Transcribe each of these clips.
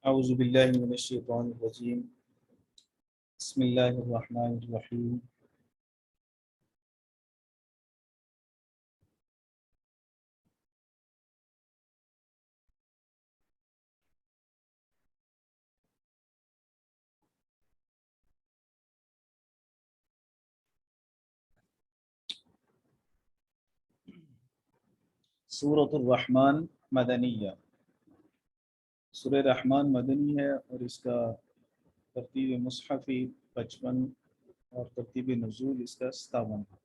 اعوذ باللہ من الشیطان الرجیم بسم اللہ الرحمن الرحیم سورۃ الرحمن مدنیہ۔ سورہ رحمان مدنی ہے اور اس کا ترتیب مصحفی 55 اور ترتیب نزول اس کا 57 ہے۔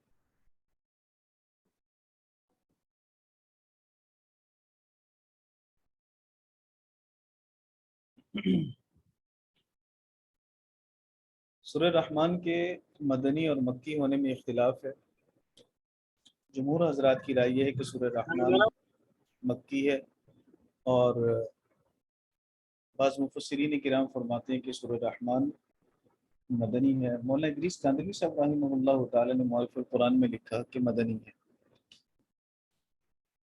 سورہ رحمان کے مدنی اور مکی ہونے میں اختلاف ہے۔ جمہور حضرات کی رائے یہ ہے کہ سورہ رحمان مکی ہے، اور بعض مفسرین کرام فرماتے ہیں کہ سورہ رحمان مدنی ہے۔ مولانا ادریس کاندھلی صاحب رحمہ اللہ تعالی نے معرف القرآن میں لکھا کہ مدنی ہے۔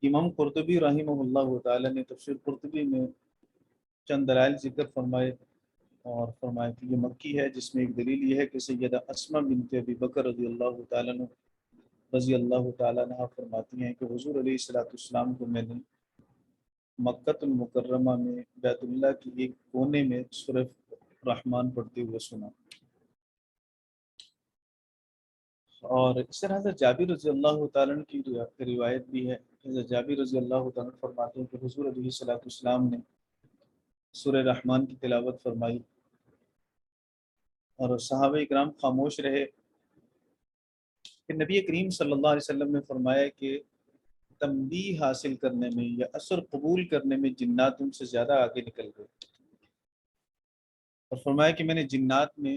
امام قرطبی رحمہ اللہ تعالی نے تفسیر قرطبی میں چند دلائل ذکر فرمائے اور فرمایا کہ یہ مکی ہے، جس میں ایک دلیل یہ ہے کہ سیدہ اسماء بنت ابی بکر رضی اللہ تعالیٰ عنہ فرماتی ہیں کہ حضور علیہ الصلوۃ والسلام کو میں نے مکہ المکرمہ میں بیت اللہ کی ایک کونے میں سورہ رحمان پڑھتے ہوئے سنا۔ اور اس طرح حضرت جابر رضی اللہ تعالیٰ عنہ کی روایت بھی ہے۔ حضرت جابر رضی اللہ تعالیٰ عنہ فرماتے ہیں کہ حضور علیہ الصلوۃ والسلام نے سورہ رحمان کی تلاوت فرمائی اور صحابہ اکرام خاموش رہے کہ نبی کریم صلی اللہ علیہ وسلم نے فرمایا کہ تنبیہ حاصل کرنے میں یا اثر قبول کرنے میں جنات ان سے زیادہ آگے نکل گئے، اور فرمایا کہ میں نے جنات میں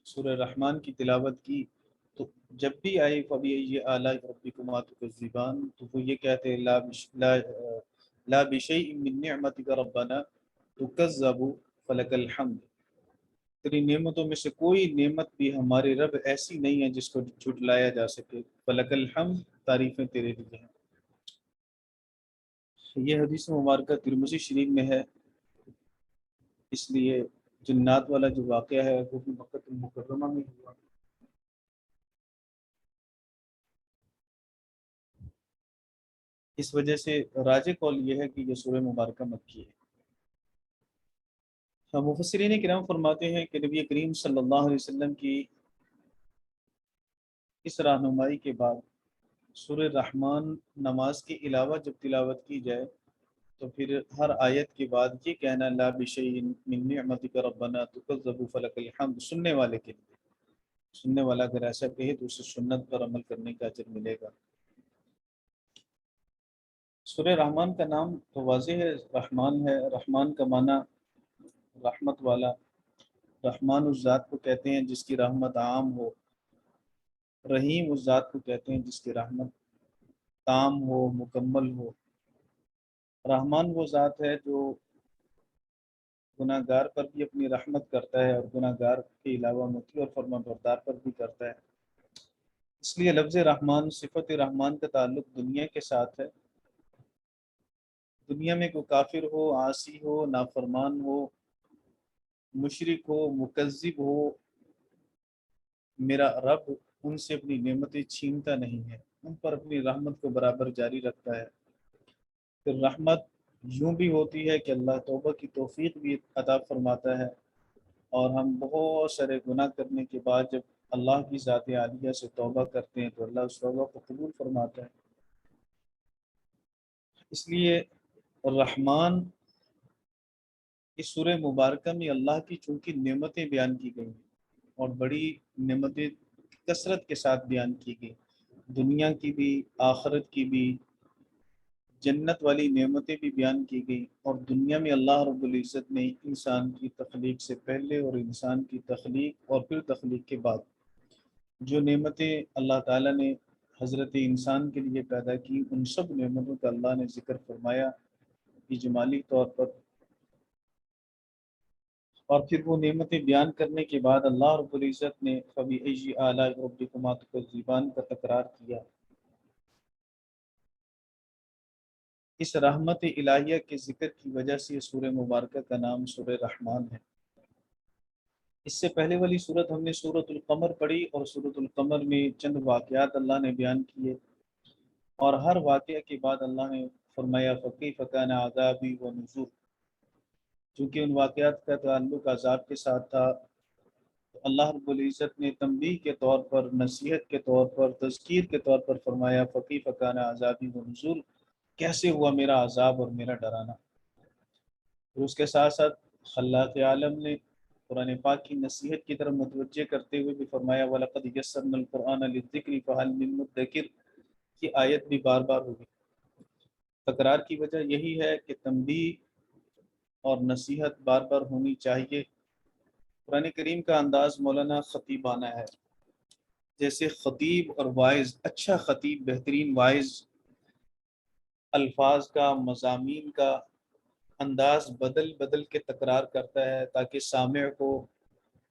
سورہ رحمان کی تلاوت کی تو جب بھی آئی فَبِأَيِّ آلَاءِ رَبِّكُمَا تُكَذِّبَانِ، تو وہ یہ کہتے ہیں لا بِشَيْءٍ مِّن نِعْمَتِكَ رَبَّنَا تُكَذَّبُ فَلَكَ الْحَمْدُ، تیری نعمتوں میں سے کوئی نعمت بھی ہمارے رب ایسی نہیں ہے جس کو جھٹلایا جا سکے، فَلَكَ الْحَمْدُ، تعریفیں تیرے لیے ہیں۔ یہ حدیث مبارکہ ترمذی شریف میں ہے، اس لیے جنات والا جو واقعہ ہے وہ بھی مکہ المکرمہ میں ہوا۔ اس وجہ سے راجح قول یہ ہے کہ یہ سورہ مبارکہ مکی ہے۔ مفسرین کرام فرماتے ہیں کہ نبی کریم صلی اللہ علیہ وسلم کی اس رہنمائی کے بعد سورہ رحمان نماز کے علاوہ جب تلاوت کی جائے تو پھر ہر آیت کے بعد یہ کہنا لا بشیء من نعمتک ربنا تکذب فلک الحمد، سننے والے کے لیے، سننے والا اگر ایسا کہے تو اسے سنت پر عمل کرنے کا اجر ملے گا۔ سورہ رحمان کا نام تو واضح ہے، رحمان ہے۔ رحمان کا معنی رحمت والا، رحمان اس ذات کو کہتے ہیں جس کی رحمت عام ہو، رحیم اس ذات کو کہتے ہیں جس کی رحمت تام ہو، مکمل ہو۔ رحمان وہ ذات ہے جو گناہ گار پر بھی اپنی رحمت کرتا ہے اور گناہ گار کے علاوہ مطیع اور فرما بردار پر بھی کرتا ہے۔ اس لیے لفظ رحمان، صفت رحمان کا تعلق دنیا کے ساتھ ہے۔ دنیا میں کوئی کافر ہو، عاصی ہو، نافرمان ہو، مشرک ہو، مکذب ہو، میرا رب ان سے اپنی نعمتیں چھینتا نہیں ہے، ان پر اپنی رحمت کو برابر جاری رکھتا ہے۔ پھر رحمت یوں بھی ہوتی ہے کہ اللہ توبہ کی توفیق بھی عطا فرماتا ہے، اور ہم بہت سارے گناہ کرنے کے بعد جب اللہ کی ذات عالیہ سے توبہ کرتے ہیں تو اللہ اس توبہ کو قبول فرماتا ہے۔ اس لیے رحمان اس سورہ مبارکہ میں اللہ کی چونکہ نعمتیں بیان کی گئی ہیں اور بڑی نعمتیں کثرت کے ساتھ بیان کی گئی، دنیا کی بھی، آخرت کی بھی، جنت والی نعمتیں بھی بیان کی گئی، اور دنیا میں اللہ رب العزت نے انسان کی تخلیق سے پہلے اور انسان کی تخلیق اور پھر تخلیق کے بعد جو نعمتیں اللہ تعالیٰ نے حضرت انسان کے لیے پیدا کی، ان سب نعمتوں کا اللہ نے ذکر فرمایا اجمالی طور پر، اور پھر وہ نعمتیں بیان کرنے کے بعد اللہ رب العزت نے فَبِأَيِّ آلَاءِ رَبِّكُمَا تُكَذِّبَانِ کا تکرار کیا۔ اس رحمت الہیہ کے ذکر کی وجہ سے یہ سورہ مبارکہ کا نام سورہ رحمان ہے۔ اس سے پہلے والی صورت ہم نے سورۃ القمر پڑھی، اور سورۃ القمر میں چند واقعات اللہ نے بیان کیے، اور ہر واقعہ کے بعد اللہ نے فرمایا فَكَيْفَ كَانَ عَذَابِي وَنُذُرِ۔ چونکہ ان واقعات کا تعلق عذاب کے ساتھ تھا، تو اللہ رب العزت نے تنبیہ کے طور پر، نصیحت کے طور پر، تذکیر کے طور پر فرمایا فَكَيْفَ كَانَ عَذَابِي وَنُذُرِ، کیسے ہوا میرا عذاب اور میرا ڈرانا۔ اور اس کے ساتھ ساتھ خلاق عالم نے قرآن پاک کی نصیحت کی طرف متوجہ کرتے ہوئے بھی فرمایا وَلَقَدْ يَسَّرْنَا الْقُرْآنَ لِلذِّكْرِ فَهَلْ مِن مُدَّكِرٍ کی آیت بھی بار بار ہوگی۔ تکرار کی وجہ یہی ہے کہ تنبیہ اور نصیحت بار بار ہونی چاہیے۔ قرآن کریم کا انداز مولانا خطیبانہ ہے، جیسے خطیب اور واعظ، اچھا خطیب، بہترین واعظ، الفاظ کا، مضامین کا انداز بدل بدل کے تکرار کرتا ہے تاکہ سامع کو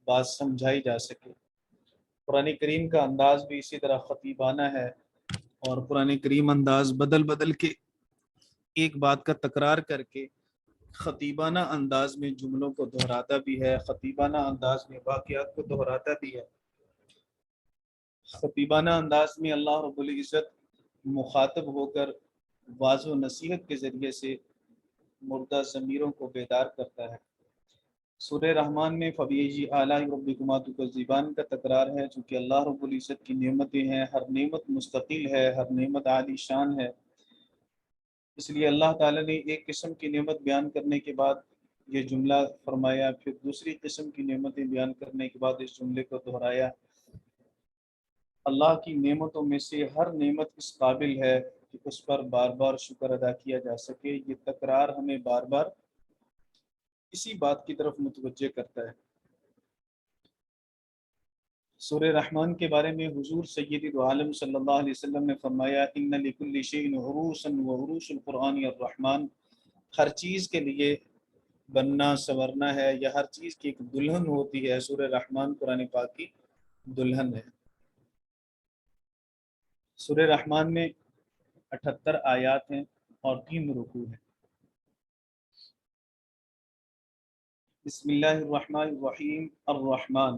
بات سمجھائی جا سکے۔ قرآن کریم کا انداز بھی اسی طرح خطیبانہ ہے، اور قرآن کریم انداز بدل بدل کے ایک بات کا تکرار کر کے خطیبانہ انداز میں جملوں کو دہراتا بھی ہے، خطیبانہ انداز میں واقعات کو دہراتا بھی ہے۔ خطیبانہ انداز میں اللہ رب العزت مخاطب ہو کر واضح و نصیحت کے ذریعے سے مردہ ضمیروں کو بیدار کرتا ہے۔ سورہ رحمان میں فَبِأَيِّ آلَاءِ رَبِّكُمَا تُكَذِّبَانِ کا تکرار ہے، چونکہ اللہ رب العزت کی نعمتیں ہیں، ہر نعمت مستقل ہے، ہر نعمت عالی شان ہے، اس لیے اللہ تعالیٰ نے ایک قسم کی نعمت بیان کرنے کے بعد یہ جملہ فرمایا، پھر دوسری قسم کی نعمتیں بیان کرنے کے بعد اس جملے کو دہرایا۔ اللہ کی نعمتوں میں سے ہر نعمت اس قابل ہے کہ اس پر بار بار شکر ادا کیا جا سکے۔ یہ تکرار ہمیں بار بار اسی بات کی طرف متوجہ کرتا ہے۔ سورہ رحمان کے بارے میں حضور سید عالم صلی اللہ علیہ وسلم نے فرمایا ان لکل شیء عروسا وعروس القرآن الرحمن، ہر چیز کے لیے بننا سنورنا ہے، یا ہر چیز کی ایک دلہن ہوتی ہے، سورہ رحمان قرآن پاک کی دلہن ہے۔ سورہ رحمان میں 78 آیات ہیں اور 3 رکوع ہیں۔ بسم اللہ الرحمن الرحیم الرحمن۔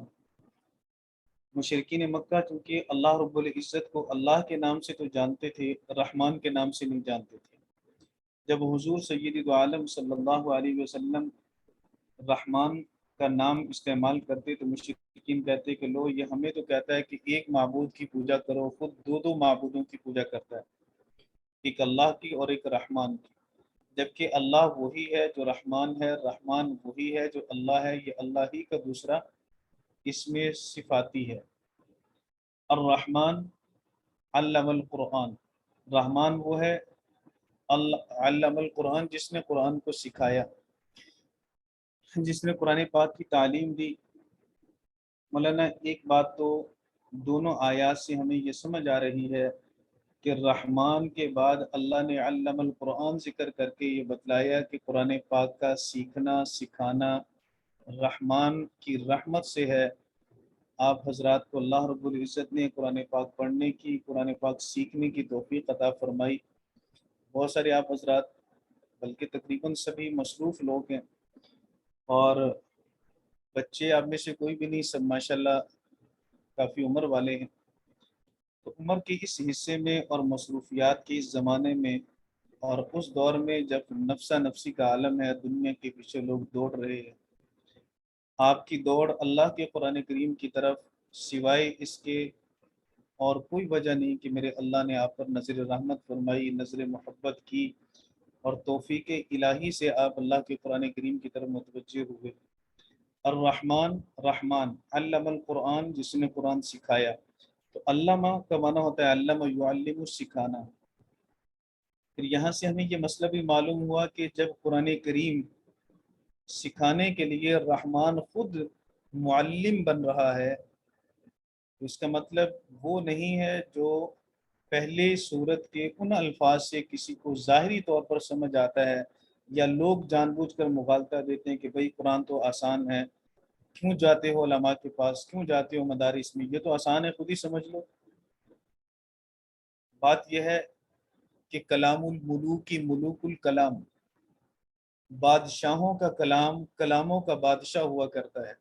مشرکین مکہ چونکہ اللہ رب العزت کو اللہ کے نام سے تو جانتے تھے، رحمان کے نام سے نہیں جانتے تھے۔ جب حضور سید عالم صلی اللہ علیہ وسلم رحمان کا نام استعمال کرتے تو مشرکین کہتے کہ لو، یہ ہمیں تو کہتا ہے کہ ایک معبود کی پوجا کرو، خود دو معبودوں کی پوجا کرتا ہے، ایک اللہ کی اور ایک رحمان کی، جبکہ اللہ وہی ہے جو رحمان ہے، رحمان وہی ہے جو اللہ ہے، یہ اللہ ہی کا دوسرا اسم صفاتی ہے۔ الرحمن علم القرآن، رحمان وہ ہے علم القرآن جس نے قرآن کو سکھایا، جس نے قرآن پاک کی تعلیم دی۔ مولانا ایک بات تو دونوں آیات سے ہمیں یہ سمجھ آ رہی ہے کہ رحمان کے بعد اللہ نے علم القرآن ذکر کر کے یہ بتلایا کہ قرآن پاک کا سیکھنا سکھانا رحمان کی رحمت سے ہے۔ آپ حضرات کو اللہ رب العزت نے قرآن پاک پڑھنے کی، قرآن پاک سیکھنے کی توفیق عطا فرمائی۔ بہت سارے آپ حضرات، بلکہ تقریباً سبھی مصروف لوگ ہیں، اور بچے آپ میں سے کوئی بھی نہیں، سب ماشاءاللہ کافی عمر والے ہیں۔ تو عمر کے اس حصے میں اور مصروفیات کے اس زمانے میں اور اس دور میں جب نفسا نفسی کا عالم ہے، دنیا کے پیچھے لوگ دوڑ رہے ہیں، آپ کی دوڑ اللہ کے قرآن کریم کی طرف سوائے اس کے اور کوئی وجہ نہیں کہ میرے اللہ نے آپ پر نظر رحمت فرمائی، نظر محبت کی، اور توفیق الہی سے آپ اللہ کے قرآن کریم کی طرف متوجہ ہوئے۔ الرحمن، رحمان، علم القرآن، جس نے قرآن سکھایا۔ تو علامہ کا معنی ہوتا ہے علم یعلم، سکھانا۔ پھر یہاں سے ہمیں یہ مسئلہ بھی معلوم ہوا کہ جب قرآن کریم سکھانے کے لیے رحمان خود معلم بن رہا ہے، تو اس کا مطلب وہ نہیں ہے جو پہلے صورت کے ان الفاظ سے کسی کو ظاہری طور پر سمجھ آتا ہے، یا لوگ جان بوجھ کر مغالطہ دیتے ہیں کہ بھئی قرآن تو آسان ہے، کیوں جاتے ہو علماء کے پاس، کیوں جاتے ہو مدارس میں، یہ تو آسان ہے، خود ہی سمجھ لو۔ بات یہ ہے کہ کلام الملوک کی ملوک الکلام، بادشاہوں کا کلام کلاموں کا بادشاہ ہوا کرتا ہے۔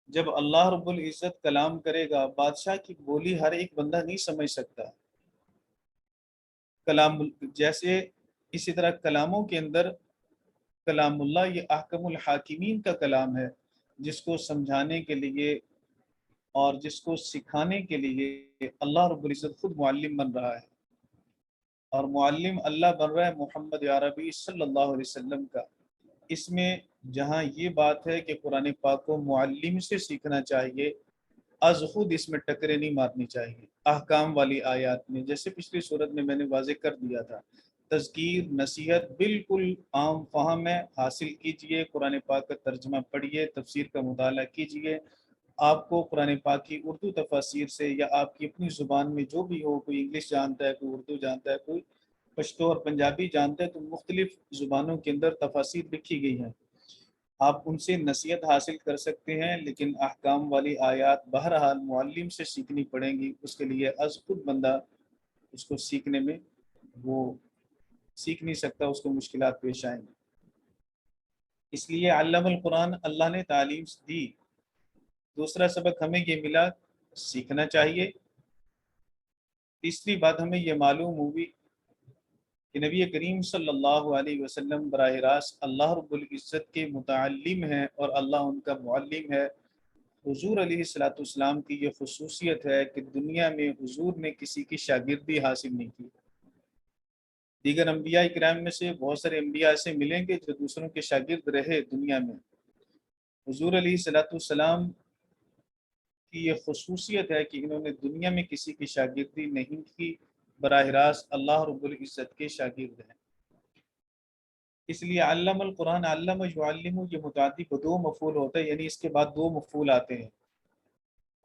جب اللہ رب العزت کلام کرے گا، بادشاہ کی بولی ہر ایک بندہ نہیں سمجھ سکتا، کلام جیسے اسی طرح کلاموں کے اندر کلام اللہ یہ احکم الحاکمین کا کلام ہے، جس کو سمجھانے کے لیے اور جس کو سکھانے کے لیے اللہ رب العزت خود معلم بن رہا ہے، اور معلم اللہ بن رہا ہے محمد عربی صلی اللہ علیہ وسلم کا۔ اس میں جہاں یہ بات ہے کہ قرآن پاک کو معلم سے سیکھنا چاہیے، از خود اس میں ٹکرے نہیں مارنی چاہیے۔ احکام والی آیات میں جیسے پچھلی صورت میں نے واضح کر دیا تھا، تذکیر نصیحت بالکل عام فہم ہے، حاصل کیجئے، قرآن پاک کا ترجمہ پڑھیے، تفسیر کا مطالعہ کیجئے۔ آپ کو قرآن پاک کی اردو تفاسیر سے یا آپ کی اپنی زبان میں جو بھی ہو، کوئی انگلش جانتا ہے، کوئی اردو جانتا ہے، کوئی پشتو اور پنجابی جانتا ہے، تو مختلف زبانوں کے اندر تفاسیر لکھی گئی ہیں، آپ ان سے نصیحت حاصل کر سکتے ہیں، لیکن احکام والی آیات بہرحال معلم سے سیکھنی پڑیں گی۔ اس کے لیے از خود بندہ اس کو سیکھنے میں وہ سیکھ نہیں سکتا، اس کو مشکلات پیش آئیں گی۔ اس لیے علم القرآن، اللہ نے تعلیم دی۔ دوسرا سبق ہمیں یہ ملا، سیکھنا چاہیے۔ تیسری بات ہمیں یہ معلوم ہوئی کہ نبی کریم صلی اللہ علیہ وسلم براہ راست اللہ رب العزت کے متعلم ہیں اور اللہ ان کا معلم ہے۔ حضور علیہ الصلوۃ والسلام کی یہ خصوصیت ہے کہ دنیا میں حضور نے کسی کی شاگردی حاصل نہیں کی۔ دیگر انبیاء کرام میں سے بہت سارے انبیاء ایسے ملیں گے جو دوسروں کے شاگرد رہے دنیا میں، حضور علیہ الصلوۃ والسلام کی یہ خصوصیت ہے کہ انہوں نے دنیا میں کسی کی شاگردی نہیں کی، براہ راست اللہ رب العزت کے شاگرد ہیں۔ اس لیے علم القرآن، علم یعلم، یہ متعدی بدو مفعول ہوتا ہے، یعنی اس کے بعد دو مفعول آتے ہیں،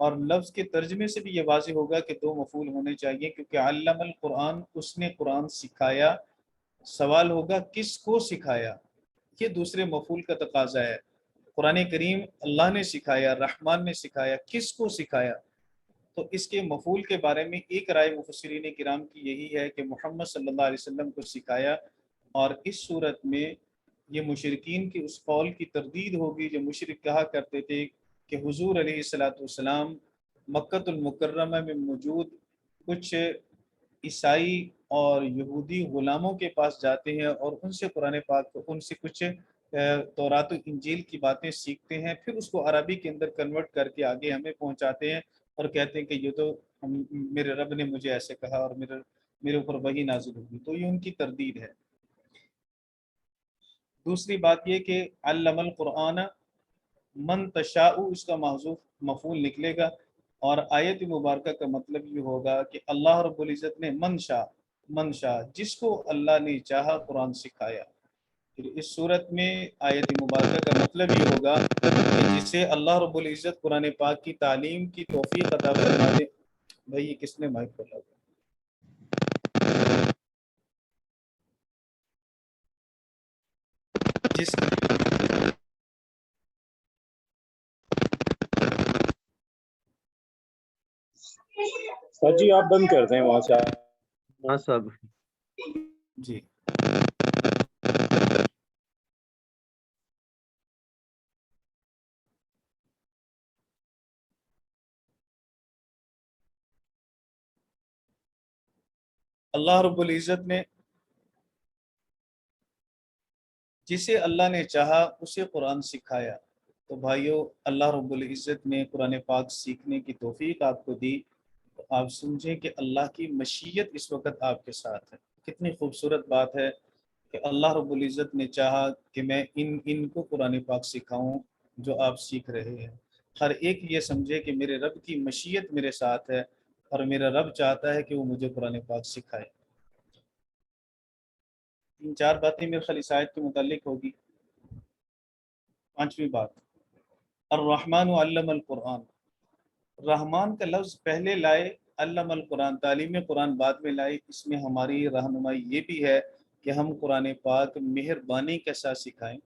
اور لفظ کے ترجمے سے بھی یہ واضح ہوگا کہ دو مفعول ہونے چاہیے، کیونکہ علم القرآن، اس نے قرآن سکھایا۔ سوال ہوگا کس کو سکھایا، یہ دوسرے مفعول کا تقاضا ہے۔ قرآن کریم اللہ نے سکھایا، رحمان نے سکھایا، کس کو سکھایا؟ تو اس کے مفعول کے بارے میں ایک رائے مفسرین کرام کی یہی ہے کہ محمد صلی اللہ علیہ وسلم کو سکھایا، اور اس صورت میں یہ مشرکین کی اس قول کی تردید ہوگی جو مشرک کہا کرتے تھے کہ حضور علیہ الصلوۃ والسلام مکۃ المکرمہ میں موجود کچھ عیسائی اور یہودی غلاموں کے پاس جاتے ہیں اور ان سے قرآن پاک، ان سے کچھ تورات و انجیل کی باتیں سیکھتے ہیں، پھر اس کو عربی کے اندر کنورٹ کر کے آگے ہمیں پہنچاتے ہیں اور کہتے ہیں کہ یہ تو میرے رب نے مجھے ایسے کہا اور میرے اوپر وحی نازل ہوگی، تو یہ ان کی تردید ہے۔ دوسری بات یہ کہ علم القرآن من تشاء، اس کا محذوف مفعول نکلے گا، اور آیت مبارکہ کا مطلب یہ ہوگا کہ اللہ رب العزت نے من شاء، جس کو اللہ نے چاہا قرآن سکھایا۔ پھر اس صورت میں آیت مبارکہ کا مطلب یہ ہوگا کہ جسے اللہ رب العزت قرآن پاک کی تعلیم کی توفیق عطا فرما دے۔ بھائی یہ کس نے مائک کھولا؟ جس سر جی آپ بند کر دیں وہاں سے۔ ہاں صاحب جی اللہ رب العزت نے جسے اللہ نے چاہا اسے قرآن سکھایا۔ تو بھائیو، اللہ رب العزت نے قرآن پاک سیکھنے کی توفیق آپ کو دی، تو آپ سمجھیں کہ اللہ کی مشیت اس وقت آپ کے ساتھ ہے۔ کتنی خوبصورت بات ہے کہ اللہ رب العزت نے چاہا کہ میں ان کو قرآن پاک سکھاؤں جو آپ سیکھ رہے ہیں۔ ہر ایک یہ سمجھے کہ میرے رب کی مشیت میرے ساتھ ہے اور میرا رب چاہتا ہے کہ وہ مجھے قرآن پاک سکھائے۔ 3-4 باتیں میرے خیال اس آیت کے متعلق ہوگی۔ 5ویں بات، الرحمن علم القرآن، رحمان کا لفظ پہلے لائے، علم القرآن تعلیم قرآن بعد میں لائے۔ اس میں ہماری رہنمائی یہ بھی ہے کہ ہم قرآن پاک مہربانی کے ساتھ سکھائیں،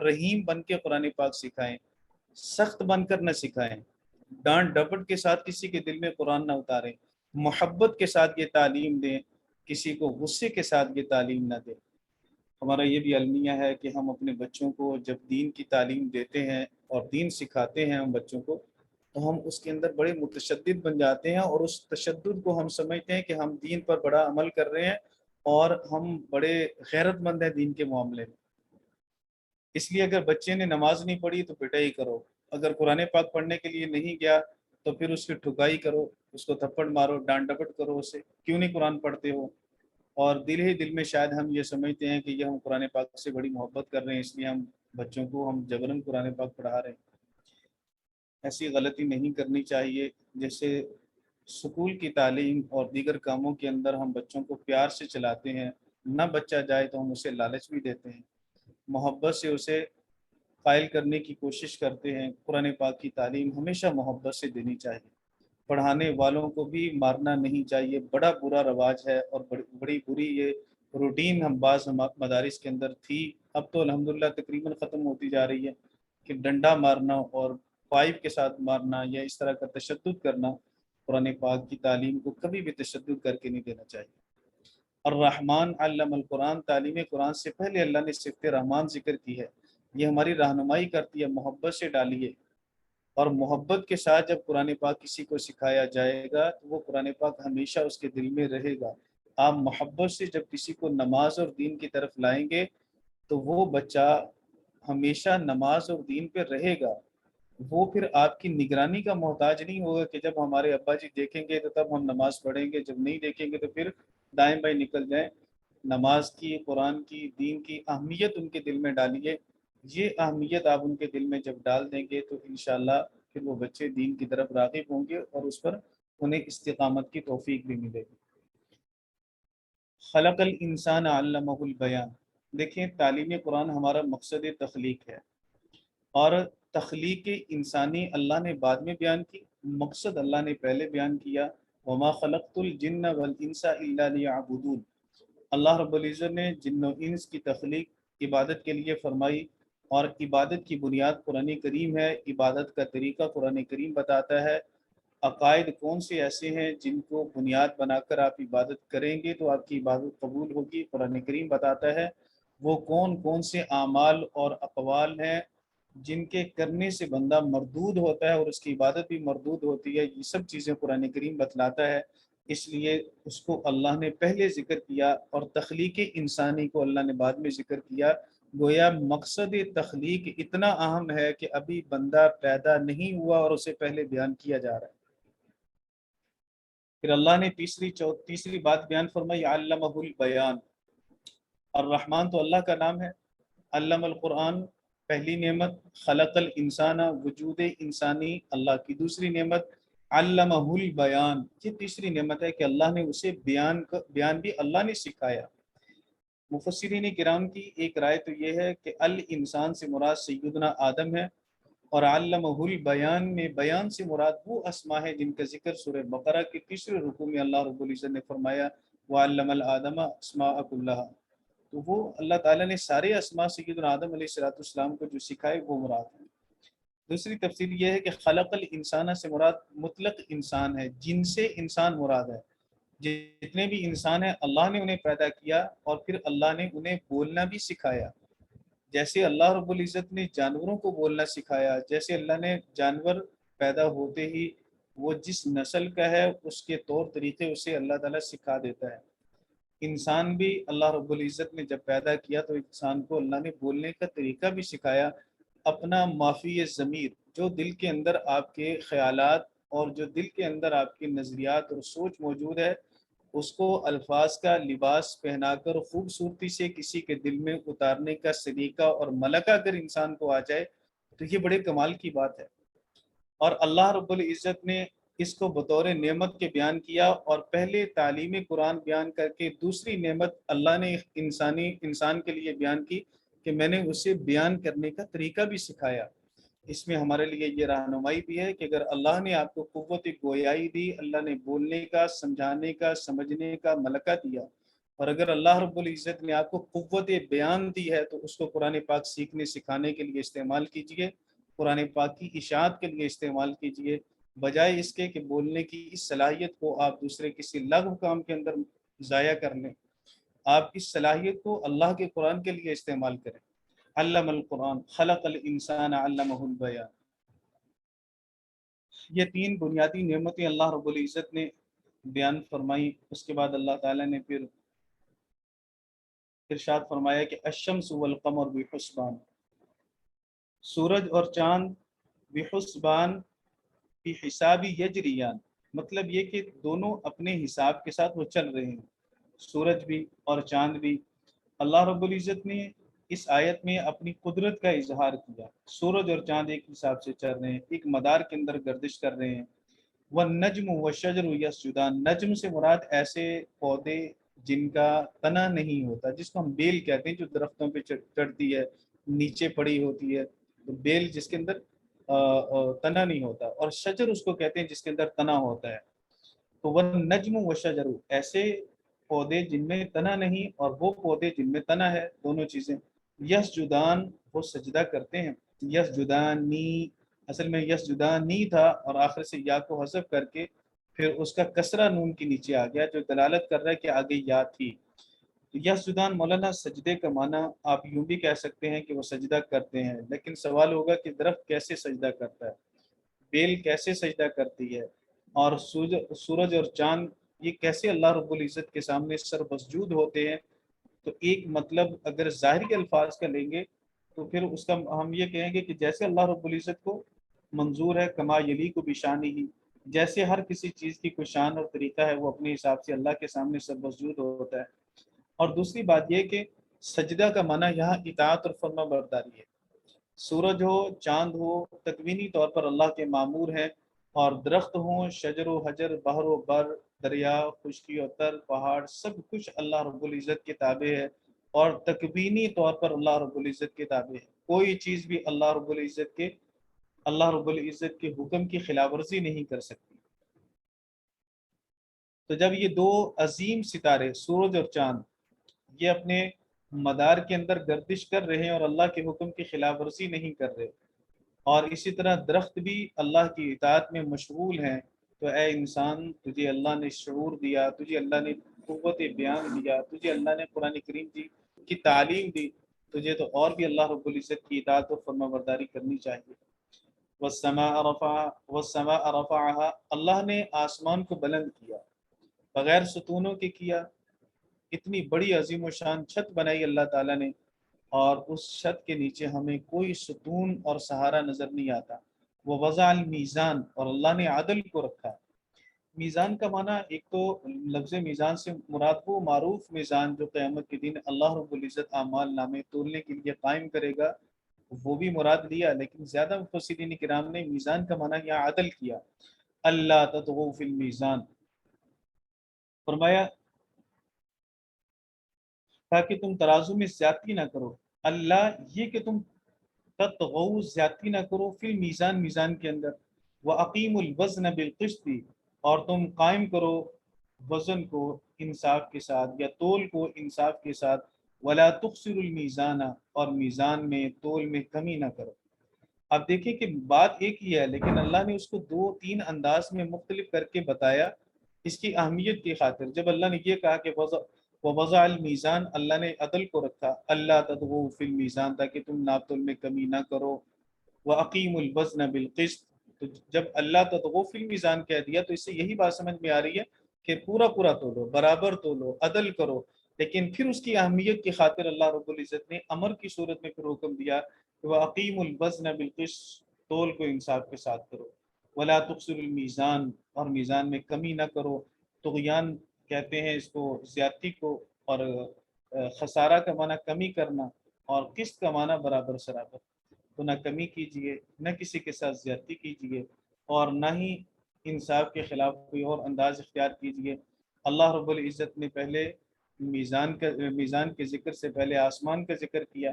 رحیم بن کے قرآن پاک سکھائیں، سخت بن کر نہ سکھائیں، ڈانٹ ڈپٹ کے ساتھ کسی کے دل میں قرآن نہ اتاریں۔ محبت کے ساتھ یہ تعلیم دیں، کسی کو غصے کے ساتھ یہ تعلیم نہ دیں۔ ہمارا یہ بھی المیہ ہے کہ ہم اپنے بچوں کو جب دین کی تعلیم دیتے ہیں اور دین سکھاتے ہیں ہم بچوں کو، تو ہم اس کے اندر بڑے متشدد بن جاتے ہیں، اور اس تشدد کو ہم سمجھتے ہیں کہ ہم دین پر بڑا عمل کر رہے ہیں اور ہم بڑے غیرت مند ہیں دین کے معاملے میں۔ اس لیے اگر بچے نے نماز نہیں پڑھی تو پٹائی کرو، اگر قرآن پاک پڑھنے کے لیے نہیں گیا تو پھر اس کی ٹھکائی کرو، اس کو تھپڑ مارو، ڈانٹ ڈپٹ کرو اسے، کیوں نہیں قرآن پڑھتے ہو؟ اور دل ہی دل میں شاید ہم یہ سمجھتے ہیں کہ یہ ہم قرآن پاک سے بڑی محبت کر رہے ہیں، اس لیے ہم بچوں کو ہم جبراً قرآن پاک پڑھا رہے ہیں۔ ایسی غلطی نہیں کرنی چاہیے۔ جیسے سکول کی تعلیم اور دیگر کاموں کے اندر ہم بچوں کو پیار سے چلاتے ہیں، نہ بچہ جائے تو ہم اسے لالچ بھی دیتے ہیں، محبت سے اسے قائل کرنے کی کوشش کرتے ہیں۔ قرآن پاک کی تعلیم ہمیشہ محبت سے دینی چاہیے۔ پڑھانے والوں کو بھی مارنا نہیں چاہیے، بڑا برا رواج ہے اور بڑی بری یہ روٹین ہم بعض مدارس کے اندر تھی، اب تو الحمدللہ تقریباً ختم ہوتی جا رہی ہے، کہ ڈنڈا مارنا اور پائپ کے ساتھ مارنا یا اس طرح کا تشدد کرنا، قرآن پاک کی تعلیم کو کبھی بھی تشدد کر کے نہیں دینا چاہیے۔ الرحمن علم القرآن، تعلیم قرآن سے پہلے اللہ نے صفت رحمان ذکر کی ہے، یہ ہماری رہنمائی کرتی ہے، محبت سے ڈالیے، اور محبت کے ساتھ جب قرآن پاک کسی کو سکھایا جائے گا تو وہ قرآن پاک ہمیشہ اس کے دل میں رہے گا۔ آپ محبت سے جب کسی کو نماز اور دین کی طرف لائیں گے تو وہ بچہ ہمیشہ نماز اور دین پہ رہے گا، وہ پھر آپ کی نگرانی کا محتاج نہیں ہوگا کہ جب ہمارے ابا جی دیکھیں گے تو تب ہم نماز پڑھیں گے، جب نہیں دیکھیں گے تو پھر دائیں بائیں نکل جائیں۔ نماز کی، قرآن کی، دین کی اہمیت ان کے دل میں ڈالیے، یہ اہمیت آپ ان کے دل میں جب ڈال دیں گے تو انشاءاللہ پھر وہ بچے دین کی طرف راغب ہوں گے اور اس پر انہیں استقامت کی توفیق بھی ملے گی۔ خلق الانسان علمہ البیان، دیکھیں تعلیم قرآن ہمارا مقصد تخلیق ہے، اور تخلیق انسانی اللہ نے بعد میں بیان کی، مقصد اللہ نے پہلے بیان کیا۔ وما خلقت الجن والانس الا لیعبدون، اللہ رب العزت نے جن و انس کی تخلیق عبادت کے لیے فرمائی، اور عبادت کی بنیاد قرآن کریم ہے، عبادت کا طریقہ قرآن کریم بتاتا ہے۔ عقائد کون سے ایسے ہیں جن کو بنیاد بنا کر آپ عبادت کریں گے تو آپ کی عبادت قبول ہوگی، قرآن کریم بتاتا ہے۔ وہ کون کون سے اعمال اور اقوال ہیں جن کے کرنے سے بندہ مردود ہوتا ہے اور اس کی عبادت بھی مردود ہوتی ہے، یہ سب چیزیں قرآن کریم بتلاتا ہے۔ اس لیے اس کو اللہ نے پہلے ذکر کیا اور تخلیق انسانی کو اللہ نے بعد میں ذکر کیا۔ گویا مقصد تخلیق اتنا اہم ہے کہ ابھی بندہ پیدا نہیں ہوا اور اسے پہلے بیان کیا جا رہا ہے۔ پھر اللہ نے تیسری بات بیان فرمائی، علمہ البیان۔ الرحمن تو اللہ کا نام ہے، علم القرآن پہلی نعمت، خلق الانسان وجود انسانی اللہ کی دوسری نعمت، علمہ البیان یہ تیسری نعمت ہے کہ اللہ نے اسے بیان بھی اللہ نے سکھایا۔ مفسرین کرام کی ایک رائے تو یہ ہے کہ الانسان سے مراد سیدنا آدم ہے، اور علمہ البیان میں بیان سے مراد وہ اسماء ہے جن کا ذکر سورہ بقرہ کے تیسرے رکوع میں اللہ رب العزت نے فرمایا وَعَلَّمَ الْآدَمَ أَسْمَاءَ كُلَّهَا، تو وہ اللہ تعالیٰ نے سارے اسماء سیدنا آدم علیہ السلام کو جو سکھائے وہ مراد ہے۔ دوسری تفسیر یہ ہے کہ خلق الانسان سے مراد مطلق انسان ہے، جن سے انسان مراد ہے، جتنے بھی انسان ہیں اللہ نے انہیں پیدا کیا اور پھر اللہ نے انہیں بولنا بھی سکھایا۔ جیسے اللہ رب العزت نے جانوروں کو بولنا سکھایا، جیسے اللہ نے جانور پیدا ہوتے ہی وہ جس نسل کا ہے اس کے طور طریقے اسے اللہ تعالیٰ سکھا دیتا ہے۔ انسان بھی اللہ رب العزت نے جب پیدا کیا تو انسان کو اللہ نے بولنے کا طریقہ بھی سکھایا، اپنا معافی ضمیر، جو دل کے اندر آپ کے خیالات اور جو دل کے اندر آپ کے نظریات اور سوچ موجود ہے، اس کو الفاظ کا لباس پہنا کر خوبصورتی سے کسی کے دل میں اتارنے کا سلیقہ اور ملکہ اگر انسان کو آ جائے تو یہ بڑے کمال کی بات ہے۔ اور اللہ رب العزت نے اس کو بطور نعمت کے بیان کیا، اور پہلے تعلیم قرآن بیان کر کے دوسری نعمت اللہ نے انسان کے لیے بیان کی کہ میں نے اسے بیان کرنے کا طریقہ بھی سکھایا۔ اس میں ہمارے لیے یہ رہنمائی بھی ہے کہ اگر اللہ نے آپ کو قوت گویائی دی، اللہ نے بولنے کا، سمجھانے کا، سمجھنے کا ملکہ دیا، اور اگر اللہ رب العزت نے آپ کو قوت بیان دی ہے تو اس کو قرآن پاک سیکھنے سکھانے کے لیے استعمال کیجئے، قرآن پاک کی اشاعت کے لیے استعمال کیجئے۔ بجائے اس کے کہ بولنے کی اس صلاحیت کو آپ دوسرے کسی لغو کام کے اندر ضائع کر لیں، آپ اس صلاحیت کو اللہ کے قرآن کے لیے استعمال کریں۔ علم القرآن خلق الانسان علمہ البیان، یہ تین بنیادی نعمتیں اللہ رب العزت نے بیان فرمائی۔ اس کے بعد اللہ تعالیٰ نے پھر ارشاد فرمایا کہ الشمس والقمر بحسبان، سورج اور چاند بحسبان فی حسابی یجریان، مطلب یہ کہ دونوں اپنے حساب کے ساتھ وہ چل رہے ہیں، سورج بھی اور چاند بھی۔ اللہ رب العزت نے اس آیت میں اپنی قدرت کا اظہار کیا، سورج اور چاند ایک حساب سے چل رہے ہیں، ایک مدار کے اندر گردش کر رہے ہیں۔ والنجم والشجر یسجدان، نجم سے مراد ایسے پودے جن کا تنا نہیں ہوتا، جس کو ہم بیل کہتے ہیں، جو درختوں پہ چڑھتی ہے، نیچے پڑی ہوتی ہے، تو بیل جس کے اندر تنا نہیں ہوتا، اور شجر اس کو کہتے ہیں جس کے اندر تنا ہوتا ہے۔ تو والنجم والشجر، ایسے پودے جن میں تنا نہیں اور وہ پودے جن میں تنا ہے، دونوں چیزیں۔ یسجدان، وہ سجدہ کرتے ہیں۔ یسجدانی، اصل میں یسجدانی تھا اور آخر سے یا کو حذف کر کے پھر اس کا کسرہ نون کے نیچے آ گیا، جو دلالت کر رہا ہے کہ آگے یا تھی۔ یسجدان مولانا سجدے کا معنی آپ یوں بھی کہہ سکتے ہیں کہ وہ سجدہ کرتے ہیں، لیکن سوال ہوگا کہ درخت کیسے سجدہ کرتا ہے، بیل کیسے سجدہ کرتی ہے، اور سورج اور چاند یہ کیسے اللہ رب العزت کے سامنے سر مسجود ہوتے ہیں؟ تو ایک مطلب اگر ظاہری الفاظ کا لیں گے تو پھر اس کا ہم یہ کہیں گے کہ جیسے اللہ رب العزت کو منظور ہے کما یلیق بشانہ ہی، جیسے ہر کسی چیز کی کوئی شان اور طریقہ ہے، وہ اپنے حساب سے اللہ کے سامنے سر مسجود ہوتا ہے۔ اور دوسری بات یہ کہ سجدہ کا معنی یہاں اطاعت اور فرما برداری ہے۔ سورج ہو، چاند ہو، تکوینی طور پر اللہ کے معمور ہیں، اور درخت ہوں، شجر و حجر، بحر و بر، دریا، خشکی و تر، پہاڑ، سب کچھ اللہ رب العزت کے تابع ہے، اور تکوینی طور پر اللہ رب العزت کے تابع ہے۔ کوئی چیز بھی اللہ رب العزت کے حکم کی خلاف ورزی نہیں کر سکتی۔ تو جب یہ دو عظیم ستارے سورج اور چاند یہ اپنے مدار کے اندر گردش کر رہے ہیں اور اللہ کے حکم کی خلاف ورزی نہیں کر رہے، اور اسی طرح درخت بھی اللہ کی اطاعت میں مشغول ہیں، تو اے انسان، تجھے اللہ نے شعور دیا، تجھے اللہ نے قوت بیان دیا، تجھے اللہ نے قرآن کریم کی تعلیم دی، تجھے تو اور بھی اللہ رب العزت کی اطاعت و فرما برداری کرنی چاہیے۔ والسماء رفعها، اللہ نے آسمان کو بلند کیا، بغیر ستونوں کے کیا، اتنی بڑی عظیم و شان چھت بنائی اللہ تعالیٰ نے، اور اس چھت کے نیچے ہمیں کوئی ستون اور سہارا نظر نہیں آتا۔ وہ وضع المیزان، اور اللہ نے عدل کو رکھا۔ میزان کا معنی ایک تو لفظ میزان سے مراد وہ معروف میزان جو قیامت کے دن اللہ رب العزت اعمال نامے تولنے کے لیے قائم کرے گا، وہ بھی مراد لیا، لیکن زیادہ مفسرین کرام نے میزان کا معنی یہاں عدل کیا۔ اللہ تطغوا فی المیزان، فرمایا تاکہ تم ترازو میں زیادتی نہ کرو، اللہ یہ کہ تم تطغوا زیادتی نہ کرو، فی المیزان میزان کے اندر، وَأَقِیمُوا الْوَزْنَ بِالْقِسْطِ، اور تم قائم کرو وزن کو انصاف کے ساتھ یا تول کو انصاف کے ساتھ، وَلَا تُخْسِرُوا الْمِيزَانَ، اور میزان میں تول میں کمی نہ کرو۔ اب دیکھیں کہ بات ایک ہی ہے لیکن اللہ نے اس کو دو تین انداز میں مختلف کر کے بتایا اس کی اہمیت کی خاطر۔ جب اللہ نے یہ کہا کہ وَوَضَعَ الْمِيزَانَ، اللہ نے عدل کو رکھا، اللہ تطغوا فی المیزان، تاکہ تم ناپ تول میں کمی نہ کرو، وَأَقِیمُوا الْوَزْنَ بِالْقِسْطِ، تو جب اللہ تطغوا فی المیزان کہہ دیا تو اس سے یہی بات سمجھ میں آ رہی ہے کہ پورا پورا تولو، برابر تولو، عدل کرو۔ لیکن پھر اس کی اہمیت کی خاطر اللہ رب العزت نے امر کی صورت میں پھر حکم دیا کہ وَأَقِیمُوا الْوَزْنَ بِالْقِسْطِ، تول کو انصاف کے ساتھ کرو، وَلَا تُخْسِرُوا الْمِيزَانَ، اور میزان میں کمی نہ کرو۔ طغیان کہتے ہیں اس کو زیادتی کو، اور خسارہ کا معنی کمی کرنا، اور قسط کا معنی برابر سرابر۔ تو نہ کمی کیجیے، نہ کسی کے ساتھ زیادتی کیجیے، اور نہ ہی انصاف کے خلاف کوئی اور انداز اختیار کیجیے۔ اللہ رب العزت نے پہلے میزان کے ذکر سے پہلے آسمان کا ذکر کیا،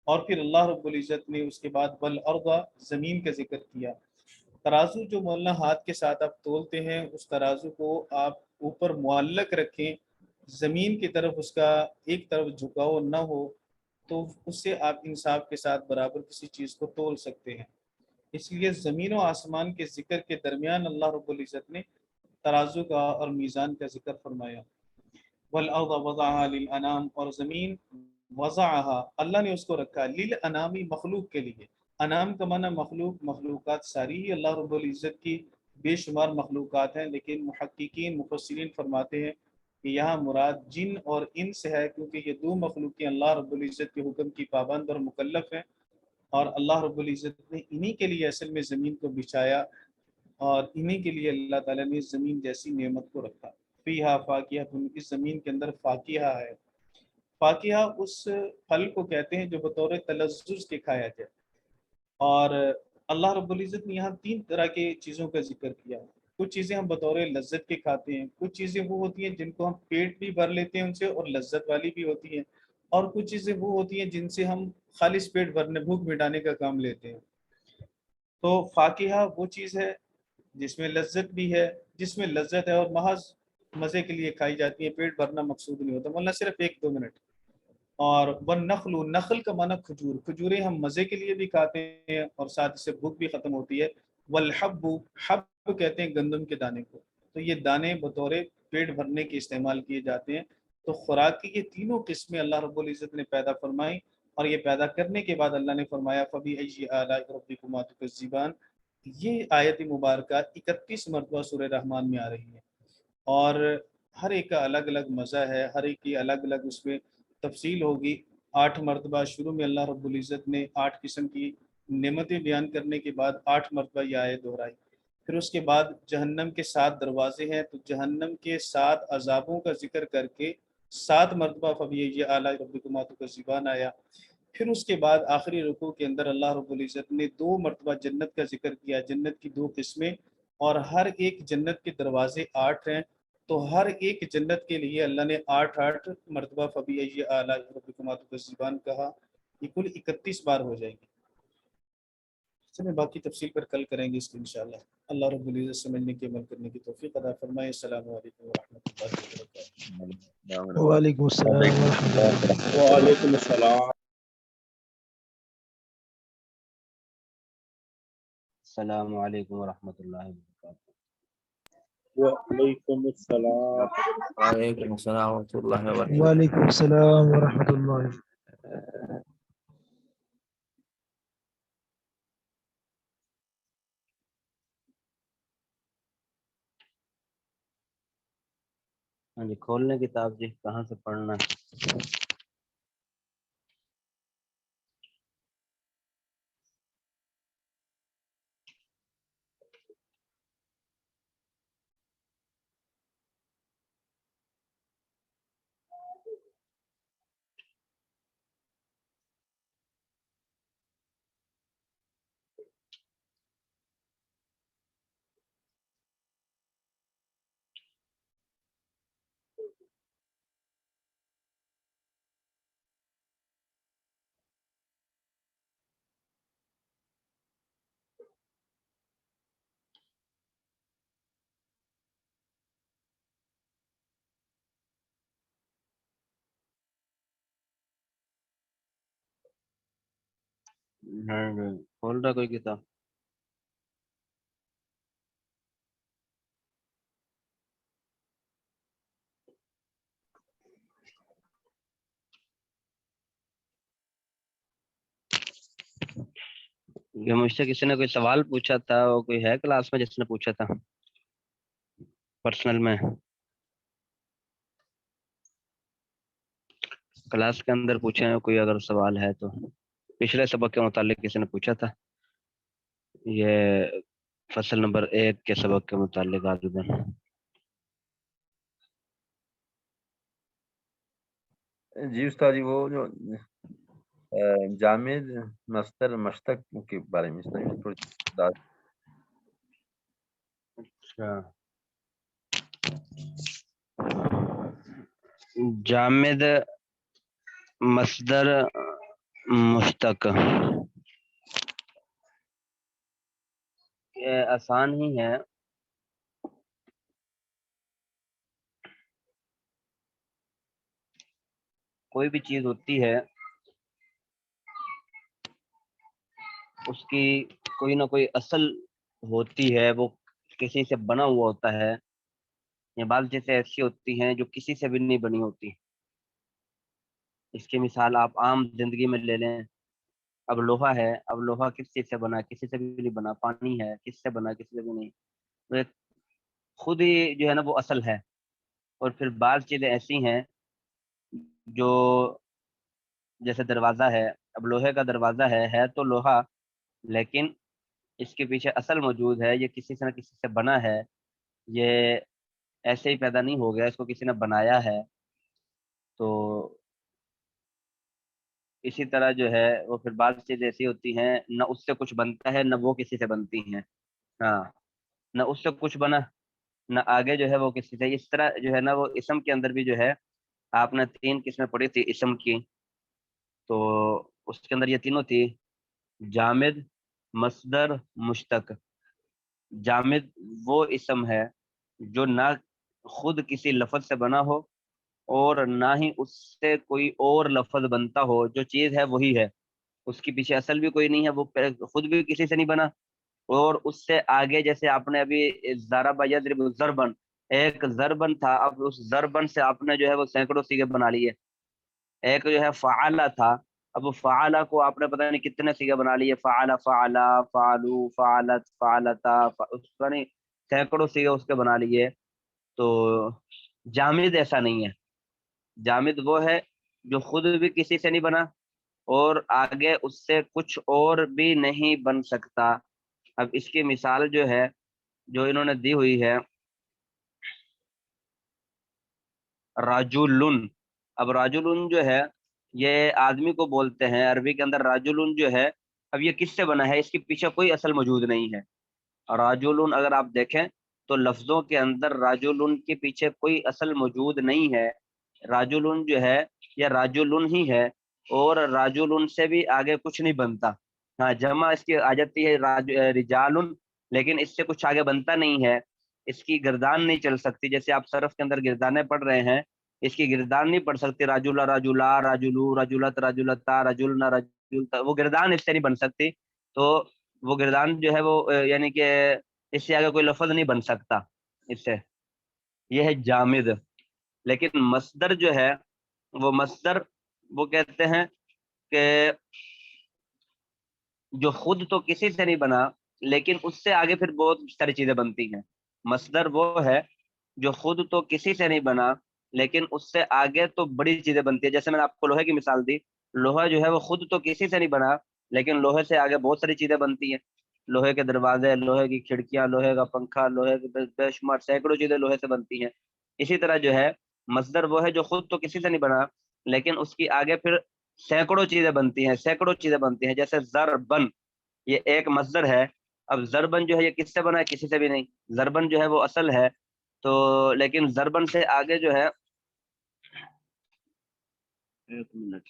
اور پھر اللہ رب العزت نے اس کے بعد والارض، زمین کا ذکر کیا۔ ترازو جو مولانا ہاتھ کے ساتھ آپ تولتے ہیں، اس ترازو کو آپ اوپر معلق رکھیں، زمین کی طرف اس کا ایک طرف جھکاؤ نہ ہو، تو اس سے آپ انصاف کے ساتھ برابر کسی چیز کو تول سکتے ہیں۔ اس لیے زمین و آسمان کے ذکر کے درمیان اللہ رب العزت نے ترازو کا اور میزان کا ذکر فرمایا۔ والارض وضعها للانام، اور زمین وضعها اللہ نے اس کو رکھا للانامی مخلوق کے لیے۔ انام کا معنی مخلوق، مخلوقات ساری ہی اللہ رب العزت کی بے شمار مخلوقات ہیں، لیکن محققین مفسرین فرماتے ہیں کہ یہاں مراد جن اور انس ہے، کیونکہ یہ دو مخلوقیں اللہ رب العزت کے حکم کی پابند اور مکلف ہیں، اور اللہ رب العزت نے انہی کے لیے اصل میں زمین کو بچھایا، اور انہی کے لیے اللہ تعالیٰ نے زمین جیسی نعمت کو رکھا۔ فیہا فاکہہ، اس زمین کے اندر فاکہہ ہے۔ فاکہہ اس پھل کو کہتے ہیں جو بطور تلذذ کے کھایا جائے، اور اللہ رب العزت نے یہاں تین طرح کے چیزوں کا ذکر کیا۔ کچھ چیزیں ہم بطور لذت کے کھاتے ہیں، کچھ چیزیں وہ ہوتی ہیں جن کو ہم پیٹ بھی بھر لیتے ہیں ان سے اور لذت والی بھی ہوتی ہیں، اور کچھ چیزیں وہ ہوتی ہیں جن سے ہم خالص پیٹ بھرنے، بھوک مٹانے کا کام لیتے ہیں۔ تو فاکہہ وہ چیز ہے جس میں لذت بھی ہے، جس میں لذت ہے اور محض مزے کے لیے کھائی جاتی ہے، پیٹ بھرنا مقصود نہیں ہوتا، ورنہ صرف 1-2 منٹ۔ اور والنخل، نخل کا معنی کھجور، کھجوریں ہم مزے کے لیے بھی کھاتے ہیں اور ساتھ سے بھوک بھی ختم ہوتی ہے۔ والحب، حب کہتے ہیں گندم کے دانے کو، تو یہ دانے بطور پیٹ بھرنے کے استعمال کیے جاتے ہیں۔ تو خوراک کی یہ تینوں قسمیں اللہ رب العزت نے پیدا فرمائی، اور یہ پیدا کرنے کے بعد اللہ نے فرمایا فَبِأَيِّ آلَاءِ رَبِّكُمَا تُكَذِّبَانِ۔ یہ آیت مبارکہ 31 مرتبہ سورہ رحمان میں آ رہی ہے، اور ہر ایک کا الگ الگ مزہ ہے، ہر ایک کی الگ الگ اس میں تفصیل ہوگی۔ 8 مرتبہ شروع میں اللہ رب العزت نے 8 قسم کی نعمتیں بیان کرنے کے بعد 8 مرتبہ یہ آیت دہرائی۔ پھر اس کے بعد جہنم کے 7 دروازے ہیں، تو جہنم کے 7 عذابوں کا ذکر کر کے 7 مرتبہ فَبِأَيِّ آلَاءِ رَبِّكُمَا تُكَذِّبَانِ آیا۔ پھر اس کے بعد آخری رکوع کے اندر اللہ رب العزت نے 2 مرتبہ جنت کا ذکر کیا، جنت کی 2 قسمیں، اور ہر ایک جنت کے دروازے 8 ہیں، تو ہر ایک جنت کے لیے اللہ نے 8 مرتبہ فَبِأَيِّ آلَاءِ رَبِّكُمَا تُكَذِّبَانِ کہا۔ یہ کل 31 بار ہو جائیں گے۔ چلیں باقی تفصیل پر کل کریں گے اس کی انشاءاللہ۔ اللہ رب العزت سمجھنے کی، عمل کرنے کی توفیق عطا فرمائے۔ السلام علیکم ورحمۃ اللہ وبرکاتہ۔ وعلیکم السلام ورحمۃ اللہ وبرکاتہ۔ وعلیکم السلام۔ السلام علیکم ورحمۃ اللہ وبرکاتہ۔ وعلیکم السلام۔ وعلیکم السلام ورحمۃ اللہ وبرکاتہ۔ وعلیکم السلام ورحمۃ اللہ۔ ہاں جی، کھول لیں کتاب جی، کہاں سے پڑھنا ہے؟ کھول رہا کوئی کتاب؟ یہ مجھ سے کسی نے کوئی سوال پوچھا تھا، وہ کوئی ہے کلاس میں جس نے پوچھا تھا پرسنل میں؟ کلاس کے اندر پوچھے ہیں کوئی اگر سوال ہے تو؟ پچھلے سبق کے متعلق کسی نے پوچھا تھا، یہ فصل نمبر 1 کے سبق کے متعلق عابدین؟ جی استاد جی، وہ جو جامد مصدر مشتق کے بارے میں اس میں تھوڑی بات۔ اچھا، جامد مصدر مشتق، یہ آسان ہی ہے۔ کوئی بھی چیز ہوتی ہے اس کی کوئی نہ کوئی اصل ہوتی ہے، وہ کسی سے بنا ہوا ہوتا ہے، یا بعض چیزیں ایسی ہوتی ہیں جو کسی سے بھی نہیں بنی ہوتی۔ اس کی مثال آپ عام زندگی میں لے لیں، اب لوہا ہے، اب لوہا کس چیز سے بنا؟ کسی سے بھی نہیں بنا۔ پانی ہے، کس سے بنا؟ کسی سے بھی نہیں۔ تو ایک خود ہی جو ہے نا وہ اصل ہے۔ اور پھر بعض چیزیں ایسی ہیں جو جیسے دروازہ ہے، اب لوہے کا دروازہ ہے تو لوہا، لیکن اس کے پیچھے اصل موجود ہے، یہ کسی سے نہ کسی سے بنا ہے، یہ ایسے ہی پیدا نہیں ہو گیا، اس کو کسی نے بنایا ہے۔ تو اسی طرح جو ہے وہ پھر بعض چیزیں ایسی ہوتی ہیں نہ اس سے کچھ بنتا ہے نہ وہ کسی سے بنتی ہیں، ہاں، نہ اس سے کچھ بنا نہ آگے جو ہے وہ کسی سے۔ اس طرح جو ہے نا وہ اسم کے اندر بھی جو ہے آپ نے 3 قسمیں پڑھی تھی اسم کی، تو اس کے اندر یہ تینوں تھی: جامد، مصدر، مشتق۔ جامد وہ اسم ہے جو نہ خود کسی لفظ سے بنا ہو اور نہ ہی اس سے کوئی اور لفظ بنتا ہو، جو چیز ہے وہی ہے، اس کے پیچھے اصل بھی کوئی نہیں ہے، وہ خود بھی کسی سے نہیں بنا، اور اس سے آگے جیسے آپ نے ابھی ضرب یضرب ضربن، ایک ضربن تھا، اب اس ضربن سے آپ نے جو ہے وہ سینکڑوں سیغے بنا لیے۔ ایک جو ہے فعلا تھا، اب وہ فعلا کو آپ نے پتہ نہیں کتنے سیغے بنا لیے، فعلا، فعلا، فعلو، فعلت، فعلتا، اس کا نہیں سینکڑوں سیغے اس کے بنا لیے۔ تو جامد ایسا نہیں ہے، جامد وہ ہے جو خود بھی کسی سے نہیں بنا اور آگے اس سے کچھ اور بھی نہیں بن سکتا۔ اب اس کی مثال جو ہے جو انہوں نے دی ہوئی ہے راجولن۔ اب راجولن جو ہے یہ آدمی کو بولتے ہیں عربی کے اندر، راجولن جو ہے اب یہ کس سے بنا ہے؟ اس کے پیچھے کوئی اصل موجود نہیں ہے۔ راجولن اگر آپ دیکھیں تو لفظوں کے اندر راجولن کے پیچھے کوئی اصل موجود نہیں ہے، راجولن جو ہے یہ راجولن ہی ہے، اور راجولن سے بھی آگے کچھ نہیں بنتا۔ ہاں، جمع اس کی آ جاتی ہے رجالن، لیکن اس سے کچھ آگے بنتا نہیں ہے، اس کی گردان نہیں چل سکتی۔ جیسے آپ صرف کے اندر گردانیں پڑھ رہے ہیں، اس کی گردان نہیں پڑھ سکتی، راجولا، راجولا، راجولو، راجولت، راجولتا، راجولنا، راجولتا، وہ گردان اس سے نہیں بن سکتی۔ تو وہ گردان جو ہے وہ یعنی کہ اس سے آگے کوئی لفظ نہیں بن سکتا اس سے، یہ ہے جامد۔ لیکن مصدر جو ہے وہ مصدر وہ کہتے ہیں کہ جو خود تو کسی سے نہیں بنا لیکن اس سے آگے پھر بہت ساری چیزیں بنتی ہیں۔ مصدر وہ ہے جو خود تو کسی سے نہیں بنا لیکن اس سے آگے تو بڑی چیزیں بنتی ہیں۔ جیسے میں نے آپ کو لوہے کی مثال دی، لوہا جو ہے وہ خود تو کسی سے نہیں بنا لیکن لوہے سے آگے بہت ساری چیزیں بنتی ہیں، لوہے کے دروازے، لوہے کی کھڑکیاں، لوہے کا پنکھا، لوہے کے بے شمار سینکڑوں چیزیں لوہے سے بنتی ہیں۔ اسی طرح جو ہے مصدر وہ ہے جو خود تو کسی سے نہیں بنا لیکن اس کی آگے پھر سینکڑوں چیزیں بنتی ہیں، سینکڑوں چیزیں بنتی ہیں۔ جیسے ضربن، یہ ایک مصدر ہے، اب ضربن جو ہے یہ کس سے بنا ہے؟ کسی سے بھی نہیں۔ ضربن جو ہے وہ اصل ہے، تو لیکن ضربن سے آگے جو ہے، ایک منٹ،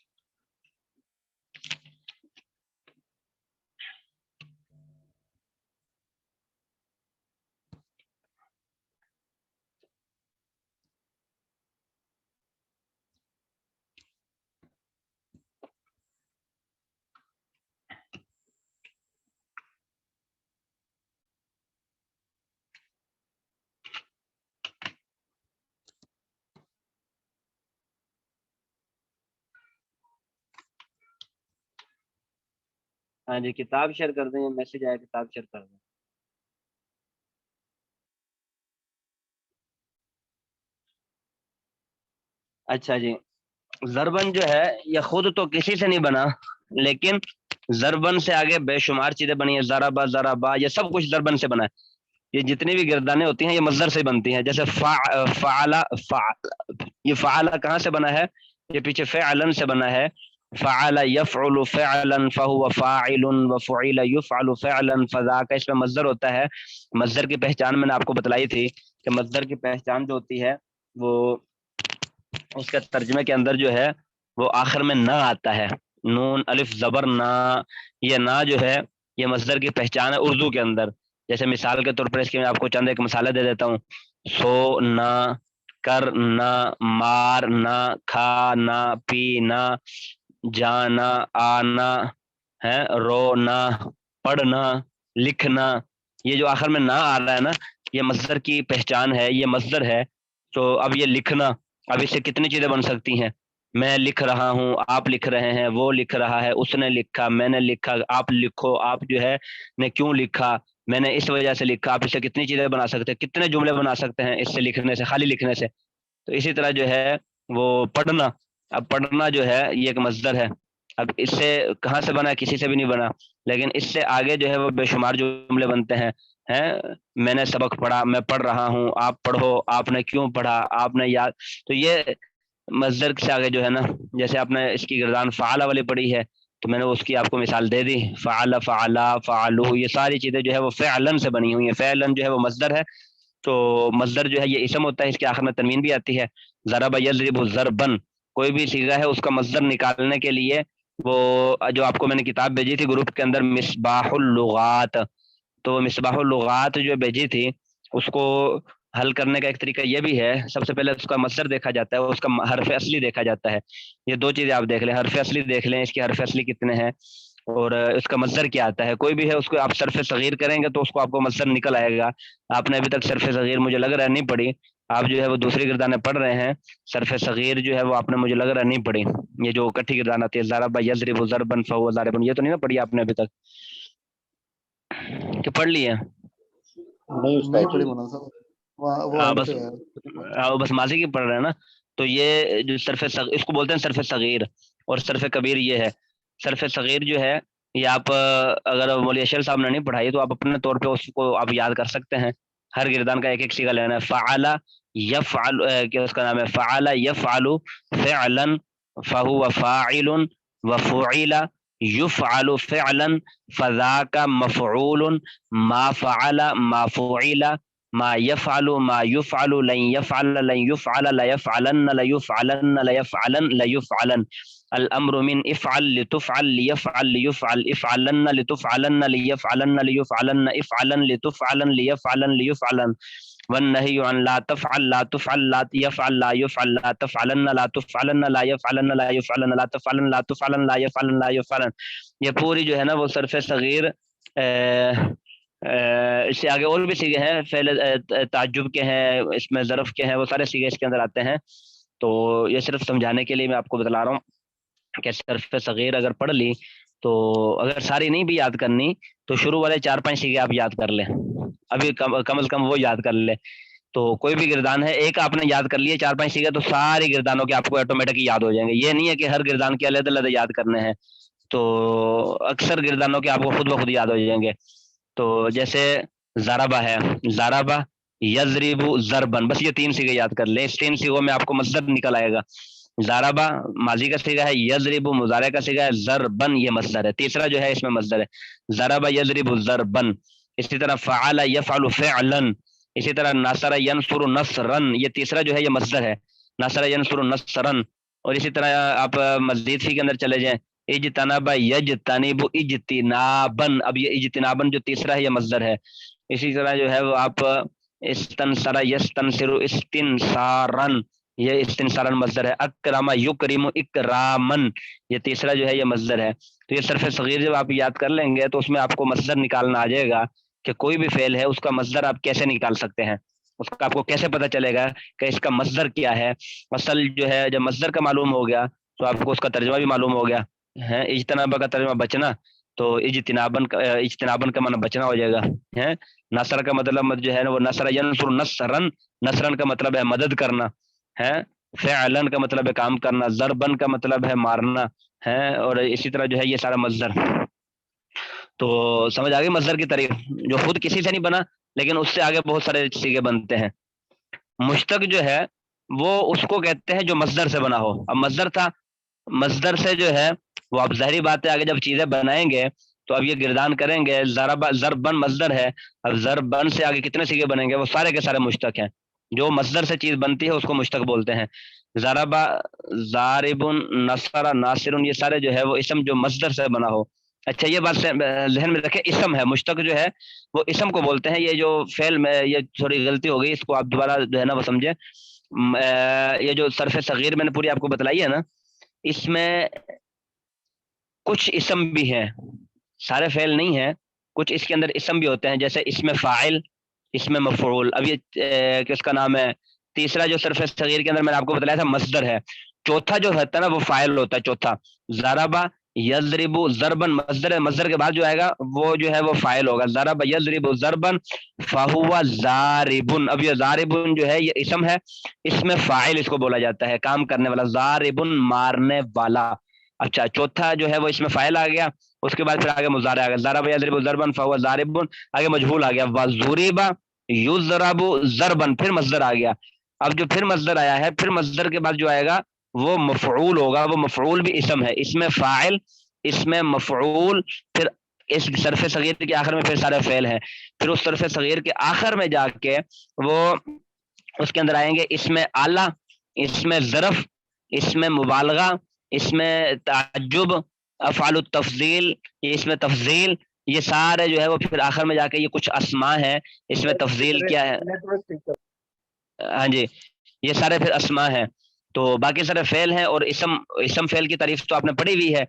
ہاں جی کتاب شیئر کر دیں، میسج آیا کتاب شیئر کر دیں۔ اچھا جی، ضربن جو ہے یہ خود تو کسی سے نہیں بنا لیکن ضربن سے آگے بے شمار چیزیں بنی ہیں، ضربا، ضربا، یہ سب کچھ ضربن سے بنا ہے۔ یہ جتنی بھی گردانیں ہوتی ہیں یہ مصدر سے بنتی ہیں۔ جیسے فعلا، یہ فعلا کہاں سے بنا ہے؟ یہ پیچھے فعلن سے بنا ہے۔ فعل يفعل فعلا فهو فاعل وفعل يفعل فعلا فذاك، اس میں مصدر ہوتا ہے۔ مصدر کی پہچان میں نے آپ کو بتلائی تھی کہ مصدر کی پہچان جو ہوتی ہے وہ اس کے ترجمے کے اندر جو ہے وہ آخر میں نہ آتا ہے، نون الف زبر نہ، یہ نہ جو ہے یہ مصدر کی پہچان ہے اردو کے اندر۔ جیسے مثال کے طور پر اس کی میں آپ کو چند ایک مثالیں دے دیتا ہوں: سو نہ، کر نہ، مار نہ، کھا نہ، پی نہ، جانا، آنا ہے، رو نہ، پڑھنا، لکھنا، یہ جو آخر میں نہ آ رہا ہے نا، یہ مصدر کی پہچان ہے، یہ مصدر ہے. تو اب یہ لکھنا، اب اس سے کتنی چیزیں بن سکتی ہیں. میں لکھ رہا ہوں، آپ لکھ رہے ہیں، وہ لکھ رہا ہے، اس نے لکھا، میں نے لکھا، آپ لکھو، آپ جو ہے نے کیوں لکھا، میں نے اس وجہ سے لکھا. آپ اس سے کتنی چیزیں بنا سکتے ہیں، کتنے جملے بنا سکتے ہیں اس سے لکھنے سے، خالی لکھنے سے. تو اسی طرح جو ہے وہ پڑھنا، اب پڑھنا جو ہے یہ ایک مصدر ہے. اب اس سے کہاں سے بنا، کسی سے بھی نہیں بنا، لیکن اس سے آگے جو ہے وہ بے شمار جملے بنتے ہیں. میں نے سبق پڑھا، میں پڑھ رہا ہوں، آپ پڑھو، آپ نے کیوں پڑھا، آپ نے یاد. تو یہ مصدر سے آگے جو ہے نا، جیسے آپ نے اس کی گردان فعال والی پڑھی ہے تو میں نے اس کی آپ کو مثال دے دی. فعل، فعلا، فعلو، یہ ساری چیزیں جو ہے وہ فعلن سے بنی ہوئی ہیں. فعلن جو ہے وہ مصدر ہے. تو مصدر جو ہے یہ اسم ہوتا ہے، اس کے آخر میں تنوین بھی آتی ہے. ضرب یضرب ضربن، کوئی بھی صیغہ ہے اس کا مصدر نکالنے کے لیے وہ جو آپ کو میں نے کتاب بھیجی تھی گروپ کے اندر، مصباح اللغات، تو مصباح اللغات جو بھیجی تھی اس کو حل کرنے کا ایک طریقہ یہ بھی ہے. سب سے پہلے اس کا مصدر دیکھا جاتا ہے، اس کا حرف اصلی دیکھا جاتا ہے. یہ دو چیزیں آپ دیکھ لیں، حرف اصلی دیکھ لیں، اس کے حرف اصلی کتنے ہیں اور اس کا مصدر کیا آتا ہے. کوئی بھی ہے اس کو آپ صرف صغیر کریں گے تو اس کو آپ کو مصدر نکل آئے گا. آپ نے ابھی تک صرف صغیر مجھے لگ رہا ہے نہیں پڑھی، آپ جو ہے وہ دوسری گردانیں پڑھ رہے ہیں. صرف صغیر جو ہے وہ آپ نے مجھے لگ رہا ہے نہیں پڑھی. یہ جو کٹھی گردان آتی ہے ضرب یضرب ضربا فهو ضارب، یہ تو نہیں نا پڑھی آپ نے ابھی تک، کہ پڑھ لی ہے؟ نہیں نہیں استاد پڑھی جی. مولانا صاحب، وہ اینڈ بس پہ ہے. بس ماضی کی پڑھ رہے ہیں نا. تو یہ جو اس کو بولتے ہیں صرف صغیر، اور صرف کبیر یہ ہے. صرف صغیر جو ہے یہ آپ اگر مولوی اشرف صاحب نے نہیں پڑھائی تو آپ اپنے طور پہ اس کو آپ یاد کر سکتے ہیں. ہر گردان کا ایک ایک صیغہ لینا ہے. فعل یفعل، کیا اس کا نام ہے، فعل یفعل فعلا فهو فاعل وفعل یفعل فعلا فذاک مفعول ما فعل ما فعل ما يفعل ما يفعل لن يفعل لن يفعل لا يفعلن لا يفعلن لا يفعلن لا يفعلن. الامر من افعل لتفعل ليفعل ليفعل افعلن لتفعلن ليفعلن ليفعلن افعلن لتفعلن ليفعلن ليفعلن. والنهي عن لا تفعل لا تفعل لا يفعل لا يفعل لا تفعلن لا تفعلن لا يفعلن لا يفعلن لا تفعلن لا تفعلن لا يفعلن لا يفعلن. یہ پوری جو ہے نا وہ صرف صغیر. اس سے آگے اور بھی صیغے ہیں، فعل تعجب کے ہیں، اس میں ظرف کے ہیں، وہ سارے صیغے اس کے اندر آتے ہیں. تو یہ صرف سمجھانے کے لیے میں آپ کو بتلا رہا ہوں کہ صرف صغیر اگر پڑھ لی تو اگر ساری نہیں بھی یاد کرنی تو شروع والے 4-5 صیغے آپ یاد کر لیں، ابھی کم از کم وہ یاد کر لیں. تو کوئی بھی گردان ہے، ایک آپ نے یاد کر لیے 4-5 صیغے تو ساری گردانوں کے آپ کو آٹومیٹک یاد ہو جائیں گے. یہ نہیں ہے کہ ہر گردان کے علیحدہ علیحدہ یاد کرنے ہیں، تو اکثر گردانوں کے آپ کو خود بخود یاد ہو جائیں گے. تو جیسے ضربہ ہے، ضربہ یضرب ضربن، بس یہ 3 صیغے یاد کر لیں. اس 3 صیغوں میں آپ کو مصدر نکل آئے گا. ضربہ ماضی کا صیغہ ہے، یضرب مضارع کا صیغہ ہے، ضربن یہ مصدر ہے. تیسرا جو ہے اس میں مصدر ہے، ضربہ یضرب ضربن. اسی طرح فعل یفعل فعلا. اسی طرح نصر ینصر نصرا، یہ تیسرا جو ہے یہ مصدر ہے، نصر ینصر نصرا. اور اسی طرح آپ مزید فی کے اندر چلے جائیں، اجتنب یجتنب اجتنابن، اب یہ اجتنابن جو تیسرا ہے یہ مصدر ہے. اسی طرح جو ہے وہ آپ استنصر یستنصر استنصارن، یہ استنصارن مصدر ہے. اکرم یکرم اکرامن، یہ تیسرا جو ہے یہ مصدر ہے. تو یہ صرف صغیر جب آپ یاد کر لیں گے تو اس میں آپ کو مصدر نکالنا آ جائے گا کہ کوئی بھی فعل ہے اس کا مصدر آپ کیسے نکال سکتے ہیں، اس کا آپ کو کیسے پتہ چلے گا کہ اس کا مصدر کیا ہے. اصل جو ہے جب مصدر کا معلوم ہو گیا تو آپ کو اس کا ترجمہ بھی معلوم ہو گیا ہے. اجتناب کا ترجمہ بچنا، تو اجتنابن کا معنی بچنا ہو جائے گا. ہے نصر کا مطلب جو ہے نا وہ نصر ینصر نصرن، نصرن کا مطلب ہے مدد کرنا ہے. فعلن کا مطلب ہے کام کرنا، ضربن کا مطلب ہے مارنا ہے. اور اسی طرح جو ہے یہ سارا مصدر. تو سمجھ آ گئی مصدر کی تعریف، جو خود کسی سے نہیں بنا لیکن اس سے آگے بہت سارے صیغے بنتے ہیں. مشتق جو ہے وہ اس کو کہتے ہیں جو مصدر سے بنا ہو. اب مصدر تھا، مصدر سے جو ہے وہ آپ ظاہری بات ہے آگے جب چیزیں بنائیں گے تو اب یہ گردان کریں گے. ضربن مصدر ہے، اب ضربن سے آگے کتنے صیغے بنیں گے، وہ سارے کے سارے مشتق ہیں. جو مصدر سے چیز بنتی ہے اس کو مشتق بولتے ہیں. ضربہ، ضاربن، نصر، ناصر، یہ سارے جو ہے وہ اسم جو مصدر سے بنا ہو. اچھا یہ بات ذہن میں رکھیں، اسم ہے، مشتق جو ہے وہ اسم کو بولتے ہیں. یہ جو فعل میں یہ تھوڑی غلطی ہو گئی، اس کو آپ دوبارہ جو ہے نا وہ سمجھیں. یہ جو صرف صغیر میں نے پوری آپ کو بتلائی ہے نا، اس میں کچھ اسم بھی ہیں، سارے فعل نہیں ہیں. کچھ اس کے اندر اسم بھی ہوتے ہیں، جیسے اسم فاعل، اسم مفعول. اب یہ کس کا نام ہے، تیسرا جو صرف صغیر کے اندر میں نے آپ کو بتایا تھا مصدر ہے. چوتھا جو ہوتا ہے نا وہ فاعل ہوتا ہے. چوتھا ضربا یضرب ضربن مصدر ہے، مصدر کے بعد جو آئے گا وہ جو ہے وہ فاعل ہوگا. ضرب یضرب ضربن فہو ضاربن. اب یہ ضاربن جو ہے یہ اسم ہے، اس میں فاعل اس کو بولا جاتا ہے، کام کرنے والا. ضاربن مارنے والا. اچھا چوتھا جو ہے وہ اس میں فاعل آ گیا، اس کے بعد پھر آگے مضارع آ گیا. ضرب یضرب ضربن فہو ضاربن، آگے مجہول آ گیا. وضرب یضرب ضربن، پھر مصدر آ گیا. اب جو پھر مصدر آیا ہے، پھر مصدر کے بعد جو آئے گا وہ مفعول ہوگا. وہ مفعول بھی اسم ہے، اس میں فاعل، اس میں مفعول، پھر اس صرف صغیر کے آخر میں پھر سارے فعل ہیں. پھر اس صرف صغیر کے آخر میں جا کے وہ اس کے اندر آئیں گے اس میں اعلیٰ، اس میں ظرف، اس میں مبالغہ، اس میں تعجب، افعال التفضیل، اس میں تفضیل. یہ سارے جو ہے وہ پھر آخر میں جا کے یہ کچھ اسماء ہیں. اس میں تفضیل کیا ہے، ہاں جی یہ سارے پھر اسماء ہیں. تو باقی سارے فعل ہیں، اور اسم فعل کی تعریف تو آپ نے پڑھی ہوئی ہے.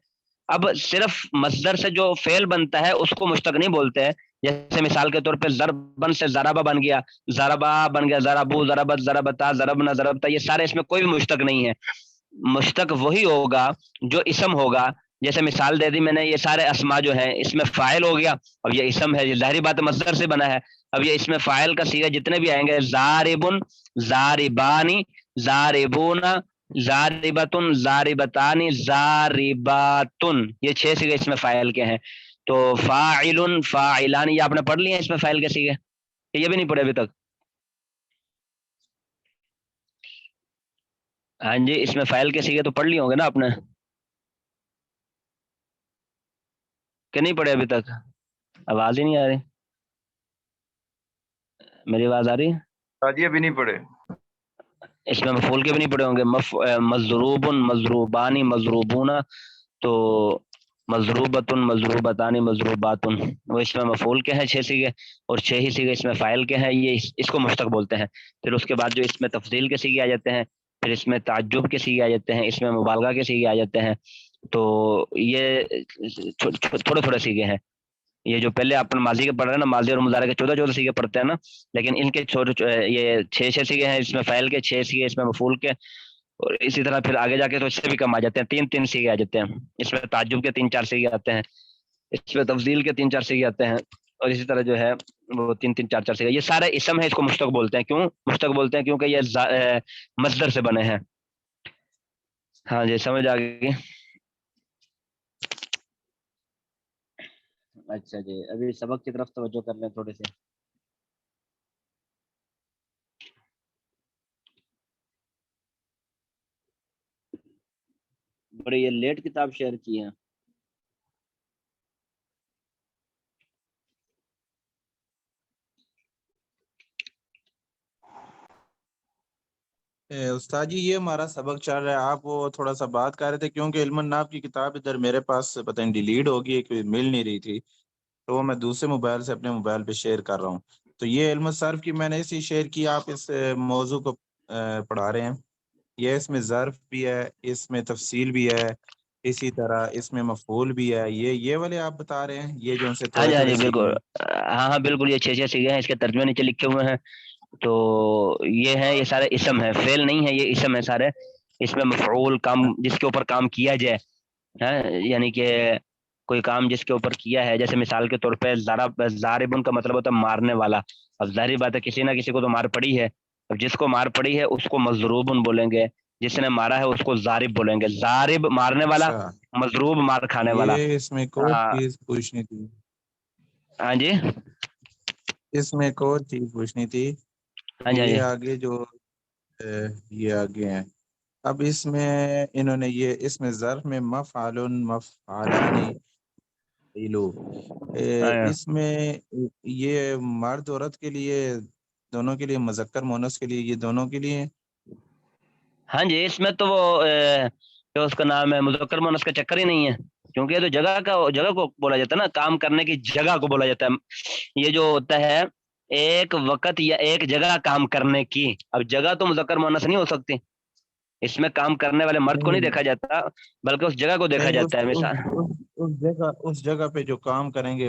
اب صرف مصدر سے جو فعل بنتا ہے اس کو مشتق نہیں بولتے ہیں. جیسے مثال کے طور پہ ضربن سے ضربہ بن گیا، ضربہ بن گیا، ضربو ضربت ضربتا ضربنا ضربتا، یہ سارے اس میں کوئی بھی مشتق نہیں ہے. مشتق وہی ہوگا جو اسم ہوگا. جیسے مثال دے دی میں نے، یہ سارے اسماء جو ہیں اس میں فاعل ہو گیا، اب یہ اسم ہے، یہ ظاہری بات مصدر سے بنا ہے. اب یہ اس میں فاعل کا صیغہ جتنے بھی آئیں گے، ضاربن، ضاربانی، ضاربون، ضاربتن، ضاربتانی، ضارباتن، یہ 6 صیغے اس میں فاعل کے ہیں. تو فاعل، فاعلان، یہ آپ نے پڑھ لیے ہیں اس میں فاعل کے صیغے، یہ بھی نہیں پڑھے ابھی تک؟ ہاں جی اس میں فاعل کے صیغے تو پڑھ لیے ہوں گے نا آپ نے، کہ نہیں پڑھے ابھی تک؟ آواز ہی نہیں آ رہی، میری آواز آ رہی ہے؟ حاجی ابھی نہیں پڑھے. اس میں مفعول کے بھی نہیں پڑے ہوں گے. مضروب، مضروبانی، مضروبون، تو مضروبتن، مضروبتانی، مضروباتن، وہ اس میں مفعول کے ہیں 6 صیغے، اور 6 ہی صیغے اس میں فاعل کے ہیں. یہ اس کو مشتق بولتے ہیں. پھر اس کے بعد جو اس میں تفضیل کے صیغے آ جاتے ہیں، پھر اس میں تعجب کے صیغے آ جاتے ہیں، اس میں مبالغہ کے صیغے آ جاتے ہیں. تو یہ تھوڑے تھوڑے صیغے ہیں. یہ جو پہلے اپنے ماضی کے پڑھ رہے ہیں نا، ماضی اور مضارع کے 14 صیغے پڑھتے ہیں نا، لیکن ان کے یہ 6 صیغے ہیں. اس میں فاعل کے 6 صیغے، اس میں مفعول کے، اور اسی طرح پھر آگے جا کے تو اس سے بھی کم آ جاتے ہیں، 3 صیغے آ جاتے ہیں. اس میں تعجب کے 3-4 صیغے آتے ہیں، اس میں تفضیل کے 3-4 صیغے آتے ہیں، اور اسی طرح جو ہے وہ 3-4 صیغے. یہ سارے اسم ہے، اس کو مشتق بولتے ہیں. کیوں مشتق بولتے ہیں؟ کیونکہ یہ مصدر سے بنے ہیں. ہاں جی سمجھ آ گئی. اچھا جی ابھی سبق کی طرف توجہ کر لیں تھوڑے سے. بڑے یہ لیٹ کتاب شیئر کی ہیں. استاد جی یہ ہمارا سبق چل رہا ہے، آپ وہ تھوڑا سا بات کر رہے تھے، کیونکہ علم الناف کی کتاب ادھر میرے پاس پتہ نہیں ڈیلیٹ ہو گئی ہے کہ مل نہیں رہی تھی، تو وہ میں دوسرے موبائل سے اپنے موبائل پہ شیئر کر رہا ہوں. تو یہ علم الصرف کی میں نے اسی شیئر کی، آپ اس موضوع کو پڑھا رہے ہیں. یہ اس میں ظرف بھی ہے، اس میں تفصیل بھی ہے، اسی طرح اس میں مفعول بھی ہے. یہ والے آپ بتا رہے ہیں، یہ جو ان سے ہاں تھوڑے جی ہاں تھوڑے جی سیکھے بالکل، ہیں. ہاں بالکل، یہ 6 صیغے ہیں، اس کے ترجمے نیچے لکھے ہوئے ہیں. تو یہ ہے، یہ سارے اسم ہے، فعل نہیں ہے، یہ اسم ہے سارے. اس میں مفعول، کام جس کے اوپر کام کیا جائے، یعنی کہ کوئی کام جس کے اوپر کیا ہے. جیسے مثال کے طور پہ ضاربن کا مطلب ہوتا ہے مارنے والا. اب ظاہری بات ہے کسی نہ کسی کو تو مار پڑی ہے، اب جس کو مار پڑی ہے اس کو مضروبن بولیں گے، جس نے مارا ہے اس کو ضارب بولیں گے. ضارب مارنے والا، اچھا مضروب مار کھانے والا. یہ اس میں کوئی ہاں چیز پوچھنی تھی، ہاں جی اس میں ایک اور چیز پوچھنی تھی ہاں کہ جی ہاں یہ جی آگے جو یہ آگے ہیں، اب اس میں انہوں نے یہ اس میں ظرف میں مفعل، مفعلانی، ہاں اس میں یہ مرد عورت کے لیے، دونوں کے لیے، مذکر مونس کے لیے، یہ دونوں کے لیے. ہاں جی اس میں تو وہ جو اس کا نام ہے مذکر مؤنث کا چکر ہی نہیں ہے، کیونکہ یہ تو جگہ کو بولا جاتا ہے نا، کام کرنے کی جگہ کو بولا جاتا ہے. یہ جو ہوتا ہے ایک وقت یا ایک جگہ کام کرنے کی. اب جگہ تو مذکر مؤنث نہیں ہو سکتی، اس میں کام کرنے والے مرد کو نہیں دیکھا جاتا بلکہ اس جگہ کو دیکھا نہیں جاتا ہے. مثال اس جگہ پہ جو کام کریں گے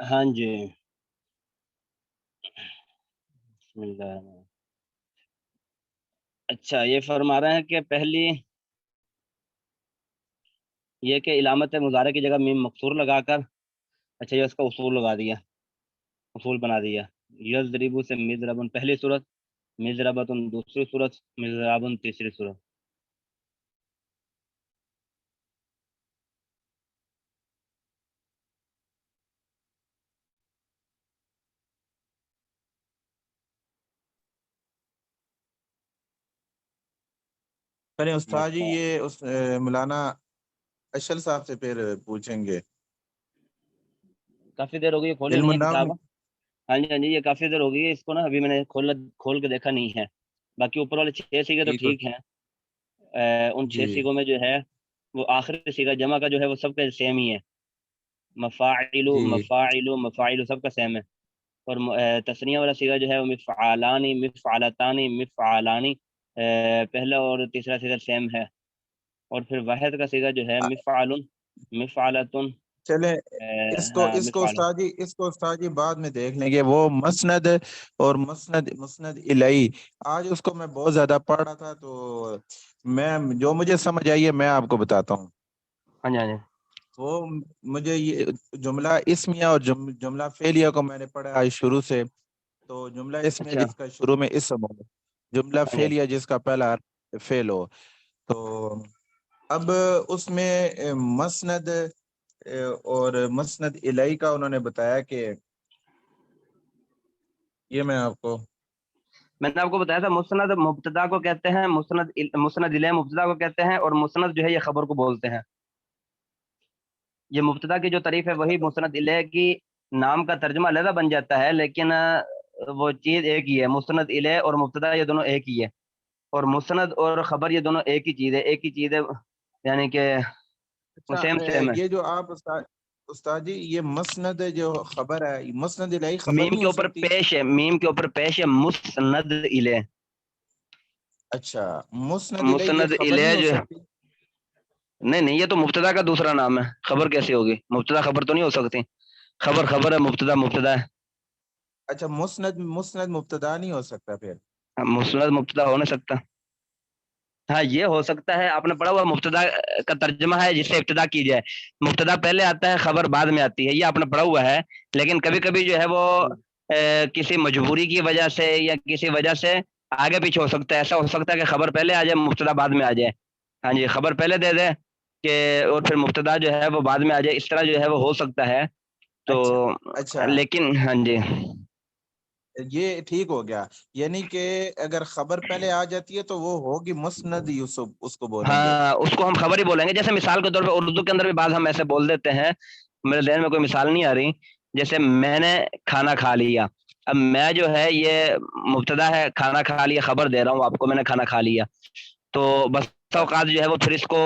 ہاں جی بسم اللہ۔ اچھا یہ فرما رہے ہیں کہ پہلی یہ کہ علامت مضارع کی جگہ میم مقصور لگا کر، اچھا یہ اس کا اصول لگا دیا، اصول بنا دیا۔ یضرب سے مضربن پہلی صورت، مضربۃ دوسری صورت، مضراب تیسری صورت۔ چلیں استاد جی یہ اس مولانا اشل صاحب سے پھر پوچھیں گے۔ کافی دیر ہو گئی کھولی علم نہیں ہے النام کتاب۔ ہاں جی یہ کافی دیر ہو گئی ہے، اس کو نا ابھی میں نے کھول کے دیکھا نہیں ہے۔ باقی اوپر والے 6 سیگے تو ٹھیک ہیں، ان 6 جی سیگوں میں جو ہے وہ آخری سیگا جمع کا جو ہے وہ سب کا سیم ہی ہے، مفاعل جی مفاعل مفاعل سب کا سیم ہے۔ اور تثنیہ والا سیگا جو ہے وہ مفعالانی مفعلتانی مفعالانی، پہلا اور تیسرا سیگا سیم ہے۔ اور پھر واحد کا سیگا جو ہے مفعل مفعلتن، چلیں اس کو مفعل۔ استاد جی بعد میں دیکھ لیں گے۔ وہ مسند اور مسند الیہ آج اس کو میں بہت زیادہ پڑھ رہا تھا، تو میں جو مجھے سمجھ آئی ہے میں آپ کو بتاتا ہوں۔ ہاں جی وہ مجھے یہ جملہ اسمیہ اور جملہ فعلیہ کو میں نے پڑھا آج شروع سے۔ تو جملہ اسمیہ اچھا جس کا شروع میں اسم ہو، جملہ ہاں جی فعلیہ جس کا پہلا فعل ہو۔ تو اب اس میں مسند اور مسند الیہ کا انہوں نے بتایا کہ یہ میں آپ کو میں نے آپ کو بتایا تھا مسند مبتدا کو کہتے ہیں، مسند الیہ مبتدا کو کہتے ہیں، اور مسند جو ہے یہ خبر کو بولتے ہیں۔ یہ مبتدا کی جو تعریف ہے وہی مسند الیہ کی نام کا ترجمہ علیحدہ بن جاتا ہے، لیکن وہ چیز ایک ہی ہے۔ مسند الیہ اور مبتدا یہ دونوں ایک ہی ہے، اور مسند اور خبر یہ دونوں ایک ہی چیز ہے، یعنی کہ سیم ہے۔ یہ جو آپ استاد جی یہ مسند جو خبر ہے، مسند الیہ خبر میم نہیں کے ہو اوپر سکتی؟ پیش ہے، میم کے اوپر پیش ہے مسند الیہ۔ اچھا مسند الیہ یہ مسند خبر نہیں الیہ ہو جو سکتی؟ نہیں یہ تو مبتدا کا دوسرا نام ہے، خبر کیسے ہوگی؟ مبتدا خبر تو نہیں ہو سکتی، خبر ہے، مبتدا ہے۔ اچھا مسند مبتدا نہیں ہو سکتا پھر؟ مسند مبتدا ہو نہیں سکتا۔ ہاں یہ ہو سکتا ہے، آپ نے پڑھا ہوا مبتدا کا ترجمہ ہے جس سے ابتدا کی جائے، مبتدا پہلے آتا ہے خبر بعد میں آتی ہے، یہ آپ نے پڑھا ہوا ہے۔ لیکن کبھی کبھی جو ہے وہ کسی مجبوری کی وجہ سے یا کسی وجہ سے آگے پیچھے ہو سکتا ہے، ایسا ہو سکتا ہے کہ خبر پہلے آ جائے مبتدا بعد میں آ جائے۔ ہاں جی خبر پہلے دے دے کہ اور پھر مبتدا جو ہے وہ بعد میں آ جائے، اس طرح جو ہے وہ ہو سکتا ہے۔ تو اچھا لیکن ہاں جی یہ ٹھیک ہو گیا، یعنی کہ اگر خبر پہلے آ جاتی ہے تو وہ ہوگی مسند یوسف، اس کو بولیں گے۔ ہاں اس کو ہم خبر ہی بولیں گے۔ جیسے مثال کے طور پہ اردو کے اندر بھی بعض ہم ایسے بول دیتے ہیں، میرے ذہن میں کوئی مثال نہیں آ رہی، جیسے میں نے کھانا کھا لیا۔ اب میں جو ہے یہ مبتدا ہے، کھانا کھا لیا، خبر دے رہا ہوں آپ کو میں نے کھانا کھا لیا۔ تو بس اوقات جو ہے وہ پھر اس کو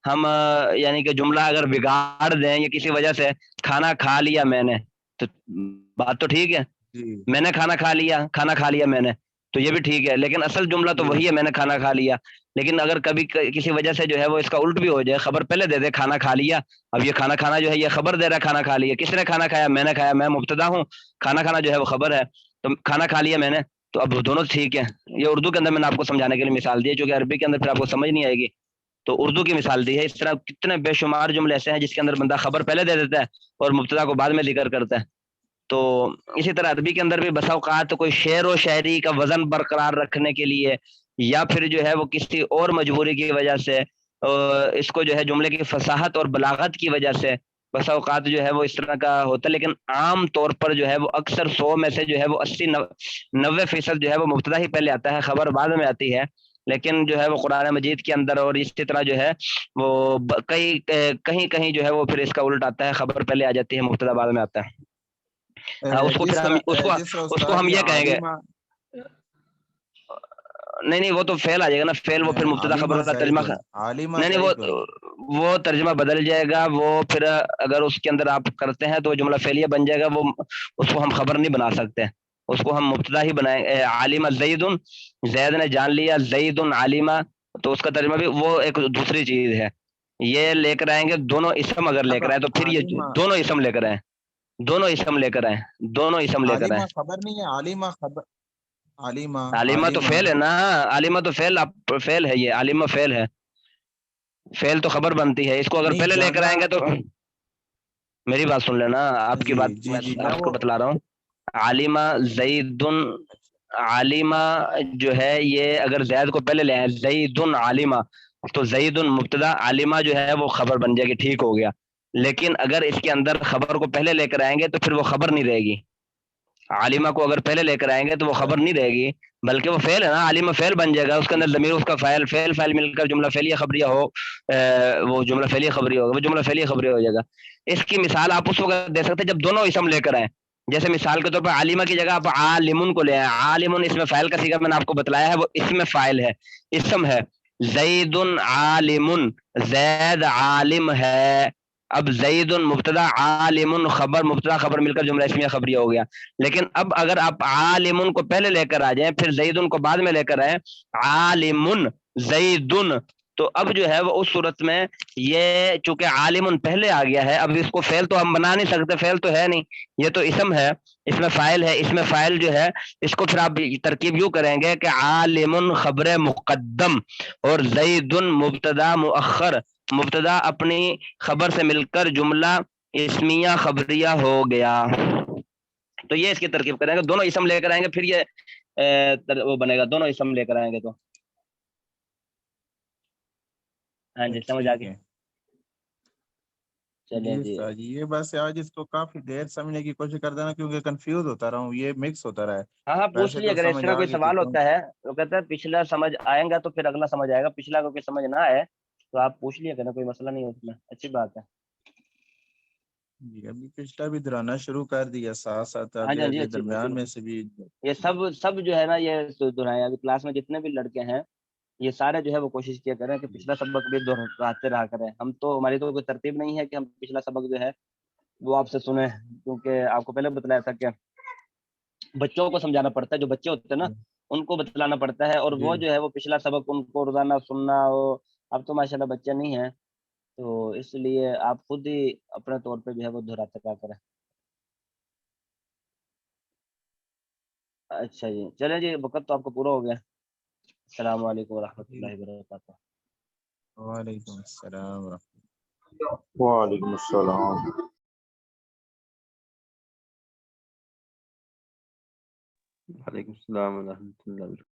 ہم یعنی کہ جملہ اگر بگاڑ دیں یا کسی وجہ سے کھانا کھا لیا میں نے، تو بات تو ٹھیک ہے، جی میں نے کھانا کھا لیا میں نے، تو یہ بھی ٹھیک ہے، لیکن اصل جملہ تو جی وہی ہے، میں نے کھانا کھا لیا۔ لیکن اگر کبھی کسی وجہ سے جو ہے وہ اس کا الٹ بھی ہو جائے، خبر پہلے دے دے کھانا کھا لیا، اب یہ کھانا کھانا جو ہے یہ خبر دے رہا ہے کھانا کھا لیا، کس نے کھانا کھایا؟ میں نے کھایا، میں مبتدا ہوں، کھانا کھانا جو ہے وہ خبر ہے، تو کھانا کھا لیا میں نے، تو اب دونوں ٹھیک ہے۔ یہ اردو کے اندر میں نے آپ کو سمجھانے کے لیے مثال دی ہے، چونکہ عربی کے اندر پھر آپ کو سمجھ نہیں آئے گی، تو اردو کی مثال دی ہے۔ اس طرح کتنے بے شمار جملے ایسے ہیں جس کے اندر بندہ خبر پہلے دے دیتا ہے اور مبتدا کو بعد میں ذکر کرتا ہے۔ تو اسی طرح عربی کے اندر بھی بسا اوقات کوئی شعر و شاعری کا وزن برقرار رکھنے کے لیے یا پھر جو ہے وہ کسی اور مجبوری کی وجہ سے اس کو جو ہے جملے کی فصاحت اور بلاغت کی وجہ سے بسا اوقات جو ہے وہ اس طرح کا ہوتا ہے، لیکن عام طور پر جو ہے وہ اکثر 100 میں سے جو ہے وہ 80-90% جو ہے وہ مبتدا ہی پہلے آتا ہے، خبر بعد میں آتی ہے۔ لیکن جو ہے وہ قرآن مجید کے اندر اور اسی طرح جو ہے وہ کہیں جو ہے وہ پھر اس کا الٹ آتا ہے، خبر پہلے آ جاتی ہے، مبتدا بعد میں آتا ہے۔ اس کو پھر ہم جس طرح اس کو استاد ہم جی یہ کہیں گے، عالمہ نہیں وہ تو فعل آ جائے گا نا، فعل وہ پھر مبتدا خبر عالمہ والا ترجمہ زیدن، عالمہ نہیں زیدن، وہ ترجمہ بدل جائے گا، وہ پھر اگر اس کے اندر آپ کرتے ہیں تو جملہ فعلیہ بن جائے گا، وہ اس کو ہم خبر نہیں بنا سکتے، اس کو ہم مبتدا ہی بنائیں۔ عالمہ زید، زید نے جان لیا، زید عالمہ، تو اس کا ترجمہ بھی وہ ایک دوسری چیز ہے۔ یہ لے کر آئیں گے دونوں اسم، اگر لے اب کر آئے تو پھر یہ عالمہ دونوں اسم لے کر آئیں۔ دونوں اسم لے کر آئیں، دونوں اسم لے کر آئیں۔ عالمہ خبر نہیں ہے، عالمہ خبر، عالمہ عالمہ تو عالمہ فعل ہے نا، عالمہ تو فعل ہے، یہ عالمہ فعل ہے، فعل تو خبر بنتی ہے، اس کو اگر نہیں پہلے لے کر جانا، آئیں گے تو میری بات سن لینا، آپ کی جی بات جی میں جی میں آپ کو وہ بتلا رہا ہوں۔ عالمہ زید، عالمہ جو ہے یہ اگر زید کو پہلے لے آئیں، زید عالمہ، تو زید مبتدا، عالمہ جو ہے وہ خبر بن جائے گی، ٹھیک ہو گیا۔ لیکن اگر اس کے اندر خبر کو پہلے لے کر آئیں گے تو پھر وہ خبر نہیں رہے گی، عالمہ کو اگر پہلے لے کر آئیں گے تو وہ خبر نہیں رہے گی، بلکہ وہ فعل ہے نا، عالمہ فعل بن جائے گا، اس کے اندر ضمیر اس کا فعل مل کر جملہ فعلیہ خبریہ ہو، وہ جملہ فعلیہ خبریہ ہوگا، وہ جملہ فعلیہ خبریہ ہو جائے گا۔ اس کی مثال آپ اس وقت دے سکتے ہیں جب دونوں اسم لے کر آئیں، جیسے مثال کے طور پر عالمہ کی جگہ آپ عالمن کو لے آئیں، عالمن اس میں فاعل کا صیغہ میں نے آپ کو بتلایا ہے، وہ اسم فاعل ہے، اسم ہے، زید عالم، زید عالم ہے، اب زید مبتدا، عالم خبر، مبتدا خبر مل کر جملہ اسمیہ خبریہ ہو گیا۔ لیکن اب اگر آپ عالم کو پہلے لے کر آ جائیں، پھر زید کو بعد میں لے کر آئیں، عالم زید، تو اب جو ہے وہ اس صورت میں یہ چونکہ عالم پہلے آ گیا ہے، اب اس کو فعل تو ہم بنا نہیں سکتے، فعل تو ہے نہیں، یہ تو اسم ہے، اس میں فاعل ہے، اس میں فاعل جو ہے اس کو پھر آپ ترکیب یوں کریں گے کہ عالم خبر مقدم اور زید مبتدا مؤخر، مبتدا اپنی خبر سے مل کر جملہ اسمیہ خبریہ ہو گیا۔ تو یہ اس کی ترکیب کریں گے، دونوں اسم لے کر آئیں گے، پھر یہ وہ بنے گا، دونوں اسم لے کر آئیں گے تو ہاں جی سمجھ آ ٹھیک گئی، ہے چلیں جی جی۔ سر جی، یہ بس آج اس کو کافی دیر سمجھنے کی کوشش کرتا نا، کیونکہ کنفیوز ہوتا رہا ہوں، یہ مکس ہوتا رہا ہے، ہاں ہاں پوچھ ویسے لیے، تو اگر اس سمجھ طرح آ کوئی گئی تھی سوال ہوتا ہے تو کہتا ہے پچھلا سمجھ آئے گا تو پھر اگلا سمجھ آئے گا، پچھلا کو کوئی سمجھ نہ آئے تو آپ پوچھ لیے کرنا، کوئی مسئلہ نہیں ہے اس میں، اچھی بات ہے۔ جی ابھی پچھلا بھی دہرانا شروع کر دیا، ساتھ ساتھ ہاں جی ہاں جی، آگے اچھی بات، درمیان میں بالکل، سے بھی۔ یہ سب جو ہے نا یہ دہرائیں، ابھی کلاس میں جتنے بھی لڑکے ہیں یہ سارے جو ہے وہ کوشش کیا کریں کہ پچھلا سبق بھی دہراتے رہا کریں، ہم تو ہماری تو کوئی ترتیب نہیں ہے کہ ہم پچھلا سبق جو ہے وہ آپ سے سنیں، کیونکہ آپ کو پہلے بتلایا تھا کہ بچوں کو سمجھانا پڑتا ہے، جو بچے ہوتے ہیں نا ان کو بتلانا پڑتا ہے، اور جی وہ جو ہے وہ پچھلا سبق ان کو روزانہ سننا ہو، اب تو ماشاءاللہ بچے نہیں ہیں تو اس لیے آپ خود ہی اپنے طور پہ جو ہے وہ دہراتے رہا کریں۔ اچھا جی چلیں جی، وقت تو آپ کو پورا ہو گیا، السلام علیکم ورحمۃ جی، اللہ وبرکاتہ۔ وعلیکم السلام ورحمۃ وعلیکم السلام۔ وعلیکم السلام ورحمۃ اللہ وبرکاتہ۔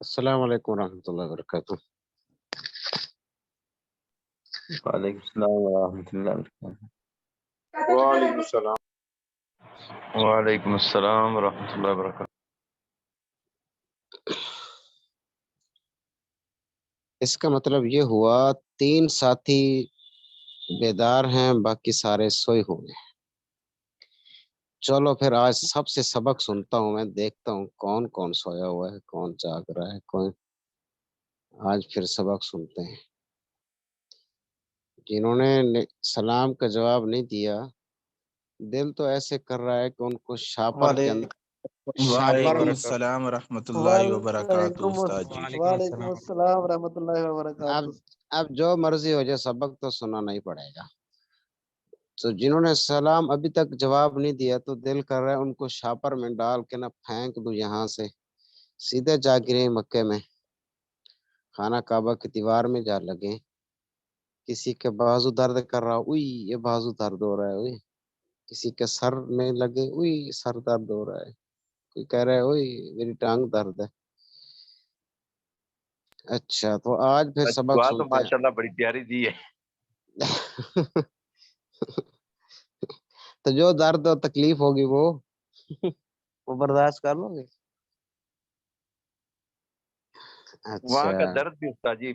السلام علیکم ورحمۃ اللہ وبرکاتہ. وعلیکم السلام ورحمۃ اللہ وبرکاتہ. وعلیکم السلام. وعلیکم السلام ورحمۃ اللہ وبرکاتہ. اس کا مطلب یہ ہوا 3 ساتھی بیدار ہیں، باقی سارے سوئے ہوئے ہیں. چلو پھر آج سب سے سبق سنتا ہوں، میں دیکھتا ہوں کون کون سویا ہوا ہے، کون جاگ رہا ہے، کون. آج پھر سبق سنتے ہیں. جنہوں نے سلام کا جواب نہیں دیا، دل تو ایسے کر رہا ہے کہ ان کو شاپر کے اندر وعلیکم السلام ورحمۃ اللہ وبرکاتہ استاد جی. وعلیکم السلام ورحمۃ اللہ اب وبرکاتہ. جو مرضی ہو جائے، سبق تو سننا ہی پڑے گا. تو جنہوں نے سلام ابھی تک جواب نہیں دیا تو دل کر رہا ہے ان کو شاپر میں ڈال کے نہ پھینک دوں یہاں سے، سیدھے جا گرے مکے میں، خانہ کعبہ کی دیوار میں جا لگے. کسی کے بازو درد کر رہا، اوئی یہ بازو درد ہو رہا ہے، اوئی. کسی کے سر میں لگے، اوئی سر درد ہو رہا ہے. کوئی کہہ رہا ہے اوئی میری ٹانگ درد ہے. اچھا تو آج پھر سبق دعا تو سنتے ہیں. ماشاءاللہ بڑی پیاری دی ہے. تو جو درد اور تکلیف ہوگی وہ برداشت کر لو گے. وہاں کا اچھا درد بھی استاد جی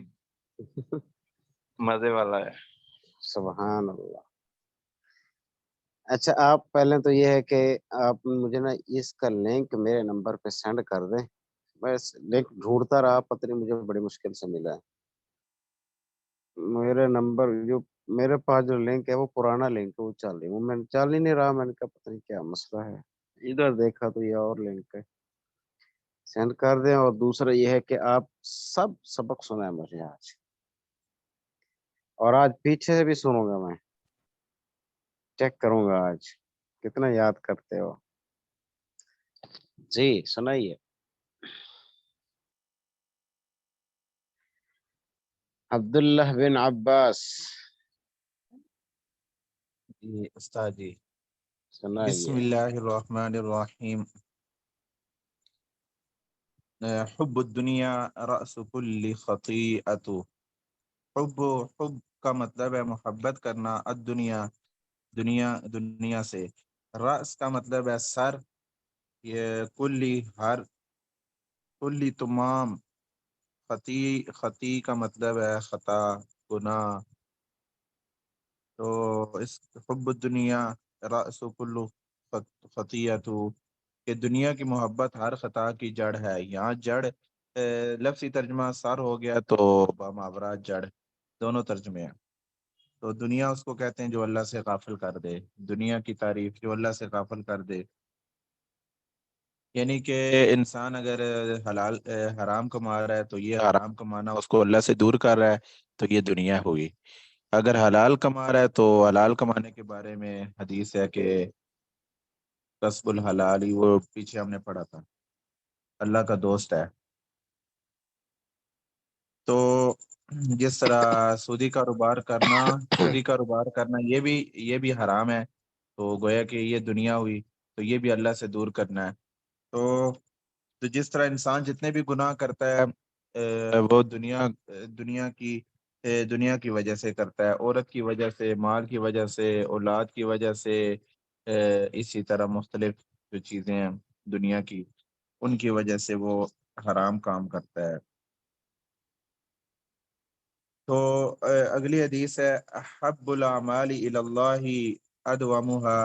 مزے والا ہے. سبحان اللہ. اچھا آپ پہلے تو یہ ہے کہ آپ مجھے نا اس کا لنک میرے نمبر پہ سینڈ کر دیں. بس لنک ڈھونڈتا رہا، پتہ نہیں مجھے بڑی مشکل سے ملا ہے. میرے نمبر جو میرے پاس جو لنک ہے وہ پرانا لنک ہے، وہ چل رہی، وہ میں چل ہی نہیں رہا. میں نے کہا پتہ نہیں کیا مسئلہ ہے. ادھر دیکھا تو یہ اور لنک ہے، سینڈ کر دیں. اور دوسرا یہ ہے کہ آپ سب سبق سنیں مجھے آج، اور آج پیچھے سے بھی سنوں گا. میں چیک کروں گا آج کتنا یاد کرتے ہو. جی سنائیے. عبداللہ بن عباس جی استاد جی. بسم سنائیے. اللہ الرحمن الرحیم. حب الدنیا رأس کل خطیئت. حب کا مطلب ہے محبت کرنا، الدنیا دنیا سے. رأس کا مطلب ہے سر، یہ کلی ہر، کلی تمام. خطی کا مطلب ہے خطا، گناہ. تو اس حب الدنیا رأس کل خطیئت، کہ دنیا کی محبت ہر خطا کی جڑ ہے. یہاں جڑ لفظی ترجمہ سر ہو گیا، تو باماورا جڑ، دونوں ترجمے ہیں. تو دنیا اس کو کہتے ہیں جو اللہ سے غافل کر دے، دنیا کی تعریف جو اللہ سے غافل کر دے. یعنی کہ انسان اگر حرام کما رہا ہے تو یہ حرام کمانا اس کو اللہ سے دور کر رہا ہے، تو یہ دنیا ہوئی. اگر حلال کما رہا ہے تو حلال کمانے کے بارے میں حدیث ہے کہ کسب الحلال ہی، وہ پیچھے ہم نے پڑھا تھا، اللہ کا دوست ہے. تو جس طرح سودی کاروبار کرنا یہ بھی حرام ہے. تو گویا کہ یہ دنیا ہوئی، تو یہ بھی اللہ سے دور کرنا ہے. تو جس طرح انسان جتنے بھی گناہ کرتا ہے وہ دنیا کی وجہ سے کرتا ہے، عورت کی وجہ سے، مال کی وجہ سے، اولاد کی وجہ سے. اسی طرح مختلف جو چیزیں ہیں دنیا کی، ان کی وجہ سے وہ حرام کام کرتا ہے. تو اگلی حدیث ہے احب الاعمال الی اللہ ادومها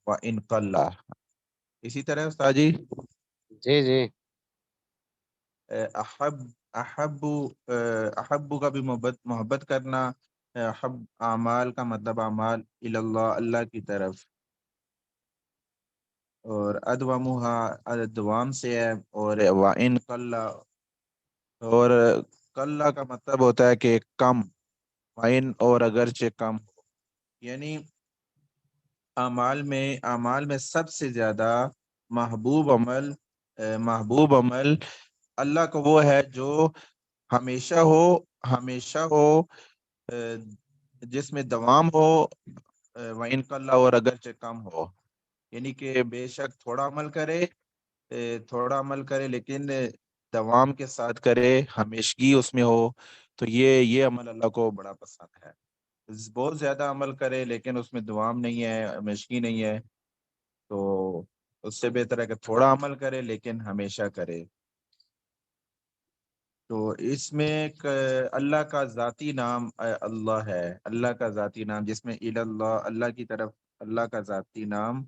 وان قل. اسی طرح استاد جی جی احب کا بھی محبت کرنا. احب اعمال کا مطلب اعمال الی اللہ، اللہ کی طرف. اور ادومها دوام سے ہے. اور وان قل، اور قل کا مطلب ہوتا ہے کہ کم، وَإِن اور اگرچہ کم. یعنی اعمال میں سب سے زیادہ محبوب عمل اللہ کو وہ ہے جو ہمیشہ ہو جس میں دوام ہو. وَإِن قَلَّ اور اگرچہ کم ہو. یعنی کہ بے شک تھوڑا عمل کرے لیکن دوام کے ساتھ کرے، ہمیشگی اس میں ہو، تو یہ عمل اللہ کو بڑا پسند ہے۔ بہت زیادہ عمل کرے لیکن اس میں دوام نہیں ہے، ہمیشگی نہیں ہے، تو اس سے بہتر ہے کہ تھوڑا عمل کرے لیکن ہمیشہ کرے۔ تو اس میں ایک اللہ کا ذاتی نام اللہ ہے، اللہ کا ذاتی نام جس میں اللہ، اللہ کی طرف اللہ کا ذاتی نام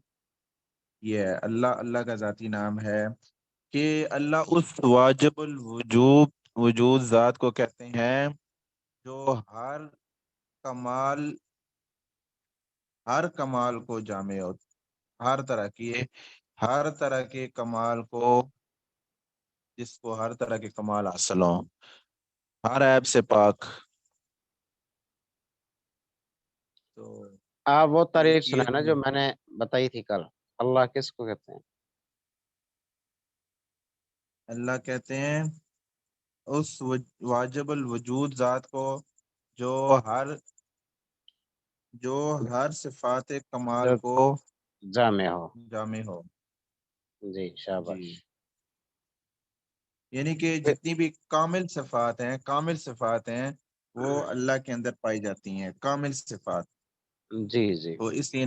یہ ہے، اللہ کا ذاتی نام ہے کہ اللہ اس واجب وجود ذات کو کہتے ہیں جو ہر کمال کو جامع ہو، ہر طرح کے کمال کو، جس کو ہر طرح کے کمال حاصل ہوں، ہر عیب سے پاک۔ تو آپ وہ تعریف یہ سنائے نا جو میں نے بتائی تھی کل، اللہ کس کو کہتے ہیں؟ اللہ کہتے ہیں اس واجب الوجود ذات کو جو ہر صفات کمال جو کو جامع ہو۔ جامع ہو۔ جی جی، شاباش۔ یعنی کہ جتنی بھی کامل صفات ہیں وہ اللہ کے اندر پائی جاتی ہیں، کامل صفات۔ جی جی تو اس لیے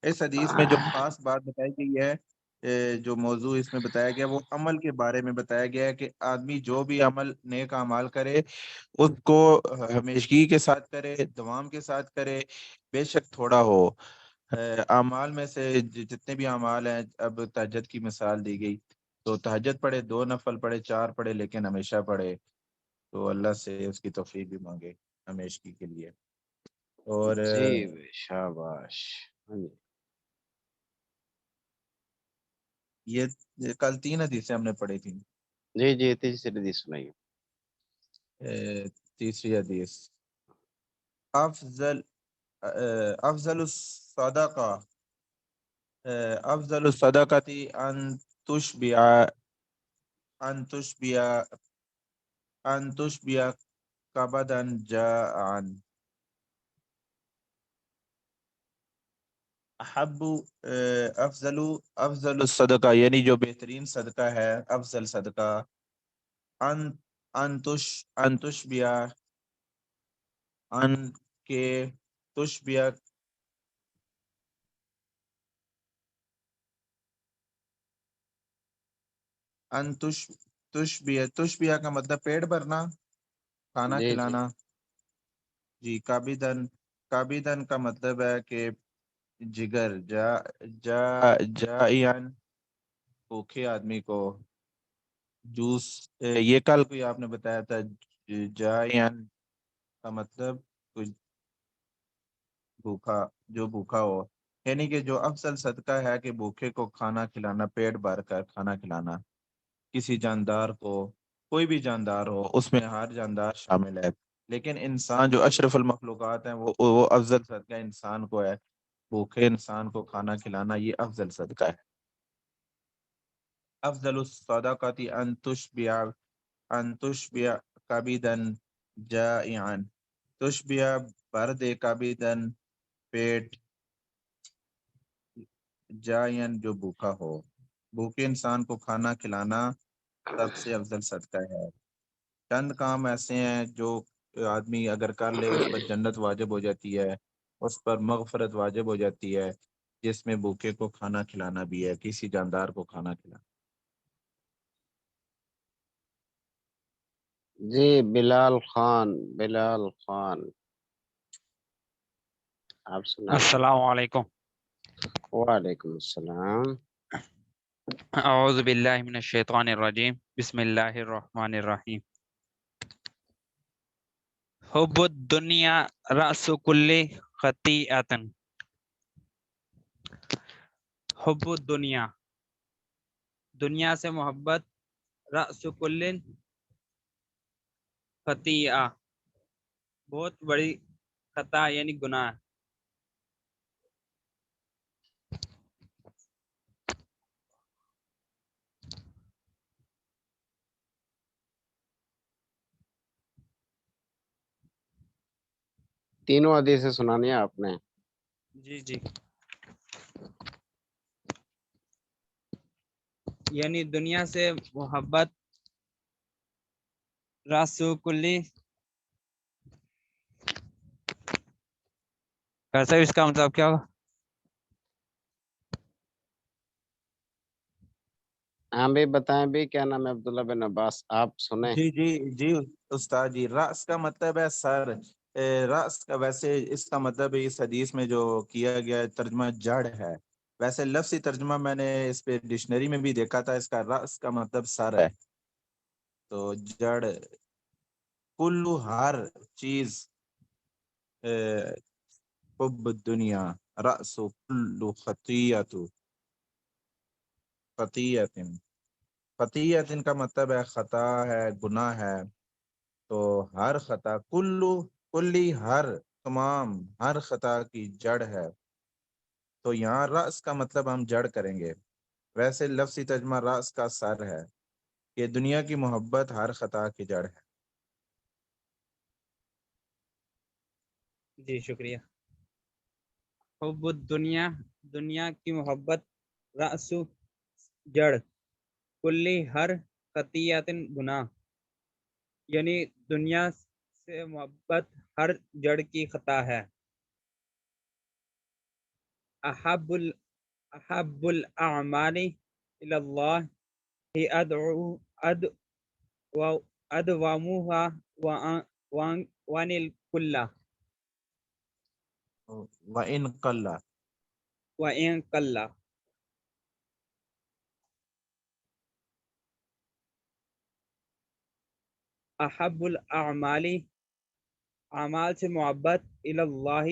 اس حدیث میں جو خاص بات بتائی گئی ہے، جو موضوع اس میں بتایا گیا وہ عمل کے بارے میں بتایا گیا ہے کہ آدمی جو بھی نیک اعمال کرے اس کو ہمیشگی کے ساتھ کرے، دوام کے ساتھ کرے، بے شک تھوڑا ہو۔ اعمال میں سے جتنے بھی اعمال ہیں، اب تہجد کی مثال دی گئی، تو تہجد پڑھے، 2 نفل پڑھے، 4 پڑھے، لیکن ہمیشہ پڑھے، تو اللہ سے اس کی توفیق بھی مانگے ہمیشگی کے لیے۔ اور جی شاباش۔ ہاں جی۔ یہ کل 3 حدیثیں ہم نے پڑھی تھیں۔ جی جی تیسری حدیث سنائیے۔ تیسری حدیث، افضل الصدقہ ان تشبع کبدا جاعا، افضل الصدقہ یعنی جو بہترین صدقہ ہے، افضل صدقہ، ان تشبع، ان کے تشبع، ان تشبع کا مطلب پیٹ بھرنا، کھانا جی جی کھلانا۔ جی، کابدن کا مطلب ہے کہ جگر، جائعن، بھوکے آدمی کو، جوس، یہ کل کوئی آپ نے بتایا تھا، جائعن کا مطلب کچھ جو بھوکا ہو، یعنی کہ جو افضل صدقہ ہے کہ بھوکے کو کھانا کھلانا، پیٹ بھر کر کھانا کھلانا، کسی جاندار کو، کوئی بھی جاندار ہو، اس میں ہر جاندار شامل ہے، لیکن انسان جو اشرف المخلوقات ہیں وہ افضل صدقہ انسان کو ہے، بھوکے انسان کو کھانا کھلانا، یہ افضل صدقہ ہے۔ افضل الصدقات ان تشبع کبدا جائعا، تشبع بھر دے، کبدن پیٹ، جائعا جو بھوکا ہو، بھوکے انسان کو کھانا کھلانا سب سے افضل صدقہ ہے۔ چند کام ایسے ہیں جو آدمی اگر کر لے اس پر جنت واجب ہو جاتی ہے، اس پر مغفرت واجب ہو جاتی ہے، جس میں بھوکے کو کھانا کھلانا بھی ہے، کسی جاندار کو کھانا کھلانا۔ جی بلال خان آپ سنائیں۔ السلام علیکم۔ وعلیکم السلام۔ اعوذ باللہ من الشیطان الرجیم، بسم اللہ الرحمن الرحیم۔ حب الدنیا رأس کل خطیئۃ، حب الدنیا، دنیا سے محبت، رأس کل خطیئہ، بہت بڑی خطا یعنی گناہ۔ تینوں حدیثیں سنانی ہے آپ نے؟ جی جی۔ یعنی دنیا سے محبت راسو کلی کیسا اس کا مطلب کیا ہوگا؟ ہاں بھائی بتائیں بھی کیا نام ہے عبداللہ بن عباس آپ سنیں جی جی جی استاد جی، رأس کا مطلب ہے سر، رأس کا ویسے اس کا مطلب اس حدیث میں جو کیا گیا ہے ترجمہ جڑ ہے، ویسے لفظی ترجمہ میں نے اس پہ ڈکشنری میں بھی دیکھا تھا، اس کا رأس کا مطلب سر ہے، تو جڑ کلو ہر چیز، حب الدنیا رأس کلو خطیت خطیت، خطیت کا مطلب ہے خطا ہے، گناہ ہے، تو ہر خطا کلی ہر تمام ہر خطا کی جڑ ہے، تو یہاں رأس کا مطلب ہم جڑ کریں گے، ویسے لفظی ترجمہ رأس کا سر ہے کہ دنیا کی محبت ہر خطا کی جڑ ہے۔ جی شکریہ۔ حب الدنیا دنیا کی محبت، رأس جڑ، کلی ہر خطیت گناہ، یعنی دنیا سے محبت ہر جڑ کی خطا ہے۔ احب الاعمال الی اللہ ہی ادوامها وان الکل وَإِن قَلَّ، وان قل۔ احب الاعمال اعمال سے محبت الی اللہ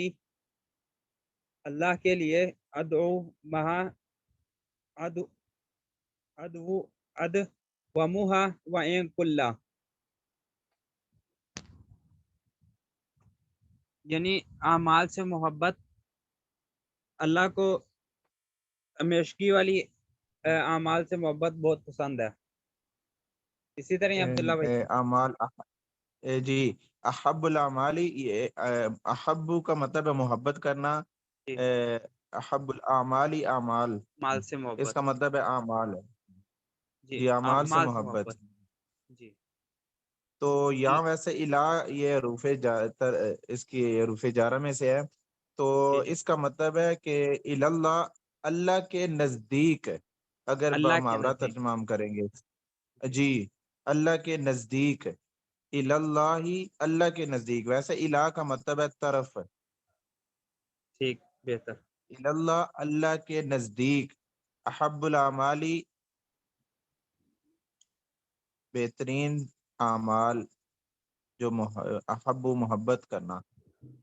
اللہ کے لیے، ادعو مہا ادوامها وان کل، یعنی اعمال سے محبت اللہ کو ہمیشگی والی اعمال سے محبت بہت پسند ہے۔ اسی طرح عبداللہ بھائی اعمال جی، احب الاعمال، احب کا مطلب ہے محبت کرنا، جی، احب الاعمال اعمال، مال سے اس محبت، کا مطلب ہے اعمال ہے، جی جی اعمال سے اعمال سے محبت، محبت، جی تو یہاں ویسے الہ یہ حروف اس کی حروف جارہ میں سے ہے، تو جی جی اس کا مطلب ہے کہ اللہ، اللہ کے نزدیک، اگر اللہ کے محاورہ نزدیک، ترجمہ ہم کریں گے، جی جی اللہ کے نزدیک، اللہ، اللہ کے نزدیک، ویسے الہ کا مطلب ہے طرف، ٹھیک، بہتر، اللہ اللہ کے نزدیک، احب الاعمالی بہترین اعمال، جو احب محبت کرنا،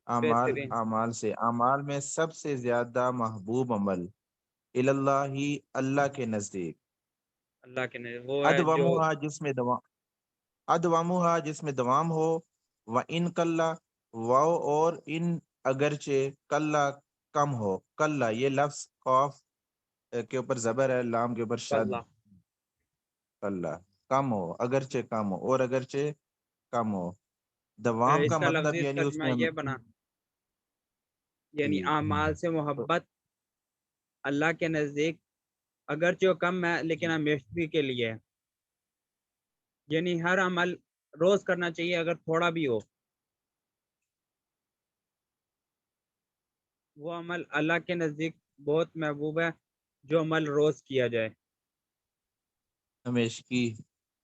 اعمال بہترین، اعمال سے، اعمال میں سب سے زیادہ محبوب عمل، اللہ ہی اللہ کے نزدیک، اللہ کے نزدیک وہ ہے جو ادومہا جس میں دوام، ادوامہا جس میں دوام ہو، و ان کلا، واو اور ان اگرچہ، کلا کم ہو، کلا یہ لفظ قاف کے اوپر زبر ہے، لام کے اوپر شد، اللہ، کلا کم ہو، اگرچہ کم ہو، اور اگرچہ کم ہو، دوام اس کا کا مطلب لفظی یعنی اس ترجمہ میں یہ بنا، یعنی جی، اعمال سے تو محبت اللہ کے نزدیک اگرچہ وہ کم ہے لیکن جی ہمیشگی کے لیے ہے، یعنی ہر عمل روز کرنا چاہیے اگر تھوڑا بھی ہو، وہ عمل اللہ کے نزدیک بہت محبوب ہے جو عمل روز کیا جائے ہمیشگی،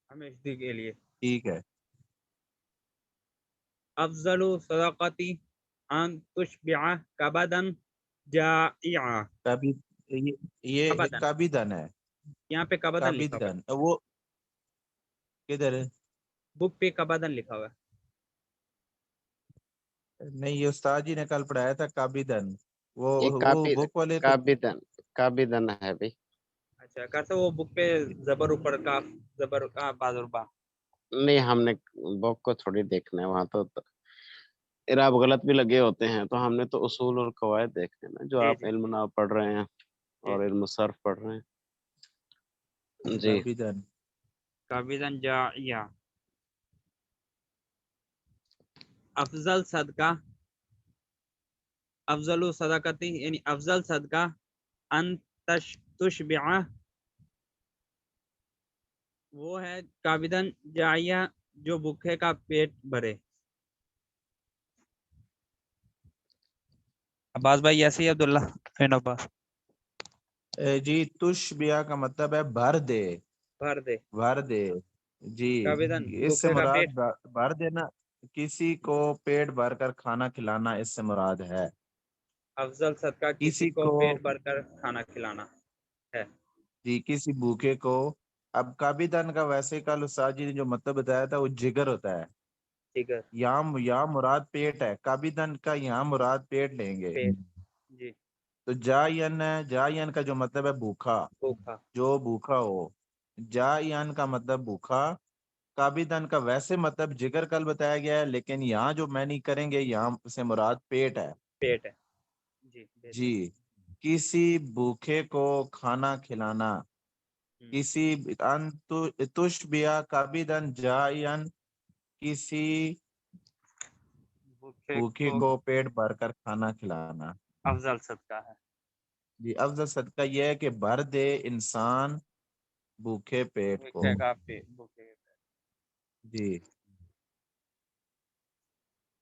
ہمیشگی کے لیے۔ ٹھیک ہے، افضل صداقتی ان تشبع کبدن جائعا، کبھی یہ کبدن، کابی دن ہے، یہاں پہ کبدن کابی لکھا ہوا دن وہ کدھر ہے؟ ہے، بک پہ کبدن لکھا ہوا ہے۔ نہیں، یہ استاد جی نے کل پڑھایا تھا کابی دن، یہ وہ بک والے تو کابدن ہے بھائی، اچھا کیسا وہ بک پہ زبر اوپر کا زبر کا بازربا، نہیں ہم نے بک کو تھوڑی دیکھنا ہے، وہاں تو اعراب غلط بھی لگے ہوتے ہیں، تو ہم نے تو اصول اور قواعد دیکھنے نا، جو جی آپ جی علم نحو پڑھ رہے ہیں جی اور علم صرف پڑھ رہے ہیں جی۔ کابی دن، کبدن جائعا، افضل صدقہ، افضل صدقتی یعنی افضل صدقہ ان تشبع وہ ہے کابدن جائیہ جو بھوکے کا پیٹ بھرے. عباس بھائی ایسے ہی عبداللہ فین عباس. جی تشبیہ کا مطلب ہے بھر دے، بھر دے. بھر دے جی. کابدن اس سے بھوکے کا مراد پیٹ. بھر دینا، کسی کو پیٹ بھر کر کھانا کھلانا اس سے مراد ہے. افضل صدقہ کسی کو پیٹ بھر کر کھانا کھلانا ہے. جی کسی بھوکے کو. اب کابدن کا ویسے کل استاد جی نے جو مطلب بتایا تھا وہ جگر ہوتا ہے. ٹھیک ہے. یہاں مراد پیٹ ہے، کابدن کا یہاں مراد پیٹ لیں گے. پیٹ. جی. تو جائین ہے، جائین کا جو مطلب ہے بھوکا، بھوکا. جو بھوکا ہو. جائین کا مطلب بھوکا. کابدن کا ویسے مطلب جگر کل بتایا گیا ہے، لیکن یہاں جو معنی کریں گے یہاں سے مراد پیٹ ہے. پیٹ ہے. جی بہتر. جی کسی بھوکے کو کھانا کھلانا. کسی تشبیہ کابدن جائین کسی بھوکے کو پیٹ بھر کر کھانا کھلانا افضل صدقہ ہے. جی. افضل صدقہ یہ ہے کہ بھر دے انسان بھوکے پیٹ کو. بھوکے کا پیٹ. بھوکے کا پیٹ. جی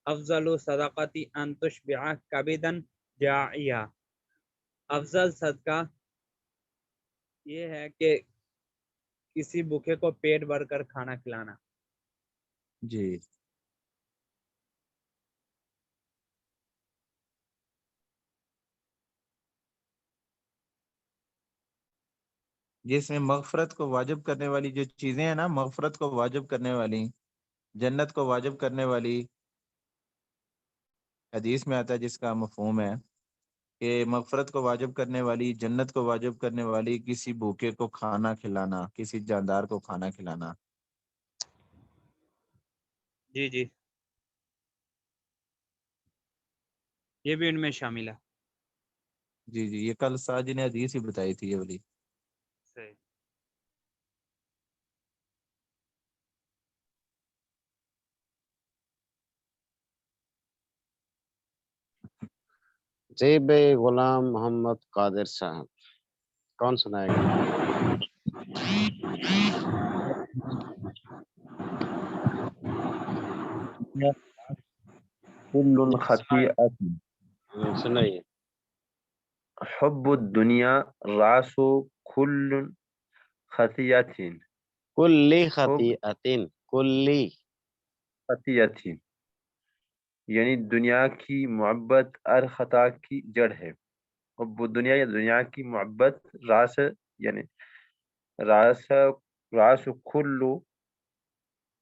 افضل صدقتی ان تشبع کبدن جائیہ. افضل صدقہ یہ ہے کہ کسی بھوکے کو پیٹ بھر کر کھانا کھلانا. جی. جس میں مغفرت کو واجب کرنے والی جو چیزیں ہیں نا، مغفرت کو واجب کرنے والی، جنت کو واجب کرنے والی، حدیث میں آتا ہے جس کا مفہوم ہے کہ مغفرت کو واجب کرنے والی، جنت کو واجب کرنے والی کسی بھوکے کو کھانا کھلانا، کسی جاندار کو کھانا کھلانا. جی جی یہ بھی ان میں شامل ہے. جی جی یہ کل ساجی نے حدیث ہی بتائی تھی یہ والی. صحیح. جی بھائی غلام محمد قادر صاحب کون سنائے گا؟ كل خطيئة سنائیے. حب الدنيا رأس كل خطيئة. کلی حب خطیئتن، کلی. خطیئت یعنی دنیا کی محبت ہر خطا کی جڑ ہے. حب الدنیا یا دنیا کی محبت راس یعنی راس کل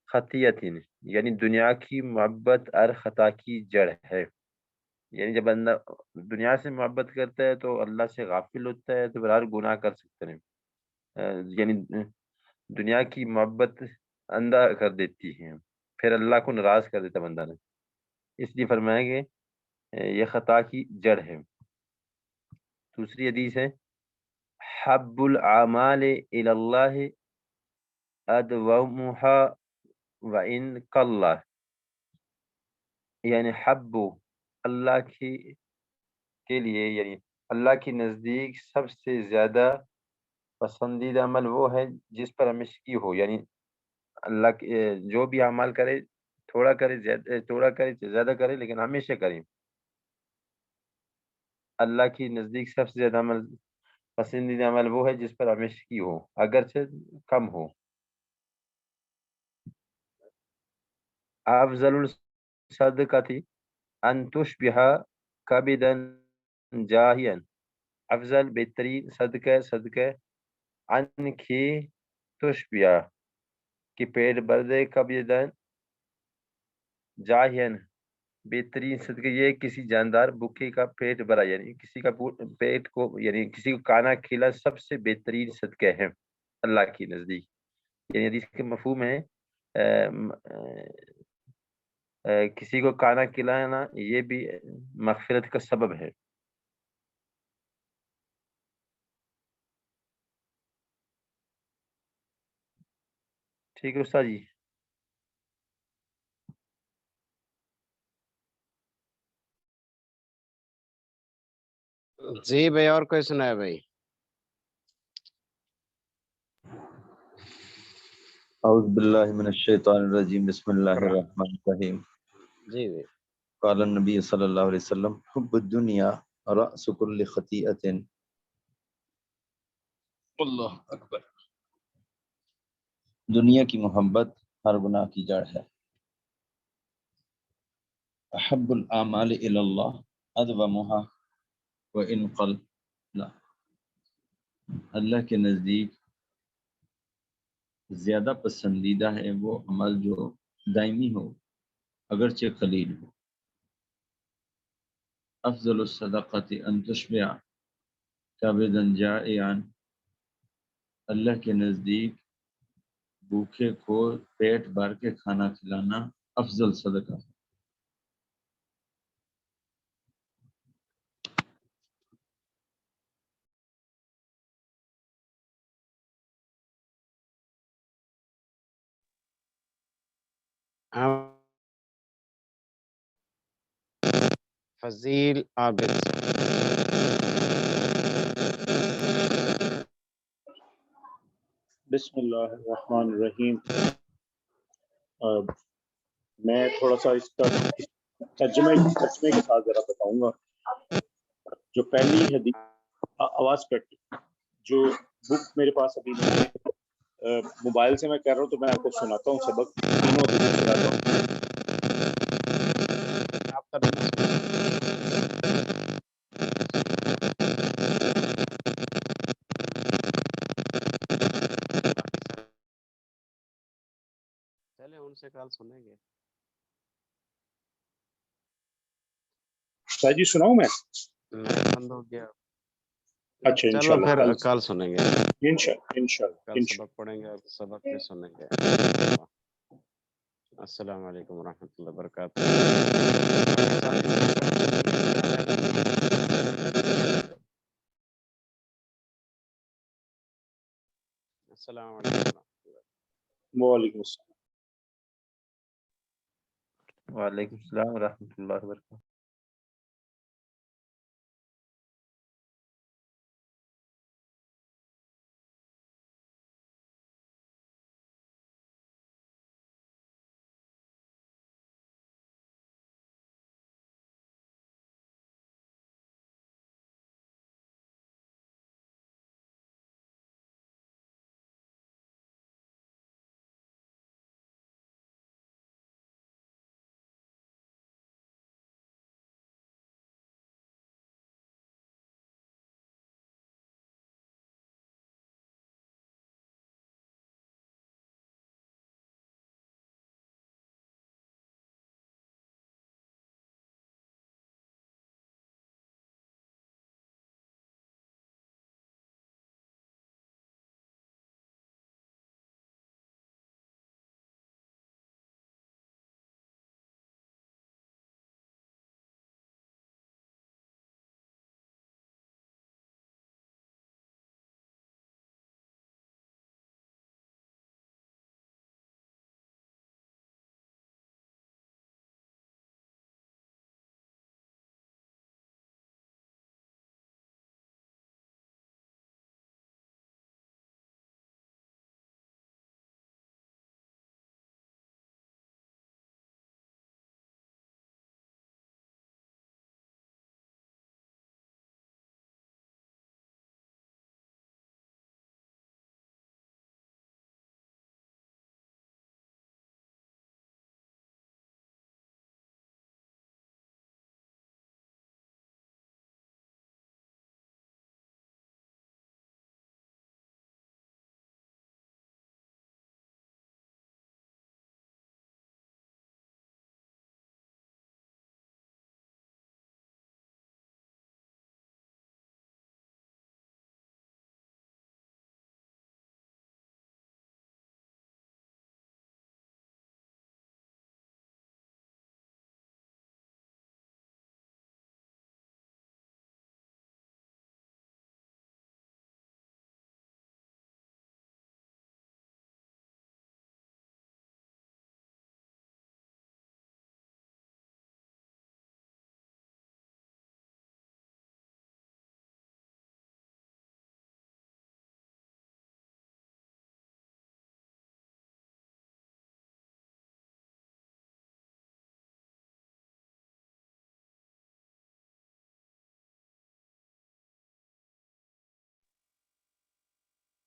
خطیئت یعنی دنیا کی محبت ہر خطا کی جڑ ہے. یعنی جب بندہ دنیا سے محبت کرتا ہے تو اللہ سے غافل ہوتا ہے تو ہر گناہ کر سکتے ہیں. یعنی دنیا کی محبت اندھا کر دیتی ہے، پھر اللہ کو ناراض کر دیتا بندہ نے. اس لیے فرمایا کہ یہ خطا کی جڑ ہے. دوسری حدیث ہے حب الاعمال الی اللہ ادومها وان قل. یعنی حب اللہ کے لیے یعنی اللہ کے نزدیک سب سے زیادہ پسندیدہ عمل وہ ہے جس پر ہمیشگی ہو. یعنی اللہ کے جو بھی اعمال کرے، تھوڑا کرے زیادہ کرے لیکن ہمیشہ کرے. اللہ کی نزدیک سب سے زیادہ عمل پسندیدہ عمل وہ ہے جس پر ہمیشگی ہو اگرچہ کم ہو. افضل الصدقۃ ان تشبہ کبدا جاہیا. افضل بہترین صدقہ ان کی تشبیہ کی پیٹ بھر دے کبدا جاہیا. بہترین صدقہ یہ کسی جاندار بھوکے کا پیٹ بھرا، یعنی کسی کا پیٹ کو یعنی کسی کو کھانا کھلا سب سے بہترین صدقہ ہے اللہ کی نزدیک. یعنی حدیث کے مفہوم ہے کسی کو کھانا کھلانا یہ بھی مغفرت کا سبب ہے. ٹھیک ہے استاد جی. جی بھائی اور کوئی سنائے بھائی؟ اعوذ باللہ من الشیطان الرجیم بسم اللہ الرحمن الرحیم جی جی قال النبی صلی اللہ علیہ وسلم حب الدنیا رأس کل خطیئت اللہ اکبر دنیا کی محبت ہر گناہ کی جڑ ہے احب الاعمال الی اللہ ادومها وان قل لا اللہ کے نزدیک زیادہ پسندیدہ ہے وہ عمل جو دائمی ہو اگرچہ قلیل ہو افضل الصدقۃ ان تشبع کبدا جائعا اللہ کے نزدیک بھوکے کو پیٹ بھر کے کھانا کھلانا افضل صدقہ ہے فضیل عابد بسم اللہ الرحمن الرحیم میں تھوڑا سا اس کا ترجمے کے ساتھ ذرا بتاؤں گا. جو پہلی حدیث آواز کٹ جو بک میرے پاس ابھی نہیں ہے، موبائل سے میں کر رہا ہوں تو میں آپ کو سناتا ہوں سبق تینوں حدیث سناتا ہوں. آپ کا چلے ان سے کال سنیں گے. شاہ جی سناؤں میں؟ بند ہو گیا. اچھا چلو انشاءاللہ پھر کل سنیں گے. انشاءاللہ کل سبق پڑھیں گے سبق بھی سنیں گے. السلام علیکم ورحمۃ اللہ وبرکاتہ. السلام علیکم. وعلیکم السلام. وعلیکم السلام ورحمۃ اللہ وبرکاتہ.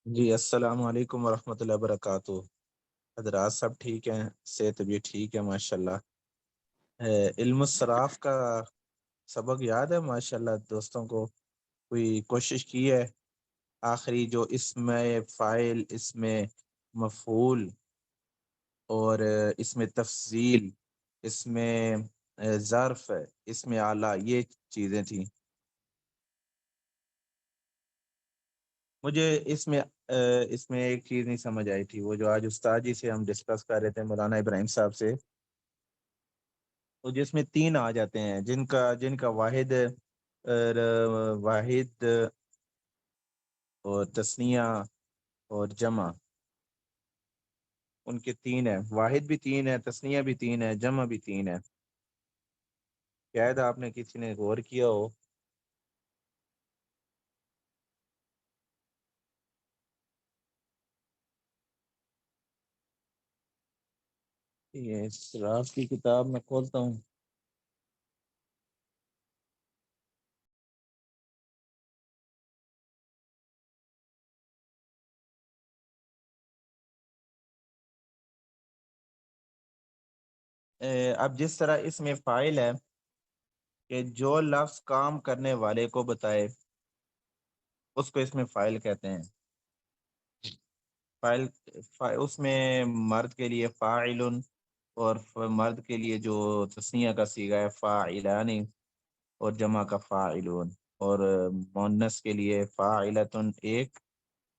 جی السلام علیکم ورحمۃ اللہ وبرکاتہ. حضرات سب ٹھیک ہیں؟ صحت بھی ٹھیک ہے ماشاءاللہ. علم الصراف کا سبق یاد ہے ماشاءاللہ دوستوں کو؟ کوئی کوشش کی ہے؟ آخری جو اس میں فاعل، اس میں مفعول اور اس میں تفضیل، اس میں ظرف، اس میں اعلیٰ، یہ چیزیں تھیں. مجھے اس میں ایک چیز نہیں سمجھ آئی تھی، وہ جو آج استاد جی سے ہم ڈسکس کر رہے تھے، مولانا ابراہیم صاحب سے، تو جس میں 3 آ جاتے ہیں، جن کا واحد واحد اور تثنیہ اور جمع، ان کے 3 ہیں. واحد بھی 3 ہے، تثنیہ بھی 3 ہے، جمع بھی 3 ہے. شاید آپ نے کسی نے غور کیا ہو. یہ اسراف کی کتاب میں کھولتا ہوں. اب جس طرح اس میں فاعل ہے کہ جو لفظ کام کرنے والے کو بتائے، اس کو اس میں فاعل کہتے ہیں. فاعل اس میں مرد کے لیے فاعل، اور مرد کے لیے جو تثنیہ کا صیغہ ہے فاعلان، اور جمع کا فاعلون، اور مؤنث کے لیے فاعلتن 1،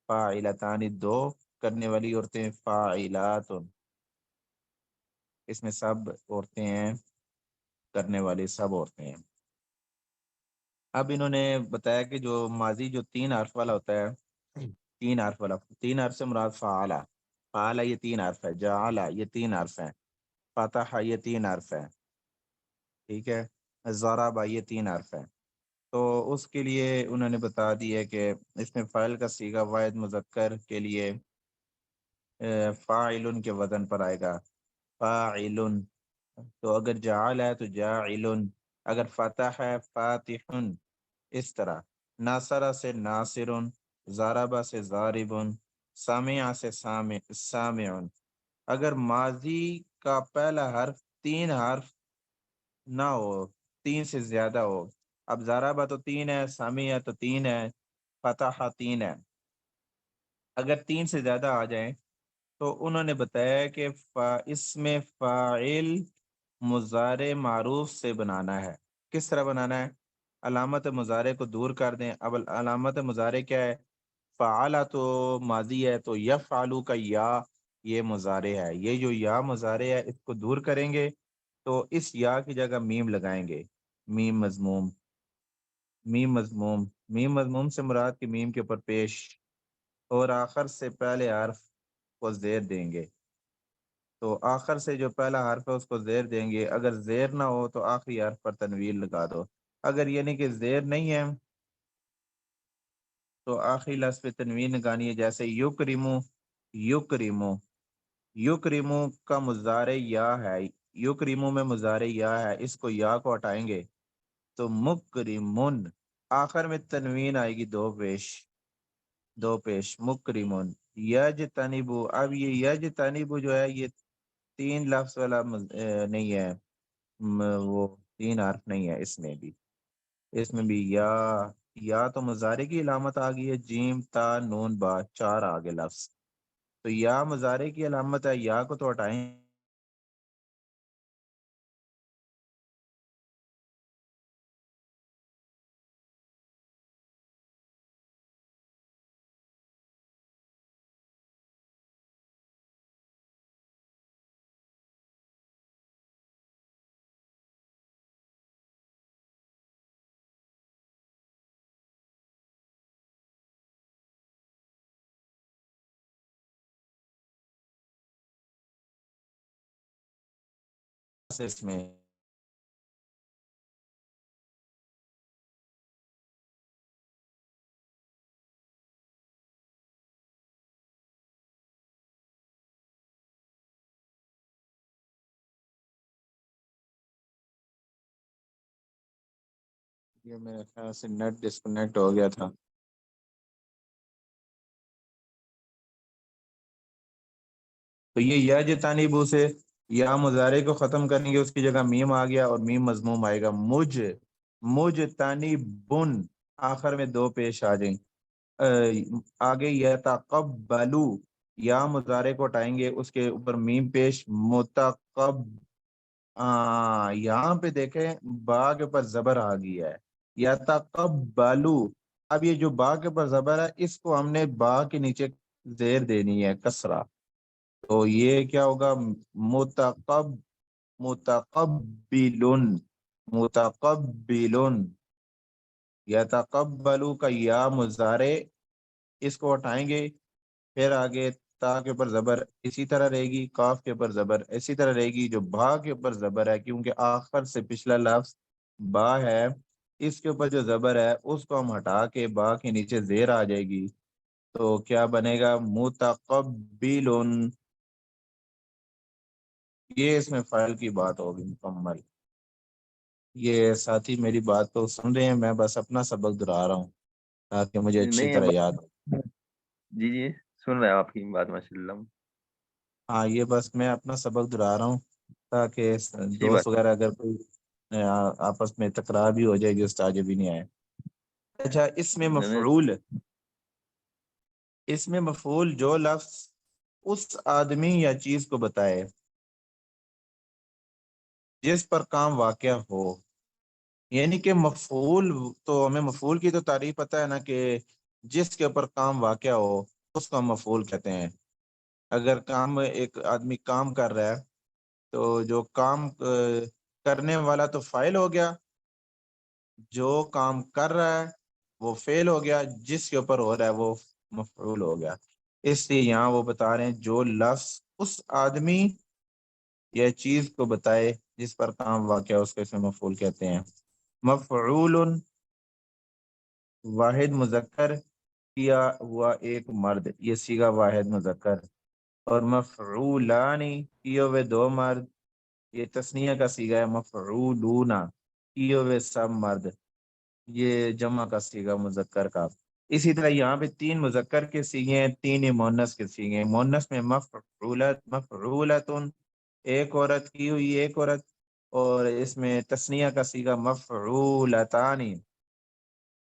فاعلتان 2، کرنے والی عورتیں فاعلات. اس میں سب عورتیں ہیں، کرنے والی سب عورتیں ہیں. اب انہوں نے بتایا کہ جو ماضی جو 3 حرف والا ہوتا ہے، 3 حرف والا، 3 حرف سے مراد فعلا، فعلا یہ 3 حرف ہے، جعلا یہ 3 حرف ہیں، فتح یہ 3 حرف ہے، ٹھیک ہے، ضربہ یہ 3 حرف ہے. تو اس کے لیے انہوں نے بتا دی ہے کہ اس میں فاعل کا صیغہ واحد مذکر کے لیے فاعل کے وزن پر آئے گا، فاعل. تو اگر جعل ہے تو جاعل، اگر فتح ہے فاتح. اس طرح ناصرہ سے ناصر، ضربہ سے ضارب، سامع سے سامع. اگر ماضی کا پہلا حرف 3 حرف نہ ہو، 3 سے زیادہ ہو، اب ضربہ تو 3 ہے، سامع تو 3 ہے، فتح 3 ہے، اگر 3 سے زیادہ آ جائیں تو انہوں نے بتایا کہ اس میں فاعل مضارع معروف سے بنانا ہے. کس طرح بنانا ہے؟ علامت مضارع کو دور کر دیں. اب علامت مضارع کیا ہے؟ فعلا تو ماضی ہے، تو یفعلو کا یا یہ مضارع ہے. یہ جو یا مضارع ہے اس کو دور کریں گے تو اس یا کی جگہ میم لگائیں گے، میم مضموم. میم مضموم، میم مضموم سے مراد کی میم کے اوپر پیش اور آخر سے پہلے حرف کو زیر دیں گے. تو آخر سے جو پہلا حرف ہے اس کو زیر دیں گے. اگر زیر نہ ہو تو آخری حرف پر تنوین لگا دو. اگر یعنی کہ زیر نہیں ہے تو آخری لفظ پہ تنوین لگانی ہے، جیسے یکرمو، یکرمو. یکرمو کا مضارع یا ہے، یکرمو میں مضارع یا ہے، اس کو یا کو ہٹائیں گے تو مکرمن. آخر میں تنوین آئے گی دو پیش، مکرمن. یجتنبو، اب یہ یجتنبو جو ہے یہ 3 لفظ والا نہیں ہے، وہ 3 حرف نہیں ہے. اس میں بھی یا تو مضارع کی علامت آ گئی ہے، جیم تا نون با 4 آگے لفظ، تو یا مضارع کی علامت ہے، یا کو تو ہٹائیں. اس میں یہ میرے خیال سے نیٹ ڈسکنیکٹ ہو گیا تھا. تو یہ یجتنبو سے یا مضارع کو ختم کریں گے، اس کی جگہ میم آ گیا اور میم مضموم آئے گا، مجتنبن، آخر میں دو پیش آ جائیں۔ آگے یتقبلو، یا مضارع کو ہٹائیں گے، اس کے اوپر میم پیش، یہاں پہ دیکھیں با کے اوپر زبر آ گیا ہے، یتقبلو۔ اب یہ جو با کے اوپر زبر ہے، اس کو ہم نے با کے نیچے زیر دینی ہے، کسرہ، تو یہ کیا ہوگا، متقبلن، متقبلن۔ یتقبلو کا یا مضارع، اس کو ہٹائیں گے، پھر آگے تا کے اوپر زبر اسی طرح رہے گی، کاف کے اوپر زبر اسی طرح رہے گی، جو با کے اوپر زبر ہے، کیونکہ آخر سے پچھلا لفظ با ہے، اس کے اوپر جو زبر ہے اس کو ہم ہٹا کے با کے نیچے زیر آ جائے گی، تو کیا بنے گا، متقبلن۔ یہ اس میں فعل کی بات ہوگی مکمل۔ یہ ساتھی میری بات کو سن رہے ہیں، میں بس اپنا سبق دہرا رہا ہوں تاکہ مجھے اچھی نہیں طرح یاد ہو۔ جی جی سن رہے ہیں آپ کی بات ماشاء اللہ، ہاں، یہ بس میں اپنا سبق دہرا رہا ہوں تاکہ اچھی دوست بات۔ وغیرہ اگر کوئی آپس میں تکرار بھی ہو جائے گی، استاد بھی نہیں آئے۔ اچھا، اس میں مفعول، اس میں مفعول جو لفظ اس آدمی یا چیز کو بتائے جس پر کام واقع ہو، یعنی کہ مفعول، تو ہمیں مفعول کی تو تعریف پتہ ہے نا، کہ جس کے اوپر کام واقع ہو اس کو ہم مفعول کہتے ہیں۔ اگر کام، ایک آدمی کام کر رہا ہے تو جو کام کرنے والا تو فاعل ہو گیا، جو کام کر رہا ہے وہ فعل ہو گیا، جس کے اوپر ہو رہا ہے وہ مفعول ہو گیا۔ اس لیے یہاں وہ بتا رہے ہیں جو لفظ اس آدمی یا چیز کو بتائے جس پر کام واقع ہے اس کو اس میں مفعول کہتے ہیں۔ مفعول، واحد مذکر، کیا ہوا ایک مرد، یہ صیغہ واحد مذکر، اور مفعولانی، کیے ہوئے دو مرد، یہ تثنیہ کا صیغہ ہے، مفعولون، کیے ہوئے سب مرد، یہ جمع کا صیغہ مذکر کا۔ اسی طرح یہاں پہ تین مذکر کے صیغے ہیں، تین ہی مؤنث کے صیغے ہیں۔ مؤنث میں مفعولتن، ایک عورت کی ہوئی ایک عورت، اور اس میں تثنیہ کا صیغہ مفعولتانی،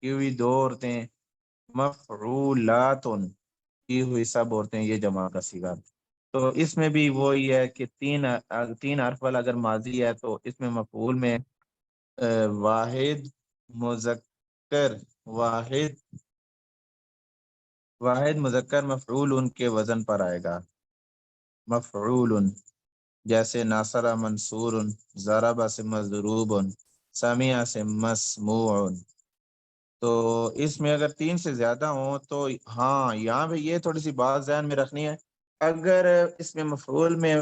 کی ہوئی دو عورتیں، مفعولاتن، کی ہوئی سب عورتیں، یہ جمع کا صیغہ۔ تو اس میں بھی وہی ہے کہ تین حرف والا اگر ماضی ہے تو اس میں مفعول میں واحد مذکر، واحد مذکر مفعول ان کے وزن پر آئے گا، مفعول، جیسے ناصر منصور، ضرب سے مضروب، سمع سے مسموع۔ تو اس میں اگر تین سے زیادہ ہوں تو ہاں، یہاں پہ یہ تھوڑی سی بات ذہن میں رکھنی ہے، اگر اس میں مفعول میں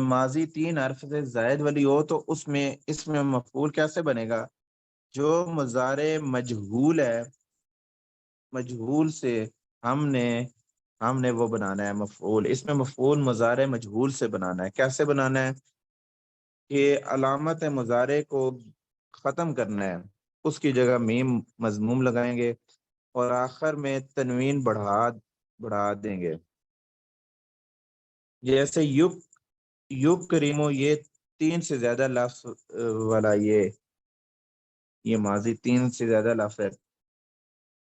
ماضی تین حرف سے زائد والی ہو تو اس میں مفعول کیسے بنے گا، جو مضارع مجہول ہے، مجہول سے ہم نے وہ بنانا ہے مفعول، اس میں مفعول مضارع مجہول سے بنانا ہے۔ کیسے بنانا ہے کہ علامت مضارع کو ختم کرنا ہے، اس کی جگہ میم مضموم لگائیں گے اور آخر میں تنوین بڑھا دیں گے، جیسے یکرمو، یہ تین سے زیادہ لفظ والا یہ ماضی تین سے زیادہ لفظ ہے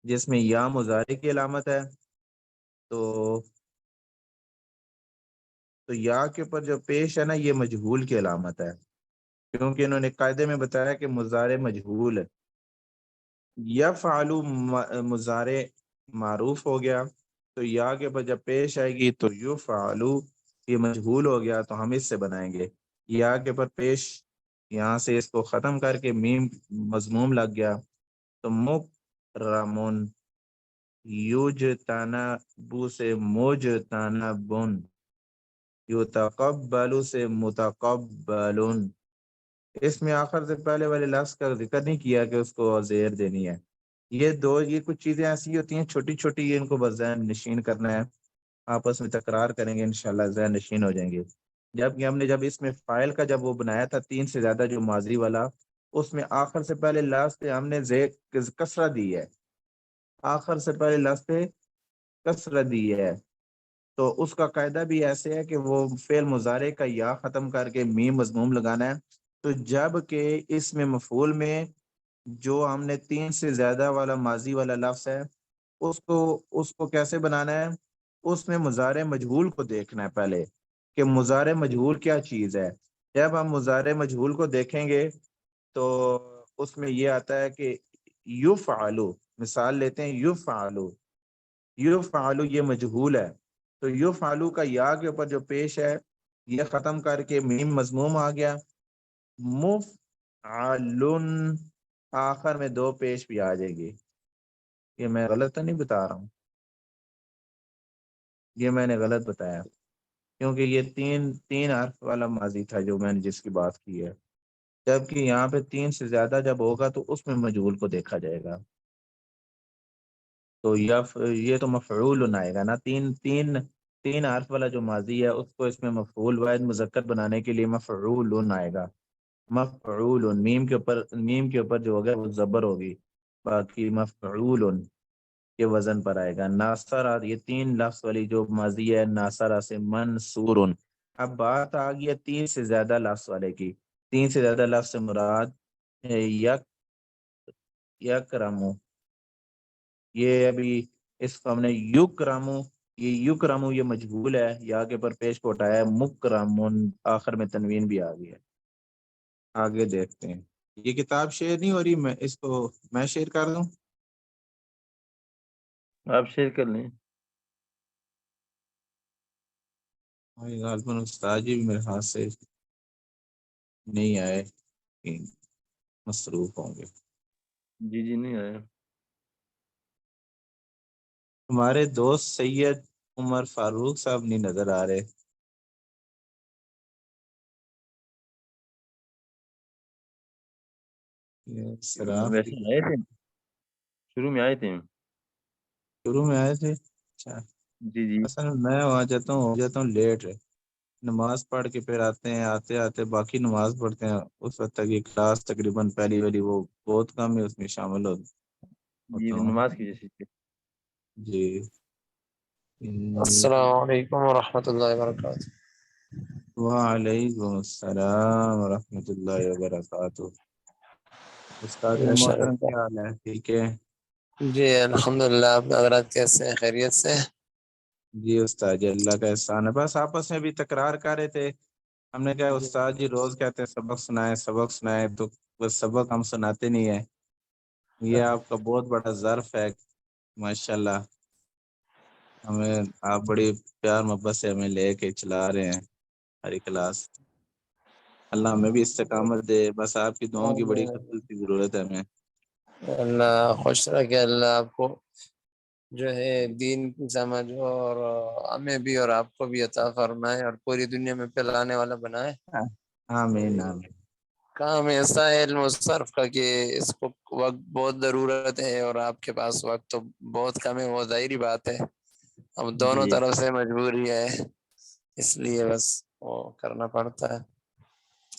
جس میں یا مضارع کی علامت ہے، تو یا کے اوپر جو پیش ہے نا، یہ مجہول کی علامت ہے، کیونکہ انہوں نے قاعدے میں بتایا کہ مضارع مجہول، یفعل مضارع معروف ہو گیا، تو یا کے اوپر جب پیش آئے گی تو یفعل، یہ مجہول ہو گیا تو ہم اس سے بنائیں گے، یا کے اوپر پیش، یہاں سے اس کو ختم کر کے میم مضموم لگ گیا تو مکرمون، یجتنبو سے مجتنبن، یتقبل سے متقبلن۔ اس میں آخر سے پہلے والے لفظ کا ذکر نہیں کیا کہ اس کو زیر دینی ہے۔ یہ کچھ چیزیں ایسی ہوتی ہیں چھوٹی چھوٹی، ان کو بس ذہن نشین کرنا ہے، آپس میں تکرار کریں گے انشاءاللہ ذہن نشین ہو جائیں گے۔ جبکہ ہم نے جب اس میں فاعل کا جب وہ بنایا تھا تین سے زیادہ جو ماضی والا، اس میں آخر سے پہلے لفظ پہ ہم نے کسرہ دی ہے، آخر سے پہلے لفظ پہ کسرہ دی ہے، تو اس کا قاعدہ بھی ایسے ہے کہ وہ فعل مضارع کا یا ختم کر کے میم مضموم لگانا ہے. تو جب کہ اس میں مفعول میں جو ہم نے 3 سے زیادہ والا ماضی والا لفظ ہے اس کو کیسے بنانا ہے؟ اس میں مضارع مجہول کو دیکھنا ہے پہلے کہ مضارع مجہول کیا چیز ہے. جب ہم مضارع مجہول کو دیکھیں گے تو اس میں یہ آتا ہے کہ یفعلو، مثال لیتے ہیں یفعلو. یفعلو یہ مجہول ہے، تو یفعلو کا یا کے اوپر جو پیش ہے یہ ختم کر کے میم مضموم آ گیا. مفعلن آخر میں 2 پیش بھی آ جائے گی. یہ میں غلط تو نہیں بتا رہا ہوں؟ یہ میں نے غلط بتایا کیونکہ یہ تین حرف والا ماضی تھا جو میں نے جس کی بات کی ہے، جبکہ یہاں پہ 3 سے زیادہ جب ہوگا تو اس میں مجہول کو دیکھا جائے گا. تو یہ تو مفعول آئے گا نا. تین حرف والا جو ماضی ہے اس کو اس میں مفعول واحد مذکر بنانے کے لیے مفعول آئے گا. مفعول میم کے اوپر جو ہوگا وہ زبر ہوگی، باقی مفعول کے وزن پر آئے گا. ناصرہ یہ 3 لفظ والی جو ماضی ہے ناصرہ سے منصور. اب بات آ گئی 3 سے زیادہ لفظ والے کی. 3 سے زیادہ لفظ سے مراد یکرمو، یہ ابھی اس کو ہم نے یکرمو، یہ مجہول ہے، یا کے پر پیش کو اٹھایا ہے. مکرمون آخر میں تنوین بھی آ گئی ہے. آگے دیکھتے ہیں. یہ کتاب شیئر نہیں ہو رہی، میں شیئر کر دوں؟ آپ شیئر کر لیں. غالباً استاد جی بھی میرے ہاتھ سے نہیں آئے، مصروف ہوں گے. جی نہیں آیا. ہمارے دوست سید عمر فاروق صاحب نہیں نظر آ رہے. ویسے آئے تھے، شروع میں آئے تھے. شروع میں آئے تھے. اچھا جی اصل میں ہو جاتا ہوں لیٹ ہے. نماز پڑھ کے پھر آتے باقی نماز پڑھتے ہیں. اس وقت تک یہ کلاس تقریباً پہلی والی وہ بہت کم ہے، اس میں شامل ہوتا ہوں. نماز کی وجہ سے. جی السلام علیکم ورحمۃ اللہ وبرکاتہ. وعلیکم السلام ورحمۃ اللہ وبرکاتہ. استاد ماشاء محترم اللہ. کیا حال ہے؟ ٹھیک ہے جی الحمدللہ. آپ حضرات کیسے ہیں؟ خیریت سے؟ جی استاد جی اللہ کا احسان ہے. بس آپس میں بھی تکرار کر رہے تھے. ہم نے کہا استاد جی روز کہتے ہیں سبق سنائے تو بس سبق ہم سناتے نہیں ہیں. یہ آپ کا بہت بڑا ظرف ہے ماشاءاللہ. ہمیں آپ بڑی پیار محبت سے ہمیں لے کے چلا رہے ہیں ہری کلاس. اللہ ہمیں بھی استقامت دے. بس آپ کی دعاؤں کی بڑی خصوصی ضرورت ہے ہمیں. اللہ خوش رکھے. اللہ آپ کو جو ہے دین کی سمجھ اور ہمیں بھی اور آپ کو بھی عطا فرمائے اور پوری دنیا میں پھیلانے والا بنائے. آمین آمین. کام ایسا ہے علم و صرف کا کہ اس کو وقت بہت ضرورت ہے اور آپ کے پاس وقت تو بہت کم ہے، وہ ظاہری بات ہے. اب دونوں جی طرف سے مجبوری ہے، اس لیے بس وہ کرنا پڑتا ہے.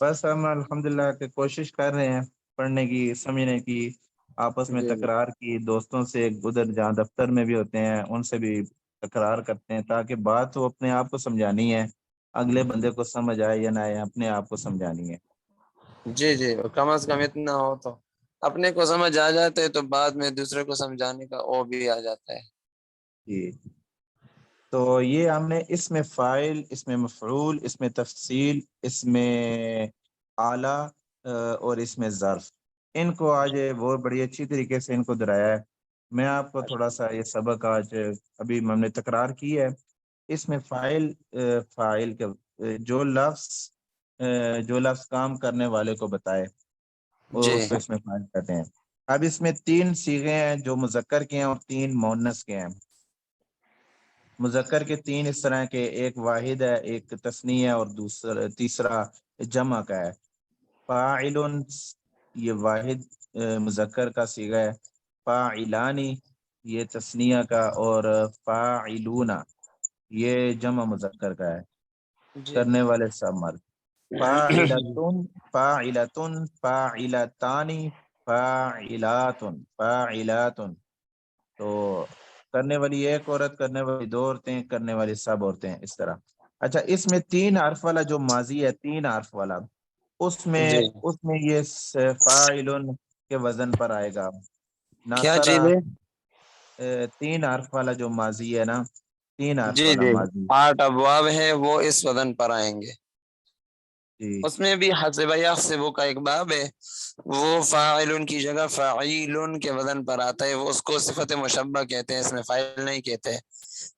بس ہم الحمدللہ کہ کوشش کر رہے ہیں پڑھنے کی، سمجھنے کی، آپس میں جی جی تکرار کی. دوستوں سے ادھر جہاں دفتر میں بھی ہوتے ہیں ان سے بھی تکرار کرتے ہیں تاکہ بات وہ اپنے آپ کو سمجھانی ہے. اگلے بندے کو سمجھ آئے یا نہ آئے، اپنے آپ کو سمجھانی ہے. جی کم از کم اتنا ہو تو اپنے کو سمجھ آ جاتے ہے تو بعد میں دوسرے کو سمجھانے کا وہ بھی آ جاتا ہے. جی تو یہ ہم نے اس میں فاعل، اس میں مفعول، اس میں تفصیل، اس میں اعلیٰ اور اس میں ظرف، ان کو آج وہ بڑی اچھی طریقے سے ان کو دہرایا ہے. میں آپ کو تھوڑا سا یہ سبق آج ابھی ہم نے تکرار کی ہے. اس میں فاعل کے جو لفظ کام کرنے والے کو بتائے وہ جی اس کو اس میں فاعل کہتے ہیں. اب اس میں 3 صیغے ہیں جو مذکر کے ہیں اور 3 مؤنث کے ہیں. مذکر کے 3 اس طرح کے، ایک واحد ہے، ایک تثنیہ ہے اور تیسرا جمع کا ہے. فاعل یہ واحد مذکر کا صیغہ ہے. فاعلانی یہ تثنیہ کا، اور فاعلون یہ جمع مذکر کا ہے، جی کرنے والے سب مرد. فاعلتن، فاعلتن، فاعلتانی، فاعلاتن، فاعلاتن. تو کرنے والی ایک عورت، کرنے والی دو عورتیں، کرنے والی سب عورتیں، اس طرح. اچھا اس میں 3 حرف والا جو ماضی ہے، 3 حرف والا، اس جی میں یہ فاعلن کے وزن پر آئے گا. کیا ناصرہ چیز ہے؟ 3 حرف والا جو ماضی ہے نا، 3 حرف جی والا جی، ماضی. 8 ابواب ہے وہ اس وزن پر آئیں گے. جی اس میں بھی حسب یحسب کا ایک باب ہے، وہ فاعل کی جگہ فاعل کے وزن پر آتا ہے، وہ اس کو صفت مشبہ کہتے ہیں، اس میں فاعل نہیں کہتے.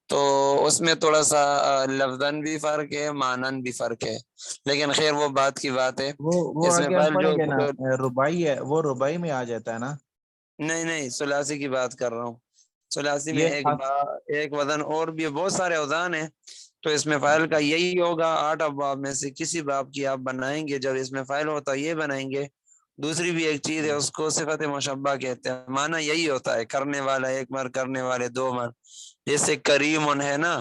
تو اس میں تھوڑا سا لفظاً بھی فرق ہے، معنن بھی فرق ہے، لیکن خیر وہ بات کی بات ہے. وہ اس میں آگے ہم فاعل پڑھیں جو گے نا، ربائی ہے، وہ ربائی میں آ جاتا ہے نا. نہیں نہیں، ثلاثی کی بات کر رہا ہوں. ثلاثی میں یہ ایک وزن اور بھی بہت سارے اوزان ہیں، تو اس میں فاعل کا یہی ہوگا. 8 ابواب میں سے کسی باب کی آپ بنائیں گے، جب اس میں فاعل ہوتا ہے یہ بنائیں گے. دوسری بھی ایک چیز ہے، اس کو صفت مشبہ کہتے ہیں، معنی یہی ہوتا ہے کرنے والا ایک مر، کرنے والے 2 مر. جیسے کریم ہے نا،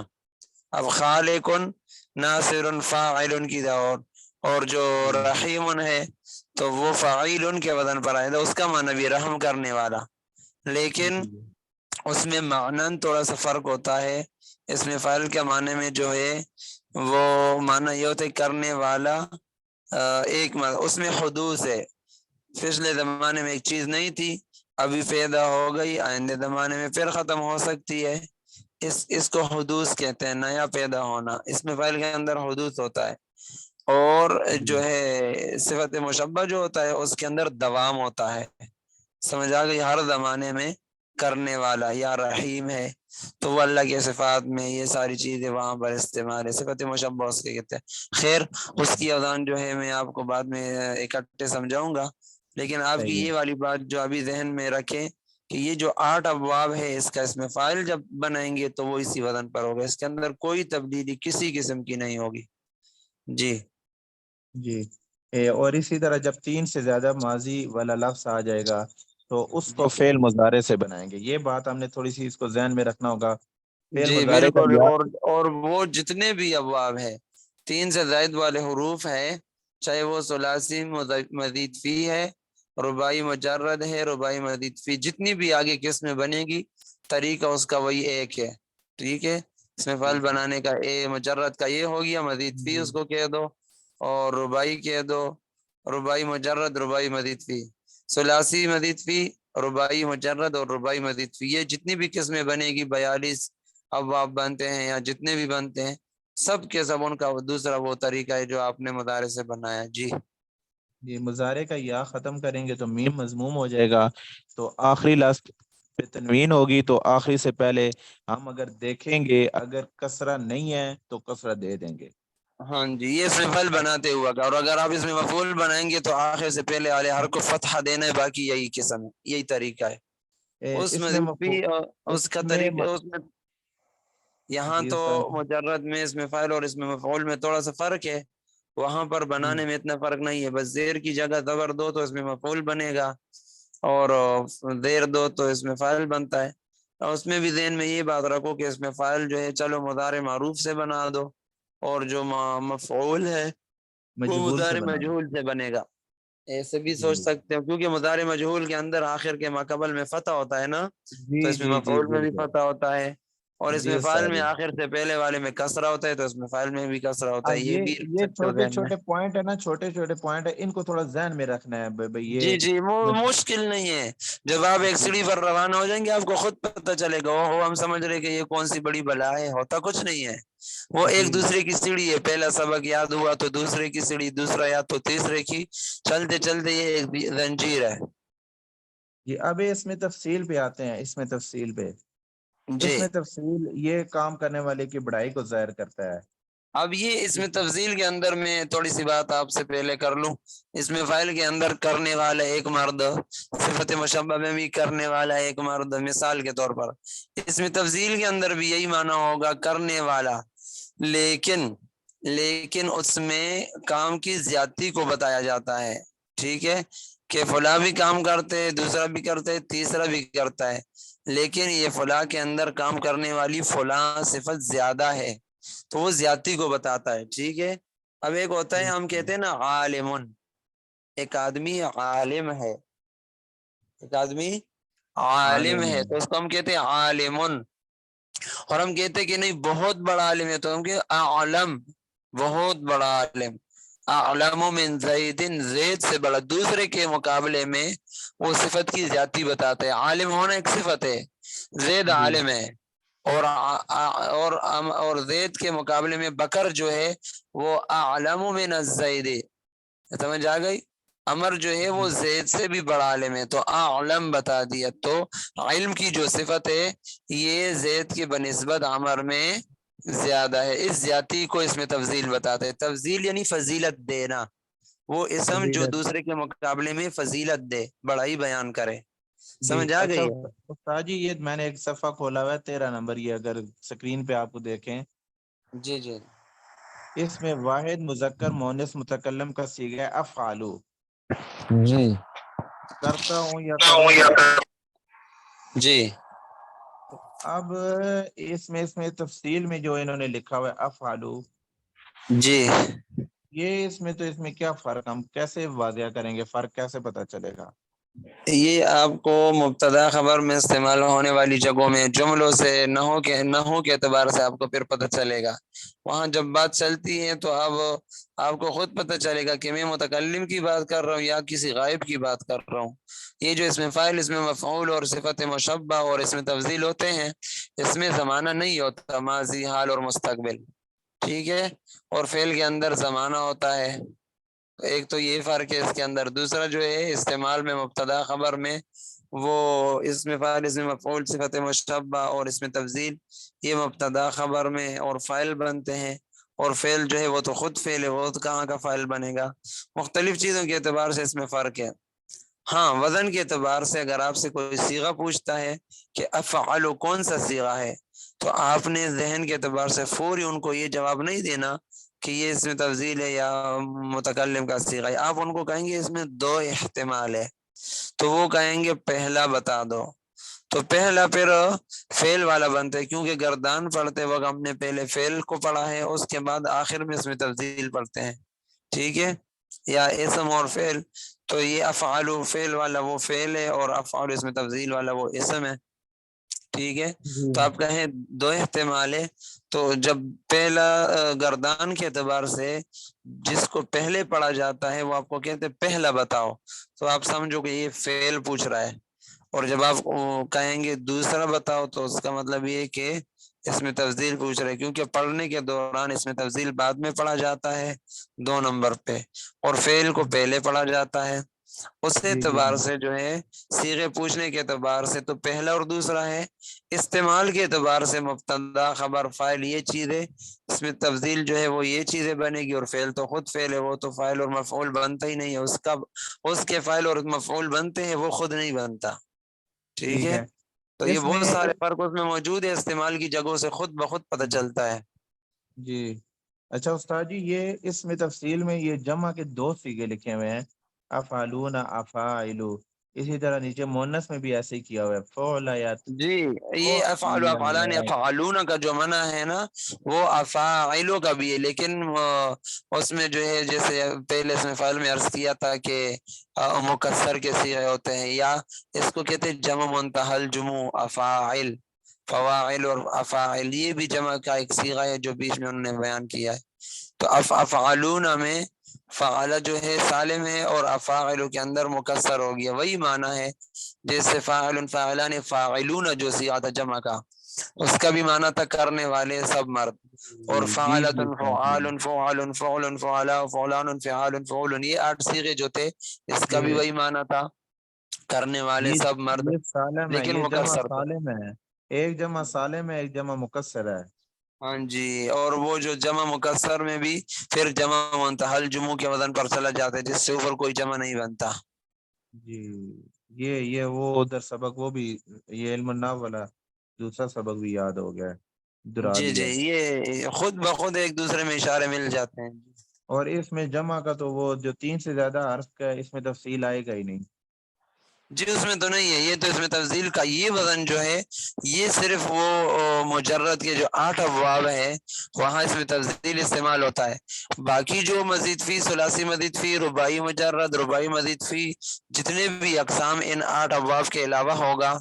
اب خالق ناصر فاعل کی اور جو رحیم ہے تو وہ فاعل کے وزن پر آئے، اس کا معنی بھی رحم کرنے والا. لیکن اس میں معنن تھوڑا سا فرق ہوتا ہے. اس میں فاعل کے معنی میں جو ہے وہ معنی یہ ہوتا ہے کرنے والا ایک اس میں حدوث ہے. پچھلے زمانے میں ایک چیز نہیں تھی، ابھی پیدا ہو گئی، آئندہ زمانے میں پھر ختم ہو سکتی ہے. اس کو حدوث کہتے ہیں، نیا پیدا ہونا. اس میں فاعل کے اندر حدوث ہوتا ہے. اور جو ہے صفت مشبہ جو ہوتا ہے اس کے اندر دوام ہوتا ہے. سمجھ آ گئی؟ ہر زمانے میں کرنے والا یا رحیم ہے تو وہ اللہ کے صفات میں یہ ساری چیزیں وہاں پر استعمال ہے، صفت مشبہ اس کے کہتے ہیں. خیر اس کی اوزان جو ہے میں آپ کو بعد میں اکٹھے سمجھاؤں گا، لیکن آپ کی یہ والی بات جو ابھی ذہن میں رکھیں کہ یہ جو 8 ابواب ہے اس کا اس میں فاعل جب بنائیں گے تو وہ اسی وزن پر ہوگا، اس کے اندر کوئی تبدیلی کسی قسم کی نہیں ہوگی. جی جی. اور اسی طرح جب 3 سے زیادہ ماضی والا لفظ آ جائے گا تو اس کو فعل مضارع سے بنائیں گے. یہ بات ہم نے تھوڑی سی اس کو ذہن میں رکھنا ہوگا. فعل جی مضارع کا بالکل. یا اور وہ جتنے بھی ابواب ہے 3 سے زائد والے حروف ہے، چاہے وہ ثلاثی مزید فی ہے، رباعی مجرد ہے، رباعی مزید فی، جتنی بھی آگے قسمیں بنے گی طریقہ اس کا وہی ایک ہے. ٹھیک ہے، اس میں فعل بنانے کا مجرد کا یہ ہو گیا، مزید فی اس کو کہہ دو، اور رباعی کہہ دو، رباعی مجرد، رباعی مزید فی، ثلاثی مزید فی، رباعی مجرد اور رباعی مزید فی. یہ جتنی بھی قسمیں بنے گی 42 ابواب بنتے ہیں یا جتنے بھی بنتے ہیں، سب کے سب ان کا دوسرا وہ طریقہ ہے جو آپ نے مدارس سے بنایا. جی یہ مضارع کا یا ختم کریں گے تو میم مضموم ہو جائے گا، تو آخری لفظ پہ تنوین ہوگی، تو آخری سے پہلے ہم اگر دیکھیں گے اگر کسرہ نہیں ہے تو کسرہ دے دیں گے. ہاں جی، یہ اس میں فعل بناتے ہوا گا، اور اگر آپ اس میں مفعول بنائیں گے تو آخر سے پہلے والے حرف کو فتحہ دینا ہے، باقی یہی قسم ہے، یہی طریقہ ہے. اس اس میں مزید بھی اس کا طریقہ اس میں یہاں جی تو استاد. مجرد میں اس میں فاعل اور اس میں مفعول میں تھوڑا سا فرق ہے، وہاں پر بنانے میں اتنا فرق نہیں ہے. بس زیر کی جگہ زبر دو تو اس میں مفعول بنے گا، اور زیر دو تو اس میں فاعل بنتا ہے. اور اس میں بھی ذہن میں یہ بات رکھو کہ اس میں فاعل جو ہے چلو مضارع معروف سے بنا دو، اور جو مفعول ہے وہ مجہول سے مضارع بنا دیں. مجہول سے بنے گا. ایسے بھی سوچ جی سکتے ہو، کیونکہ مضارع مجہول کے اندر آخر کے ماقبل میں فتح ہوتا ہے نا، جی تو اس میں جی جی مفعول میں بھی بالکل. فتح ہوتا ہے، اور اس جی میں فاعل استاد میں جی. آخر سے پہلے والے میں کسرہ ہوتا ہے، تو اس میں فاعل میں بھی کسرہ ہوتا ہے. اب یہ بھی رکھ یہ سکتے ہو چھوٹے ذہن میں. چھوٹے پوائنٹ ہے نا، چھوٹے چھوٹے پوائنٹ ہے، ان کو تھوڑا ذہن میں رکھنا ہے بھئی جی یہ جی، وہ مشکل نہیں ہے. جب آپ ایک سیڑھی پر روانہ ہو جائیں گے آپ کو خود پتہ چلے گا. وہ ہم سمجھ رہے کہ یہ کون سی بڑی بلا ہے، ہوتا کچھ نہیں ہے. وہ ایک جی دوسرے کی سیڑھی ہے. پہلا سبق یاد ہوا تو دوسرے کی سیڑھی، دوسرا یاد تو تیسرے کی، چلتے چلتے یہ ایک زنجیر ہے. جی. اب اس میں تفصیل پہ آتے ہیں، اس میں تفصیل پہ، جی اس میں تفصیل یہ کام کرنے والے کی بڑائی کو ظاہر کرتا ہے. اب یہ اس میں تفصیل کے اندر میں تھوڑی سی بات آپ سے پہلے کر لوں. اس میں فاعل کے اندر کرنے والا ایک مرد، صفت مشبہ میں بھی کرنے والا ایک مرد. مثال کے طور پر اس میں تفصیل کے اندر بھی یہی معنی ہوگا کرنے والا، لیکن اس میں کام کی زیادتی کو بتایا جاتا ہے. ٹھیک ہے، کہ فلاں بھی کام کرتے، دوسرا بھی کرتے، تیسرا بھی کرتا ہے، لیکن یہ فلاں کے اندر کام کرنے والی فلاں صفت زیادہ ہے، تو وہ زیادتی کو بتاتا ہے. ٹھیک ہے. اب ایک ہوتا ہے ہم کہتے ہیں نا عالمن، ایک آدمی عالم ہے، ایک آدمی عالم ہے، تو اس کو ہم کہتے ہیں عالمن. اور ہم کہتے کہ نہیں بہت بڑا عالم ہے تو ہم کہ اعلم بہت بڑا عالم، اعلم من زید، زید سے بڑا، دوسرے کے مقابلے میں وہ صفت کی ذاتی بتاتے ہیں، عالم ہونا ایک صفت ہے، زید عالم ہے، اور زید کے مقابلے میں بکر جو ہے وہ اعلم من الزید، سمجھ آ گئی؟ امر جو ہے وہ زید سے بھی بڑا عالم ہے تو اعلم بتا دیا، تو علم کی جو صفت ہے یہ زید کے بنسبت عمر میں زیادہ ہے، اس زیادتی کو اس میں تفضیل بتاتے ہیں، تفضیل یعنی فضیلت دینا، وہ اسم جو دوسرے کے مقابلے میں فضیلت دے، بڑائی بیان کرے، سمجھ آ اچھا گئی؟ استاد جی یہ میں نے ایک صفحہ کھولا ہوا ہے 13 نمبر، یہ اگر سکرین پہ آپ کو دیکھیں جی جی اس میں واحد مذکر مؤنث متکلم کا صیغہ ہے افعلو، جی کرتا ہوں یا کروں گا۔ جی اب اس میں تفصیل میں جو انہوں نے لکھا ہوا ہے افعلو، جی یہ اس میں کیا فرق، ہم کیسے واضح کریں گے، فرق کیسے پتہ چلے گا؟ یہ آپ کو مبتدا خبر میں استعمال ہونے والی جگہوں میں جملوں سے نحو کے اعتبار سے آپ کو پھر پتہ چلے گا، وہاں جب بات چلتی ہے تو اب آپ کو خود پتہ چلے گا کہ میں متکلم کی بات کر رہا ہوں یا کسی غائب کی بات کر رہا ہوں۔ یہ جو اس میں فاعل، اس میں مفعول اور صفت مشبہ اور اس میں تفضیل ہوتے ہیں، اس میں زمانہ نہیں ہوتا، ماضی، حال اور مستقبل، ٹھیک ہے، اور فعل کے اندر زمانہ ہوتا ہے، ایک تو یہ فرق ہے اس کے اندر۔ دوسرا جو ہے استعمال میں مبتدا خبر میں وہ اس میں فاعل، اس میں مفعول، صفت مشبہ اور اس میں تفضیل، یہ مبتدا خبر میں اور فاعل بنتے ہیں، اور فعل جو ہے وہ تو خود فعل ہے، وہ تو کہاں کا فاعل بنے گا، مختلف چیزوں کے اعتبار سے اس میں فرق ہے۔ ہاں وزن کے اعتبار سے اگر آپ سے کوئی صیغہ پوچھتا ہے کہ افعل کون سا صیغہ ہے تو آپ نے ذہن کے اعتبار سے فوری ان کو یہ جواب نہیں دینا کہ یہ اس میں تفضیل ہے یا متکلم کا صیغہ ہے، آپ ان کو کہیں گے اس میں دو احتمال ہے، تو وہ کہیں گے پہلا بتا دو، تو پہلا پھر فعل والا بنتا ہے، کیونکہ گردان پڑھتے وقت ہم نے پہلے فعل کو پڑھا ہے، اس کے بعد آخر میں اس میں تفضیل پڑھتے ہیں، ٹھیک ہے، یا اسم اور فعل، تو یہ افعال فعل والا وہ فعل ہے اور افعال اس میں تفضیل والا وہ اسم ہے، ٹھیک ہے، تو آپ کہیں دو احتمال ہے، تو جب پہلا گردان کے اعتبار سے جس کو پہلے پڑھا جاتا ہے وہ آپ کو کہتے ہیں پہلا بتاؤ، تو آپ سمجھو کہ یہ فعل پوچھ رہا ہے، اور جب آپ کہیں گے دوسرا بتاؤ تو اس کا مطلب یہ کہ اس میں تفضیل پوچھ رہے، کیونکہ پڑھنے کے دوران اس میں تفضیل بعد میں پڑھا جاتا ہے 2 نمبر پہ، اور فعل کو پہلے پڑھا جاتا ہے، اس اعتبار سے جو ہے صیغے پوچھنے کے اعتبار سے تو پہلا اور دوسرا ہے، استعمال کے اعتبار سے مبتدا خبر فاعل یہ چیز ہے، اس میں تفضیل جو ہے وہ یہ چیزیں بنے گی، اور فعل تو خود فعل ہے، وہ تو فاعل اور مفعول بنتا ہی نہیں ہے، اس کے فاعل اور مفعول بنتے ہیں، وہ خود نہیں بنتا، ٹھیک ہے، تو یہ اس بہت میں سارے فرق اس میں موجود ہے، استعمال کی جگہوں سے خود بخود پتہ چلتا ہے۔ جی اچھا استاد جی یہ اس میں تفصیل میں یہ جمع کے 2 صیغے لکھے ہوئے ہیں، افعلون، افاعلو، اسی طرح نیچے مؤنث میں بھی ایسے ہی کیا ہوا ہے، فعلیات، جی یہ افعال و افعلان افعالون کا جو معنی ہے نا وہ افاعلوں کا بھی ہے، لیکن اس میں جو ہے جیسے پہلے اس میں فائل میں عرض کیا تھا کہ مکسر کے صیغے ہوتے ہیں، یا اس کو کہتے ہیں جمع منتہی الجموع، افاعل، فواعل اور افاعل، یہ بھی جمع کا ایک صیغہ ہے جو بیچ میں انہوں نے بیان کیا ہے، تو افعالون میں فعل جو ہے سالم ہے اور افاعل کے اندر مکسر ہو گیا، وہی معنی ہے جیسے فاعل فاعلان فاعلون جو صیغہ تھا جمع کا، اس کا بھی معنی تھا کرنے والے سب مرد، اور فعلۃ فعال فعال فعل فعلا فعلان فعال فعول، یہ 8 صیغے جو تھے اس کا بھی وہی معنی تھا کرنے والے سب مرد، یہ سالم ہے، لیکن یہ جمع مکسر تھا۔ سالم ہے، ایک جمع سالم ہے، ایک جمع مکسر ہے۔ ہاں جی، اور وہ جو جمع مکسر میں بھی پھر جمع منتہی الجموع کے وزن پر چلا جاتا ہے، جس سے اوپر کوئی جمع نہیں بنتا۔ جی یہ وہ ادھر سبق وہ بھی، یہ علم النحو والا دوسرا سبق بھی یاد ہو گیا ہے، درا جی جی لیا، یہ خود بخود ایک دوسرے میں اشارے مل جاتے ہیں۔ اور اس میں جمع کا تو وہ جو 3 سے زیادہ حرف کا ہے اس میں تفصیل آئے گا ہی نہیں۔ جی اس میں تو نہیں ہے، یہ تو اس میں تفضیل کا یہ وزن جو ہے یہ صرف وہ مجرد کے جو 8 ابواب ہے وہاں اس میں تفضیل استعمال ہوتا ہے، باقی جو مزید فی، ثلاثی مزید فی، رباعی مجرد، رباعی مزید فی، جتنے بھی اقسام ان 8 ابواب کے علاوہ ہوگا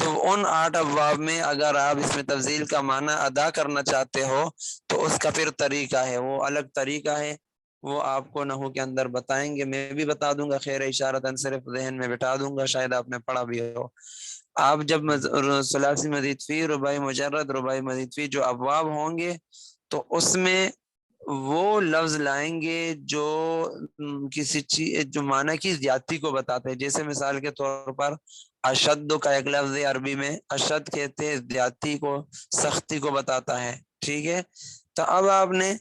تو ان 8 ابواب میں اگر آپ اس میں تفضیل کا معنی ادا کرنا چاہتے ہو تو اس کا پھر طریقہ ہے، وہ الگ طریقہ ہے، وہ آپ کو نحو کے اندر بتائیں گے، میں بھی بتا دوں گا، خیر اشارتاً صرف ذہن میں بٹھا دوں گا، شاید آپ نے پڑھا بھی ہو۔ آپ جب ثلاثی مزید فی، رباعی مجرد، رباعی مزید فی جو ابواب ہوں گے تو اس میں وہ لفظ لائیں گے جو کسی چیز جو معنی کی زیادتی کو بتاتے ہیں، جیسے مثال کے طور پر اشد کا ایک لفظ ہے عربی میں، اشد کہتے ہیں زیادتی کو، سختی کو بتاتا ہے، ٹھیک ہے۔ تو اب آپ نے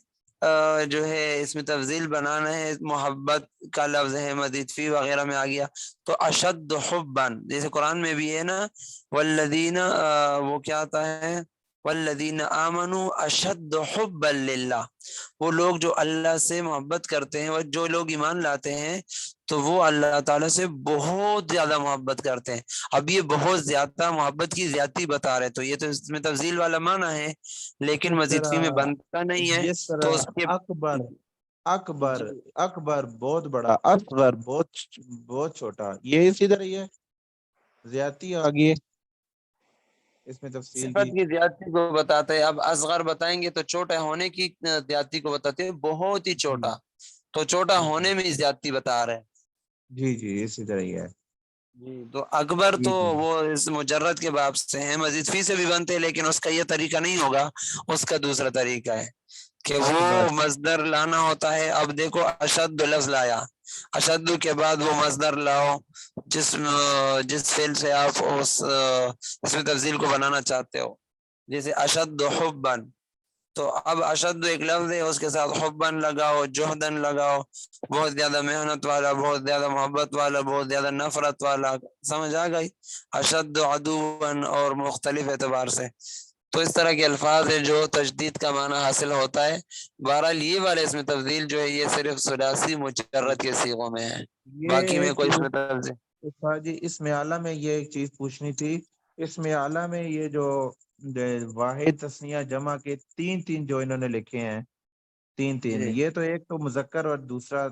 جو ہے اس میں تفضیل بنانا ہے، محبت کا لفظ ہے، مزید فی وغیرہ میں آ گیا تو اشد حبن، جیسے قرآن میں بھی ہے نا، والذین وہ کیا آتا ہے، والذین آمنوا اشد حبا للہ، وہ لوگ جو اللہ سے محبت کرتے ہیں، جو لوگ ایمان لاتے ہیں تو وہ اللہ تعالیٰ سے بہت زیادہ محبت کرتے ہیں۔ اب یہ بہت زیادہ محبت کی زیادتی بتا رہے، تو یہ تو اس میں تفضیل والا معنی ہے، لیکن جس مزید فی میں طرح بنتا نہیں ہے جس تو طرح اس کے اکبر اکبر جی اکبر بہت بڑا، اصغر بہت چھوٹا، یہ اسی طرح ہی ہے، زیادتی آ گئی ہے اس میں تفصیل صفت کی۔ کی زیادتی کو بتاتے ہیں، اب اصغر بتائیں گے تو چھوٹا ہونے کی زیادتی کو بتاتے ہیں، بہت ہی جی چھوٹا تو چھوٹا جی ہونے میں زیادتی بتا رہے ہیں۔ جی جی اسی طرح ہی ہے۔ جی تو اکبر جی تو جی وہ اس مجرد کے باب سے ہیں، مزید فی سے بھی بنتے ہیں، لیکن اس کا یہ طریقہ نہیں ہوگا، اس کا دوسرا طریقہ ہے کہ اکبر وہ مصدر لانا ہوتا ہے۔ اب دیکھو اشد لفظ لایا، اشد کے بعد وہ مصدر لاؤ جس فعل سے آپ اس میں تفضیل کو بنانا چاہتے ہو، جیسے اشد حبن، تو اب اشد ایک لفظ ہے، اس کے ساتھ حبن لگاؤ، جوہدن لگاؤ، بہت زیادہ محنت والا، بہت زیادہ محبت والا، بہت زیادہ نفرت والا، سمجھ آ گئی، اشد عدوً، اور مختلف اعتبار سے۔ تو اس طرح کے الفاظ ہیں جو تجدید کا معنی حاصل ہوتا ہے۔ بہرحال یہ والے اس میں تبدیل جو ہے یہ صرف ثلاثی مجرد کے صیغوں میں ہے، یہ باقی میں ایک کوئی اس چیز میں تبدیل استاد جی، اس میں اعلیٰ میں یہ ایک چیز پوچھنی تھی، اس میں اعلیٰ میں یہ جو واحد تثنیہ جمع کے تین جو انہوں نے لکھے ہیں، تین جی یہ تو ایک تو مذکر اور دوسرا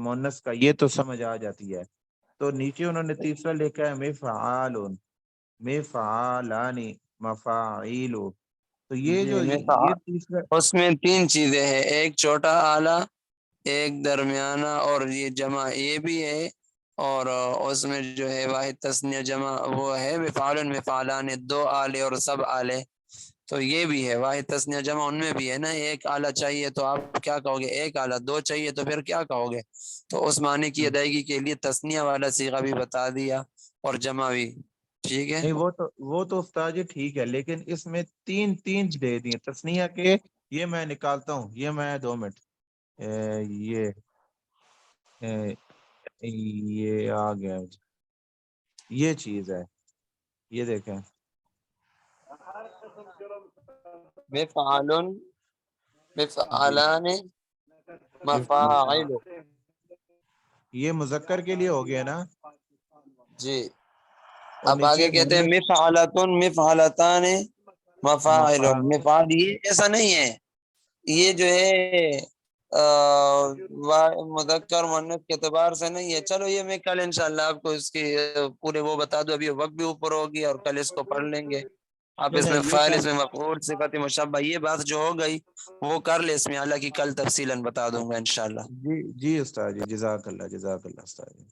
مؤنث کا، یہ تو سمجھ آ جاتی ہے، تو نیچے انہوں نے تیسرا لکھا ہے مفعالن، مفعالانی، مفاعیل، تو یہ جی جو میں یہ تیسرا اس میں تین چیزیں ہیں، ایک چھوٹا آلہ، ایک درمیانہ، اور یہ جمع یہ بھی ہے، اور اس میں جو ہے واحد تثنیہ جمع وہ ہے مفعال مفعلان، دو آلے اور سب آلے، تو یہ بھی ہے واحد تثنیہ جمع ان میں بھی ہے نا، ایک آلہ چاہیے تو آپ کیا کہو گے، ایک آلہ، دو چاہیے تو پھر کیا کہو گے، تو اس معنی کی ادائیگی کے لیے تثنیہ والا صیغہ بھی بتا دیا اور جمع بھی، ٹھیک ہے۔ نہیں، وہ تو استاد جی ٹھیک ہے، لیکن اس میں تین دے دیے تسنیہ کے، یہ میں نکالتا ہوں، یہ میں 2 منٹ یہ آ گیا، یہ چیز ہے، یہ دیکھیں، مفعال، جی مفعلان، مفاعل، یہ مذکر کے لیے ہو گیا نا، جی اور اب نیچے آگے کہتے ہیں مونس مفعلتن، مفعلتان، مفاعل، مفا مفعال، یہ ایسا نہیں ہے، یہ جو ہے مذکر مؤنث کے اعتبار سے نہیں ہے۔ چلو یہ میں کل انشاءاللہ آپ کو اس کی پورے وہ بتا دوں، ابھی وقت بھی اوپر ہوگی اور کل اس کو پڑھ لیں گے آپ، اس چلیں میں یہ فاعل، اس کل، میں مفعول، صفت مشبہ، یہ بات جو ہو گئی وہ کر لے، اس میں اللہ کی کل تفصیلاً بتا دوں گا انشاءاللہ۔ جی جی استاد جی، جزاک اللہ استاد جی،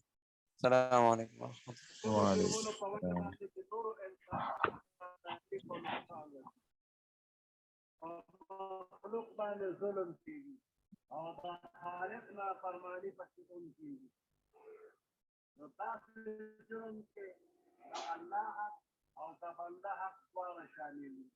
السلام علیکم۔ وعلیکم السلام۔ مخلوق باندې ظلم کیږي او د خالق نافرمانی پکې کوم کیږي، نو تاسو جرم کې د الله حق او د بنده حق دواړه شامل دي۔